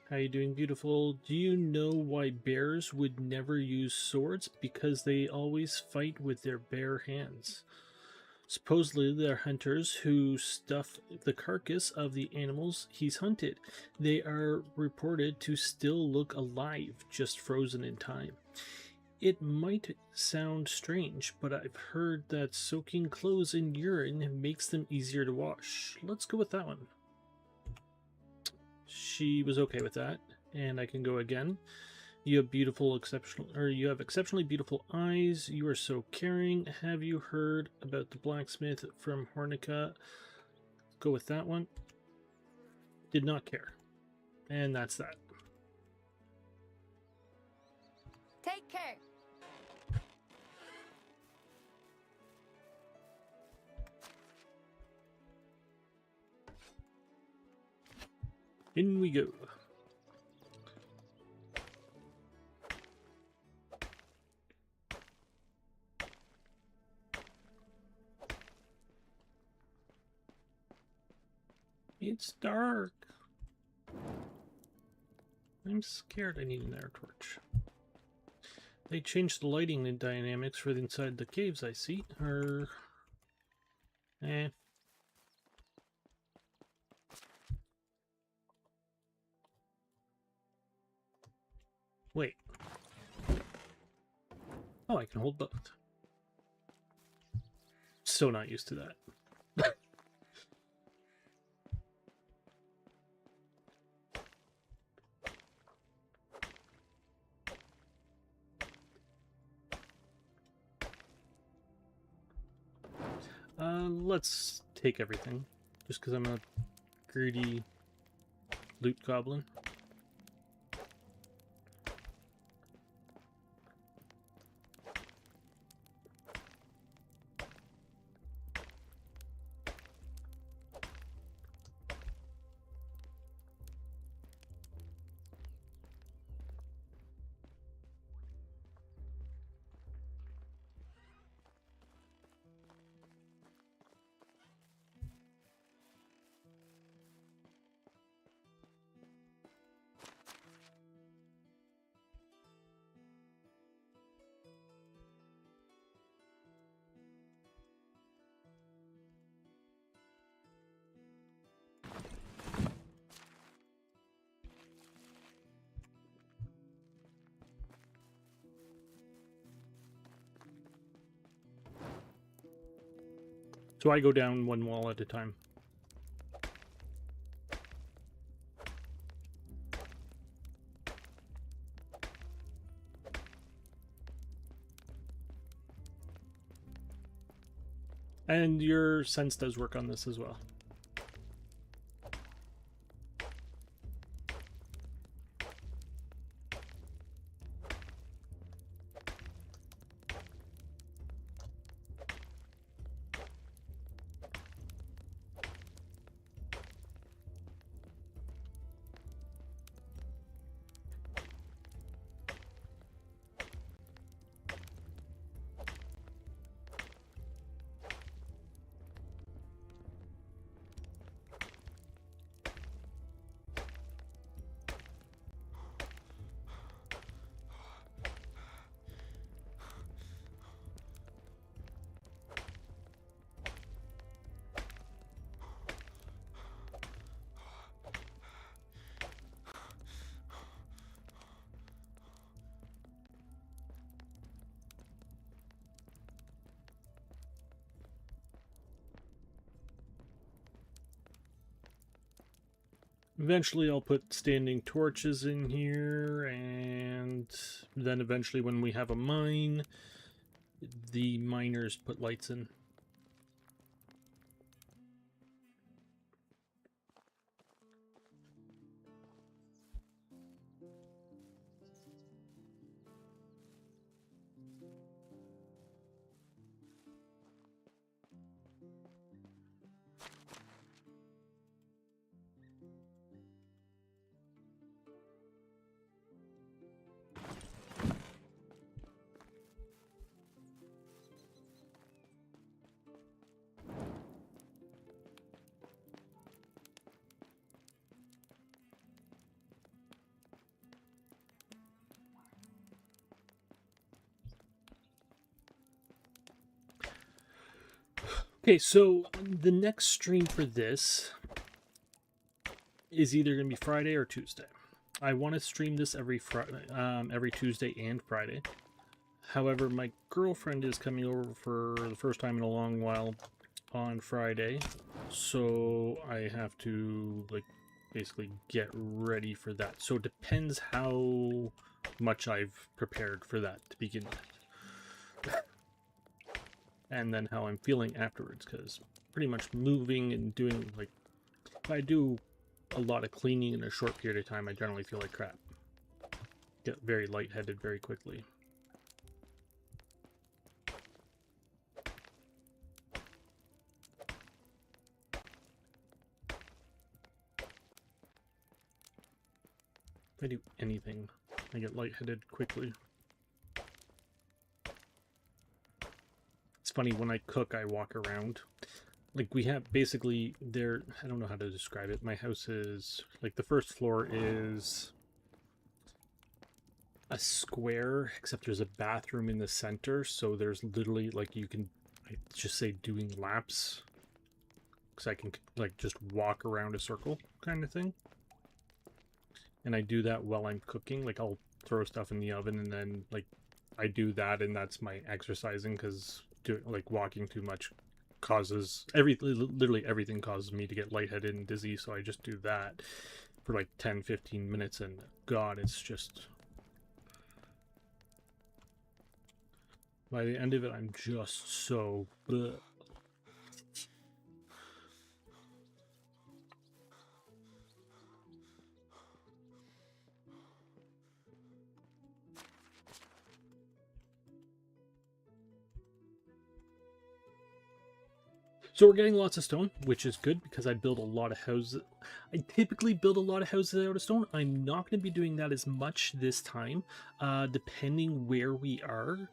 How you doing, beautiful? Do you know why bears would never use swords? Because they always fight with their bare hands. Supposedly, they're hunters who stuff the carcass of the animals he's hunted. They are reported to still look alive, just frozen in time. It might sound strange, but I've heard that soaking clothes in urine makes them easier to wash. Let's go with that one. She was okay with that, and I can go again. You have you have exceptionally beautiful eyes. You are so caring. Have you heard about the blacksmith from Hornica? Go with that one. Did not care. And that's that. Take care. In we go. It's dark. I'm scared. I need an air torch. They changed the lighting and dynamics for inside the caves, I see. Wait. Oh, I can hold both. So not used to that. Let's take everything. Just because I'm a greedy loot goblin. So I go down one wall at a time. And your sense does work on this as well. Eventually I'll put standing torches in here, and then eventually when we have a mine, the miners put lights in. Okay, so the next stream for this is either going to be Friday or Tuesday. I want to stream this every Tuesday and Friday. However, my girlfriend is coming over for the first time in a long while on Friday, so I have to like basically get ready for that. So it depends how much I've prepared for that to begin with. And then how I'm feeling afterwards, because pretty much moving and doing, like, if I do a lot of cleaning in a short period of time, I generally feel like crap. Get very lightheaded very quickly. If I do anything, I get lightheaded quickly. It's funny, when I cook, I walk around. Like, we have basically there, I don't know how to describe it. My house is, like, the first floor is a square, except there's a bathroom in the center. So there's literally, like, you can, I just say doing laps. Because I can, like, just walk around a circle kind of thing. And I do that while I'm cooking. Like, I'll throw stuff in the oven and then, like, I do that, and that's my exercising, because like walking too much causes literally everything causes me to get lightheaded and dizzy, so I just do that for like 10-15 minutes, and god, it's just, by the end of it I'm just so bleh. So we're getting lots of stone, which is good because I build a lot of houses. I typically build a lot of houses out of stone. I'm not going to be doing that as much this time. Depending where we are,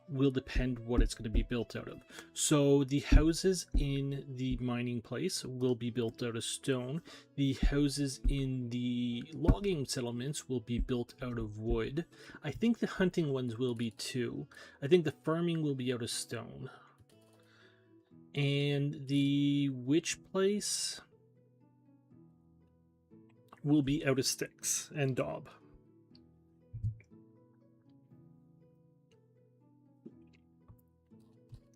will depend what it's going to be built out of. So the houses in the mining place will be built out of stone. The houses in the logging settlements will be built out of wood. I think the hunting ones will be too. I think the farming will be out of stone. And the witch place will be out of sticks and daub.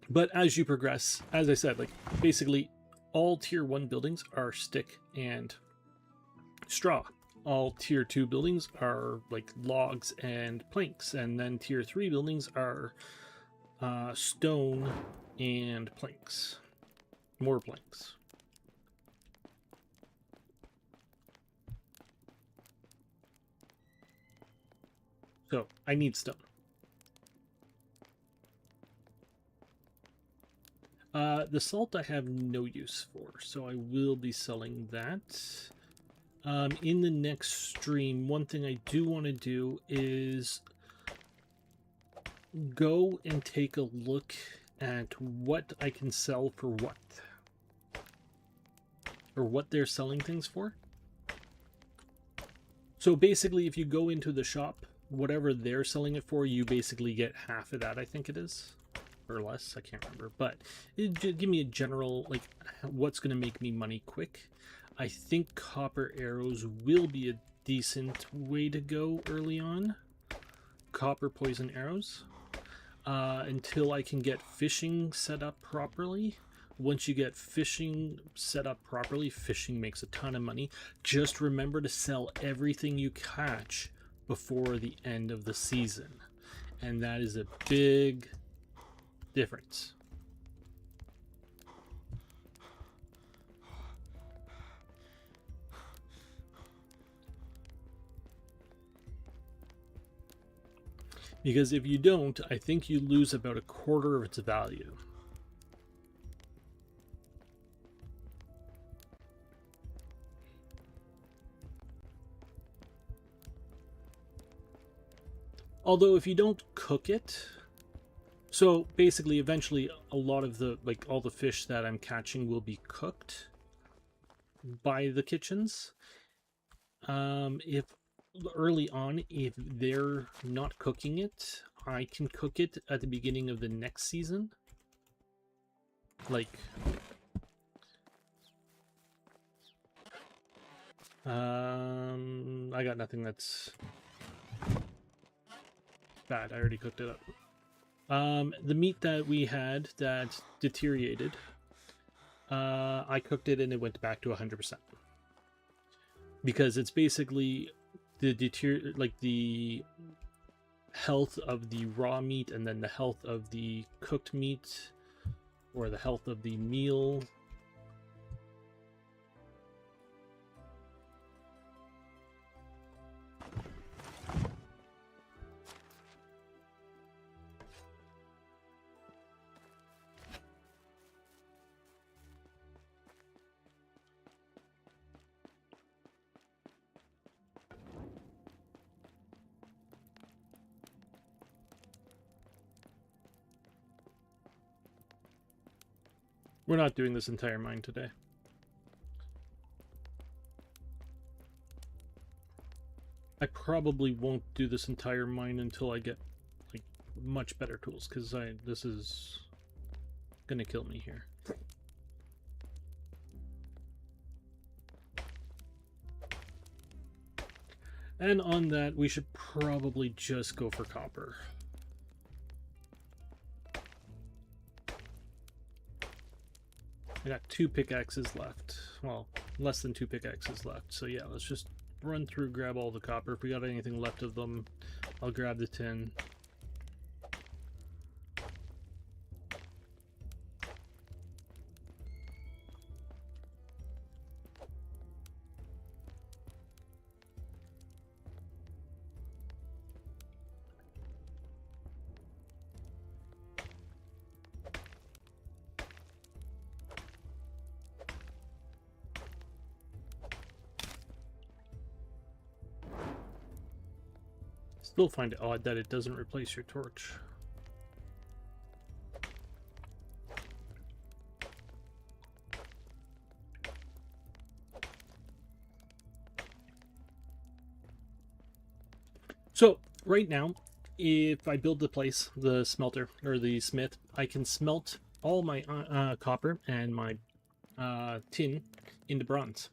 But as you progress, as I said, like basically all tier 1 buildings are stick and straw. All tier 2 buildings are like logs and planks, and then tier 3 buildings are stone and planks. More planks. So, I need stone. The salt I have no use for, so I will be selling that. In the next stream, one thing I do want to do is go and take a look at what I can sell for what. Or what they're selling things for. So basically, if you go into the shop, whatever they're selling it for, you basically get half of that, I think it is. Or less, I can't remember. But give me a general, like, what's going to make me money quick. I think copper arrows will be a decent way to go early on. Copper poison arrows. Until I can get fishing set up properly. Once you get fishing set up properly, fishing makes a ton of money. Just remember to sell everything you catch before the end of the season. And that is a big difference. Because if you don't, I think you lose about a quarter of its value. Although if you don't cook it, so basically eventually a lot of the, like all the fish that I'm catching will be cooked by the kitchens. If early on, if they're not cooking it, I can cook it at the beginning of the next season. Like, I got nothing that's bad. I already cooked it up. The meat that we had that deteriorated, I cooked it and it went back to 100%. Because it's basically the health of the raw meat and then the health of the cooked meat, or the health of the meal. We're not doing this entire mine today. I probably won't do this entire mine until I get like much better tools, because this is gonna kill me here. And on that, we should probably just go for copper. I got 2 pickaxes left. Well, less than 2 pickaxes left. So yeah, let's just run through, grab all the copper. If we got anything left of them, I'll grab the tin. Still find it odd that it doesn't replace your torch. So right now, if I build the place, the smelter or the smith, I can smelt all my copper and my tin into bronze.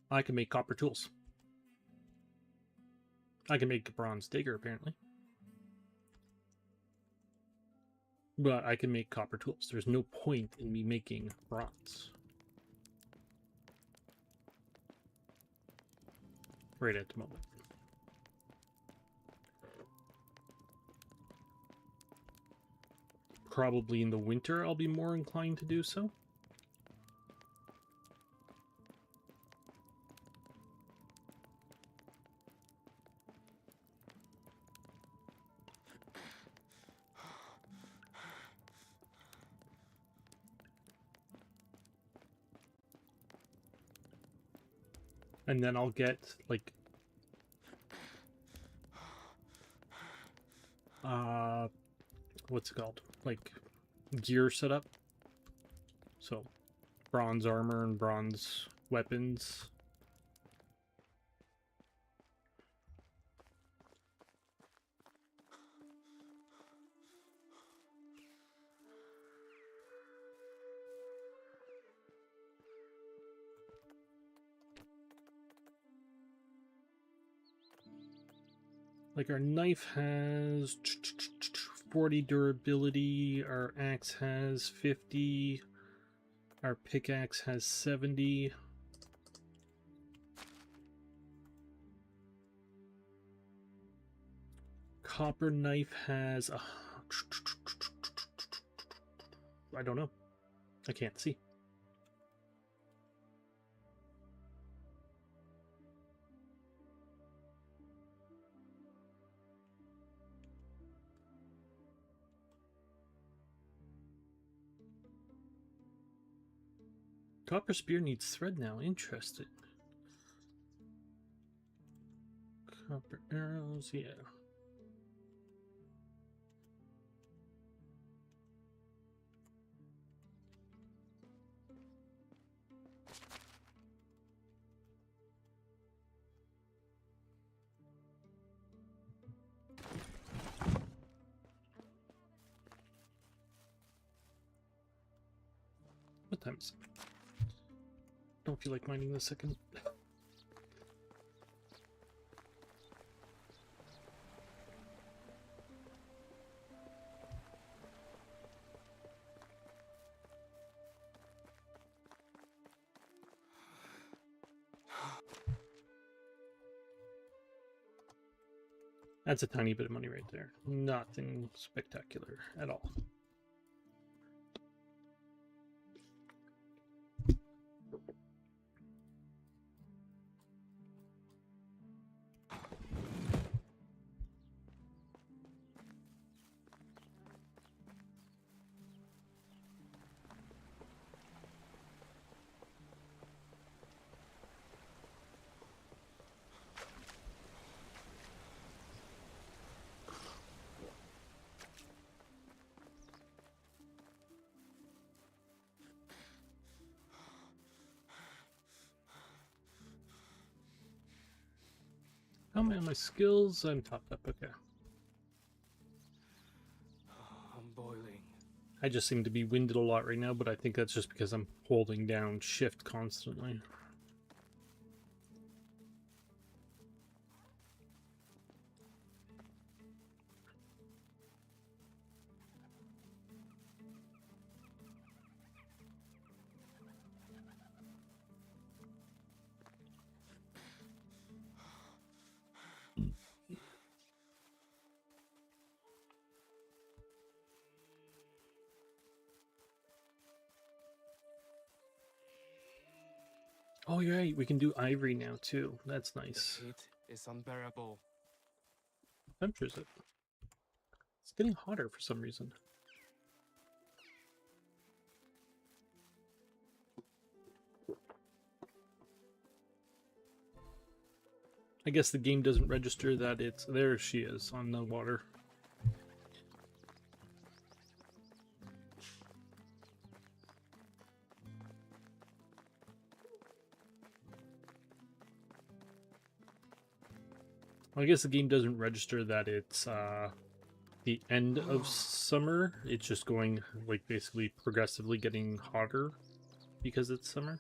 I can make copper tools. I can make a bronze dagger, apparently. But I can make copper tools. There's no point in me making bronze. right at the moment. Probably in the winter I'll be more inclined to do so. And then I'll get, like, what's it called? Like, gear set up. So, bronze armor and bronze weapons. Like, our knife has 40 durability, our axe has 50, our pickaxe has 70. Copper knife has I don't know. I can't see. Copper spear needs thread now. Interesting. Copper arrows, yeah. What time is it? Don't feel like mining this second. That's a tiny bit of money right there. Nothing spectacular at all. How many of my skills? I'm topped up, okay. I'm boiling. I just seem to be winded a lot right now, but I think that's just because I'm holding down shift constantly. Oh, you're right. We can do ivory now, too. That's nice. The heat is unbearable. What temperature is it? It's getting hotter for some reason. I guess the game doesn't register that it's... There she is on the water. I guess the game doesn't register that it's the end of summer. It's just going, like, basically progressively getting hotter because it's summer.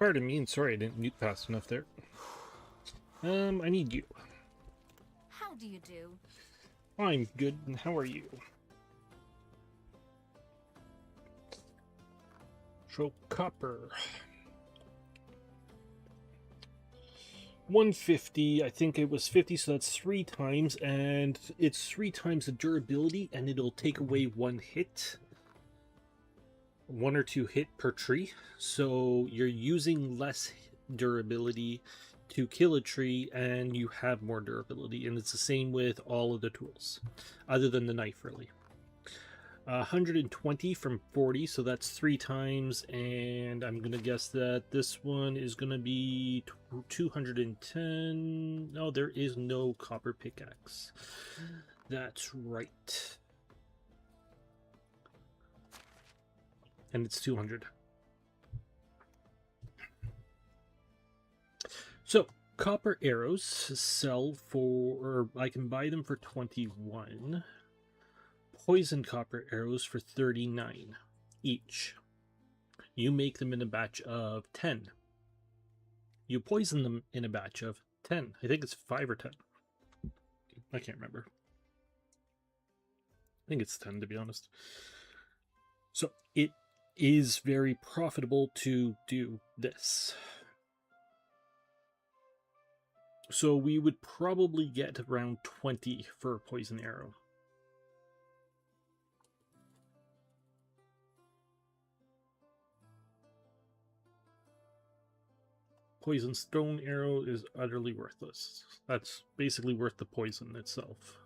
Pardon me, and sorry I didn't mute fast enough there. I need you. How do you do? I'm good, and how are you? So, copper. 150, I think it was 50, so that's 3 times, and it's 3 times the durability, and it'll take away 1 hit. 1 or 2 hit per tree, so you're using less durability to kill a tree, and you have more durability, and it's the same with all of the tools, other than the knife, really. 120 from 40, so that's 3 times, and I'm gonna guess that this one is gonna be 210. No, there is no copper pickaxe. That's right. And it's 200. So, copper arrows sell for, or I can buy them for 21. Poison copper arrows for 39 each. You make them in a batch of 10. You poison them in a batch of 10. I think it's 5 or 10. I can't remember. I think it's 10, to be honest. So it is very profitable to do this. So we would probably get around 20 for a poison arrow. Poison stone arrow is utterly worthless. That's basically worth the poison itself.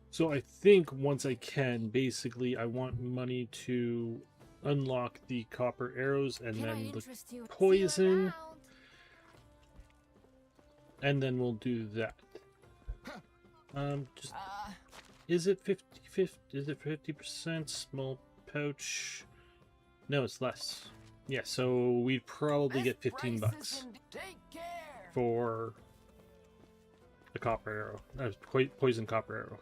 So I think once I can, basically, I want money to unlock the copper arrows and then the poison, and then we'll do that. Just is it 50? Is it 50% small pouch? No, it's less. Yeah, so we'd probably get 15 bucks for the copper arrow. Poison copper arrow.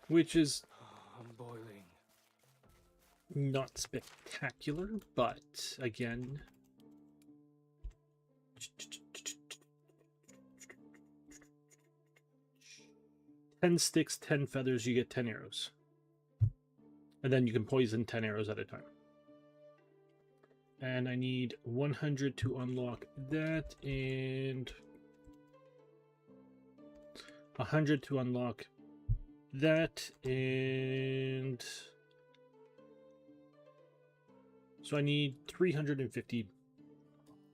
Which is I'm boiling. not spectacular, but again, 10 sticks, 10 feathers, you get 10 arrows. And then you can poison 10 arrows at a time. And I need 100 to unlock that, and 100 to unlock that, and so I need 350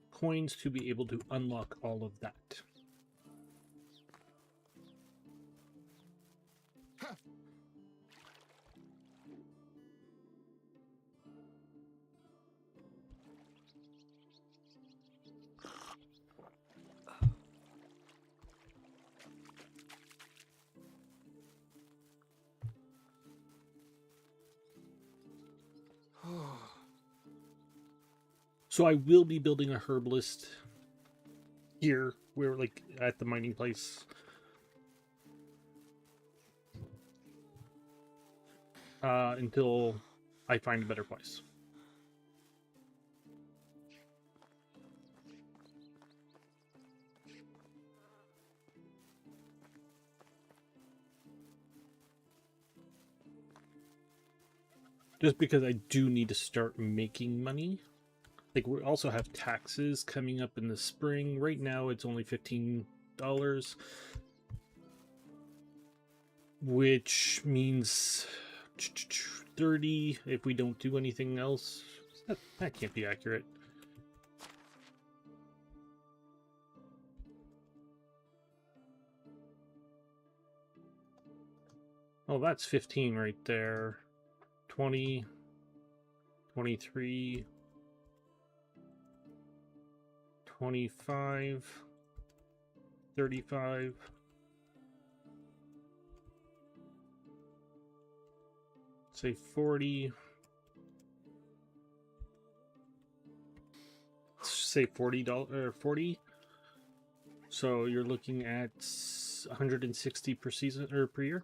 coins to be able to unlock all of that. So I will be building a herbalist here, where like at the mining place. Until I find a better place. Just because I do need to start making money. Like, we also have taxes coming up in the spring. Right now, it's only $15, which means 30 if we don't do anything else. That can't be accurate. Oh, that's 15 right there. 20, 23, 25, 35. Say 40. Say $40 or 40. So you're looking at 160 per season or per year.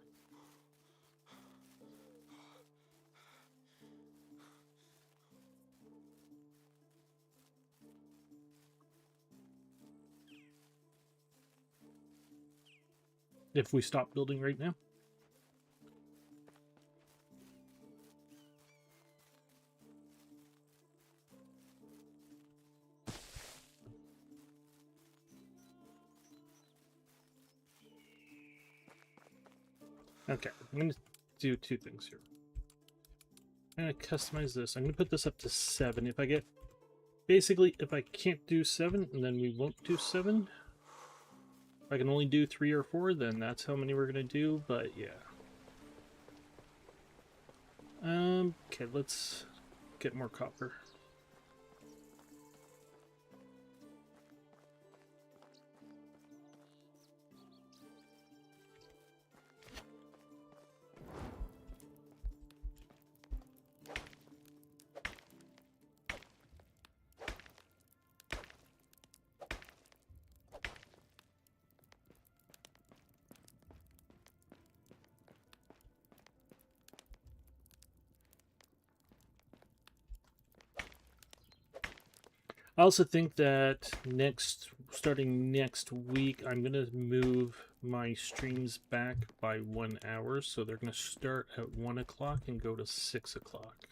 If we stop building right now. Okay, I'm going to do two things here. I'm going to customize this. I'm going to put this up to 7. If I get... Basically, if I can't do 7, then we won't do 7. If I can only do 3 or 4, then that's how many we're going to do, but yeah. Okay, let's get more copper. I also think that starting next week, I'm going to move my streams back by 1 hour. So they're going to start at 1 o'clock and go to 6 o'clock.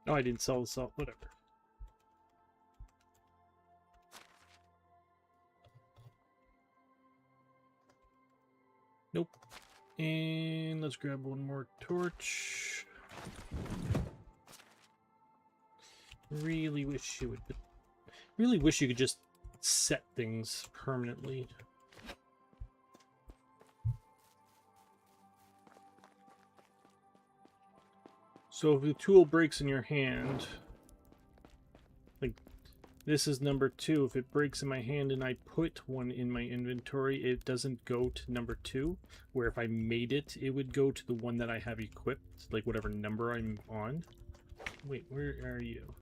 Oh, I didn't sell the salt. Whatever. Nope. And let's grab one more torch. Really wish you would. Really wish you could just set things permanently. So if the tool breaks in your hand, like this is number 2. If it breaks in my hand and I put one in my inventory, it doesn't go to number 2. Where if I made it, it would go to the one that I have equipped, like whatever number I'm on. Wait, where are you?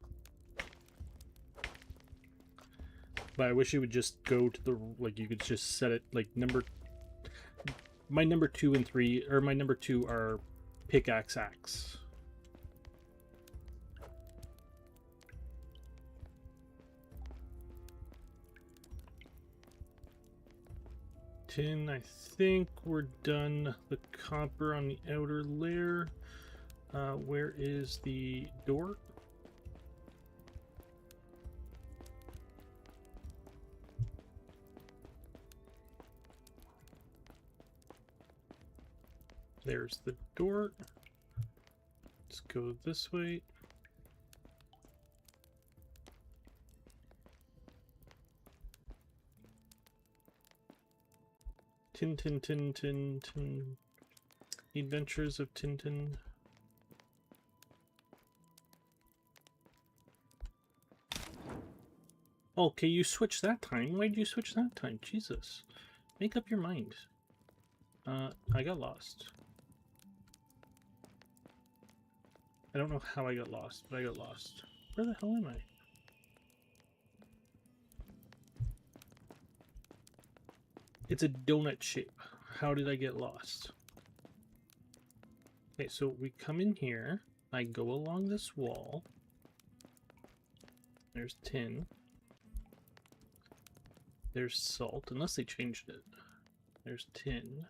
But I wish it would just go to the, like you could just set it like my number 2 and 3, or my number 2 are pickaxe axe. Tin, I think we're done the copper on the outer layer. Where is the door? There's the door. Let's go this way. Tintin. Adventures of Tintin. Okay, you switched that time. Why did you switch that time? Jesus. Make up your mind. I got lost. I don't know how I got lost, but I got lost. Where the hell am I? It's a donut shape. How did I get lost? Okay, so we come in here. I go along this wall. There's tin. There's salt, unless they changed it. There's tin.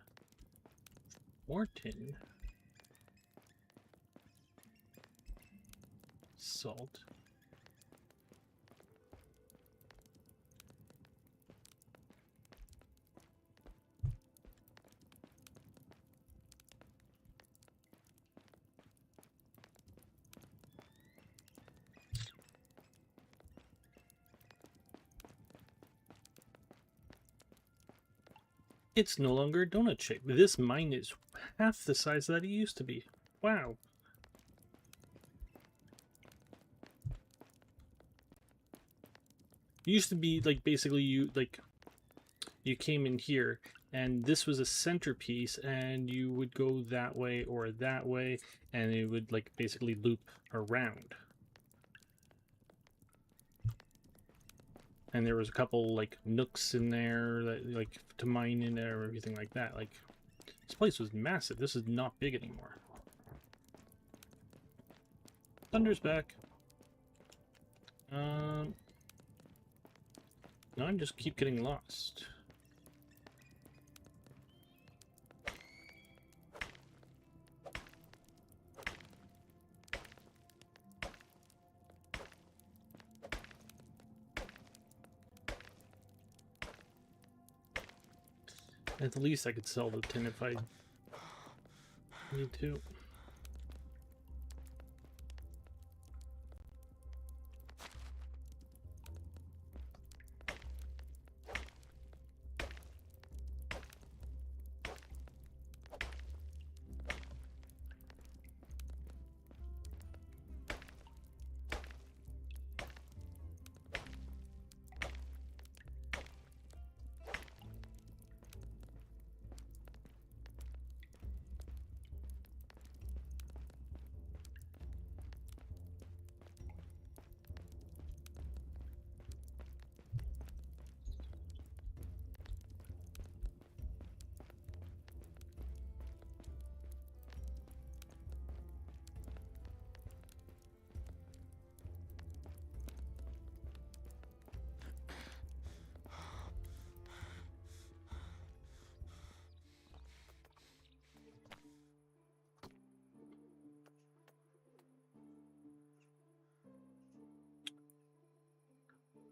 More tin. Salt. It's no longer a donut shape. This mine is half the size that it used to be. Wow. It used to be like basically you came in here and this was a centerpiece and you would go that way or that way and it would like basically loop around. And there was a couple like nooks in there that like to mine in there or everything like that. Like this place was massive. This is not big anymore. Thunder's back. No, I just keep getting lost. At the least I could sell the tin if I need to.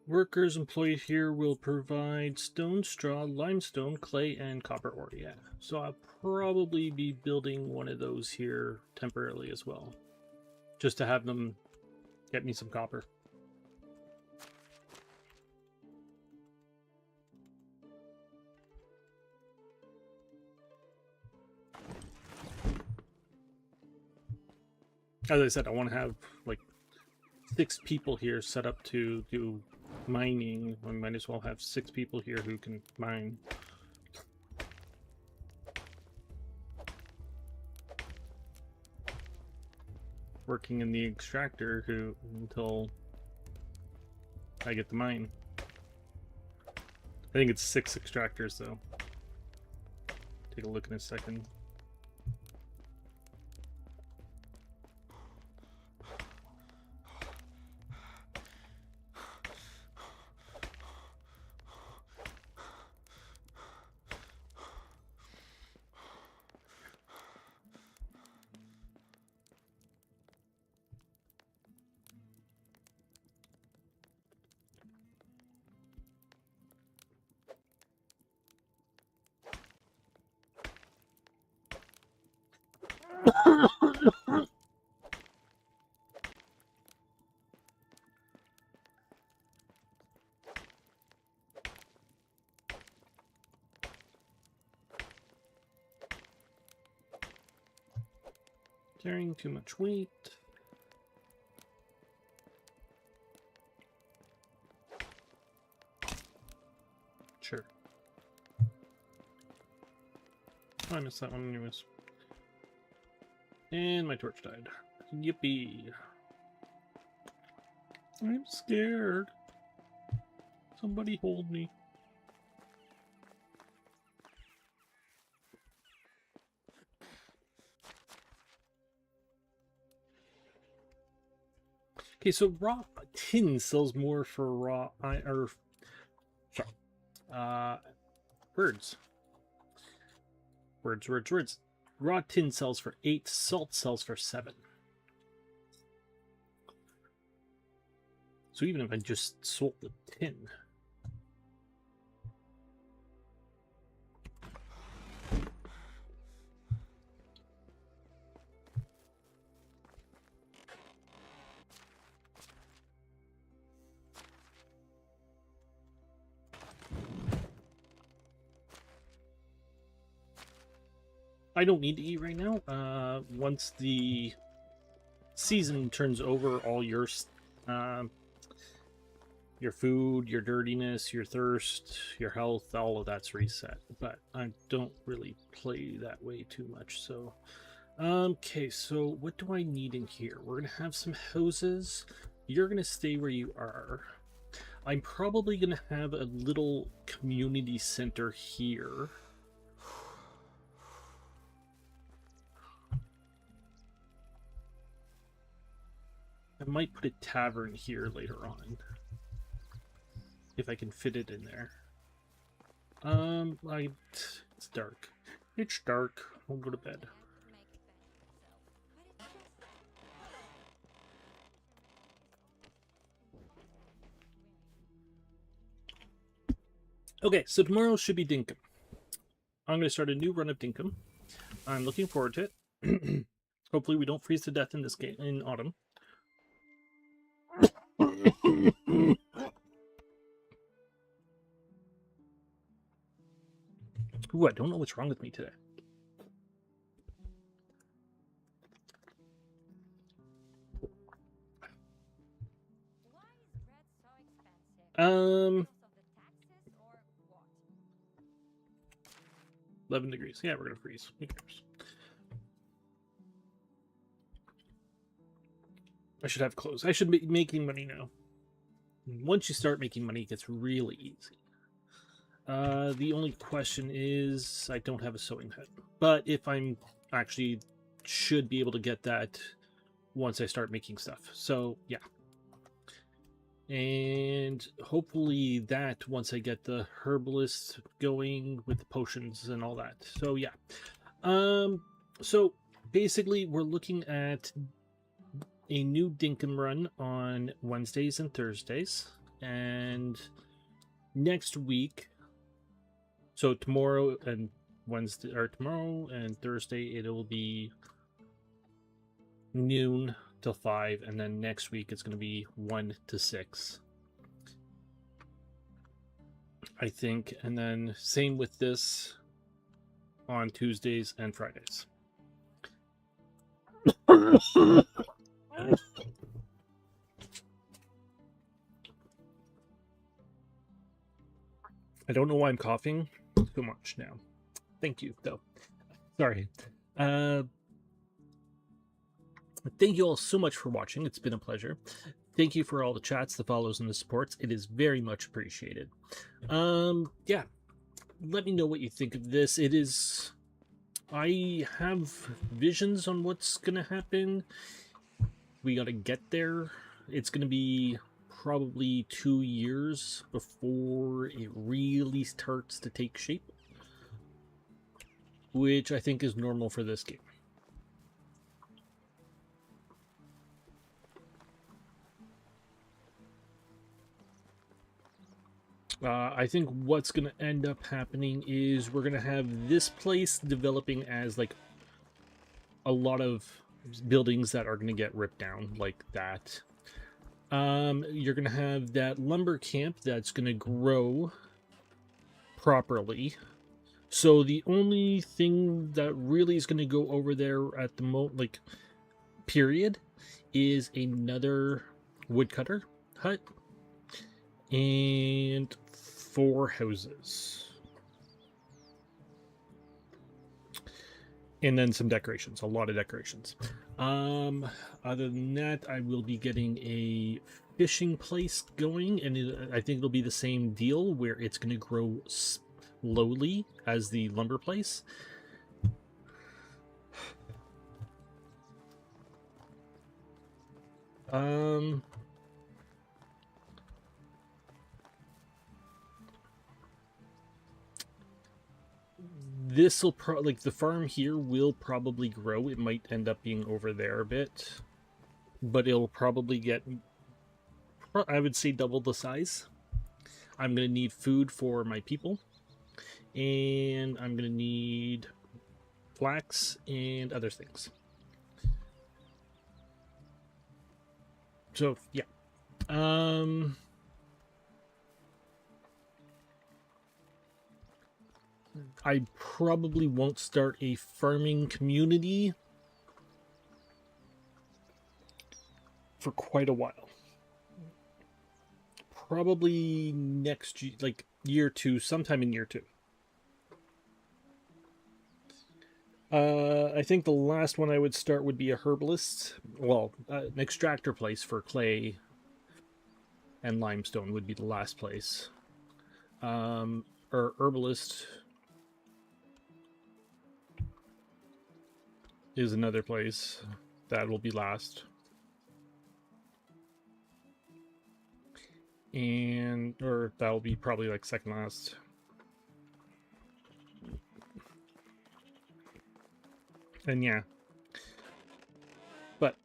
Workers employed here will provide stone, straw, limestone, clay, and copper ore. Yeah, so I'll probably be building one of those here temporarily as well. Just to have them get me some copper. As I said, I want to have like 6 people here set up to do mining. I might as well have 6 people here who can mine. Working in the extractor until I get the mine. I think it's 6 extractors though. Take a look in a second. Carrying too much weight. Sure. Oh, I missed that one anyways. And my torch died. Yippee. I'm scared. Somebody hold me. Okay, so raw tin sells more for raw words. Words. Raw tin sells for 8, salt sells for 7. So even if I just sold the tin. I don't need to eat right now. Once the season turns over, all your food, your dirtiness, your thirst, your health, all of that's reset. But I don't really play that way too much. So, okay. So what do I need in here? We're gonna have some houses. You're gonna stay where you are. I'm probably gonna have a little community center here. I might put a tavern here later on. If I can fit it in there. It's dark. It's dark. I'll go to bed. Okay, so tomorrow should be Dinkum. I'm going to start a new run of Dinkum. I'm looking forward to it. Hopefully we don't freeze to death in this game in autumn. Ooh, I don't know what's wrong with me today. Why is bread so expensive? Because of the taxes or what? 11 degrees. Yeah, we're going to freeze. Who cares? I should have clothes. I should be making money now. Once you start making money, it gets really easy. The only question is I don't have a sewing hut. But if I'm actually should be able to get that once I start making stuff. So, yeah. And hopefully that once I get the herbalist going with the potions and all that. So, yeah. So basically we're looking at a new Dinkum run on Wednesdays and Thursdays. And next week, so tomorrow and Wednesday, or tomorrow and Thursday, it'll be noon till 5, and then next week it's going to be 1 to 6, I think. And then same with this on Tuesdays and Fridays. I don't know why I'm coughing so much now. Thank you, though. Sorry. Thank you all so much for watching. It's been a pleasure. Thank you for all the chats, the follows, and the supports. It is very much appreciated. Yeah. Let me know what you think of this. It is... I have visions on what's going to happen. We got to get there. It's going to be probably 2 years before it really starts to take shape, which I think is normal for this game. I think what's going to end up happening is we're going to have this place developing as like a lot of buildings that are going to get ripped down like that. You're going to have that lumber camp that's going to grow properly. So the only thing that really is going to go over there at the moment, like period is another woodcutter hut and 4 houses. And then some decorations, a lot of decorations. Other than that, I will be getting a fishing place going, and I think it'll be the same deal where it's going to grow slowly as the lumber place. This will like the farm here will probably grow. It might end up being over there a bit, but it'll probably get, I would say, double the size. I'm gonna need food for my people, and I'm gonna need flax and other things. So yeah, I probably won't start a farming community for quite a while. Probably next year, like year 2, sometime in year 2. I think the last one I would start would be a herbalist. Well, an extractor place for clay and limestone would be the last place. Or herbalist is another place that will be last. Or that'll be probably like second last. And yeah. But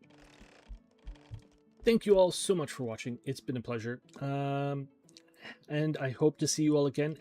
thank you all so much for watching. It's been a pleasure. And I hope to see you all again.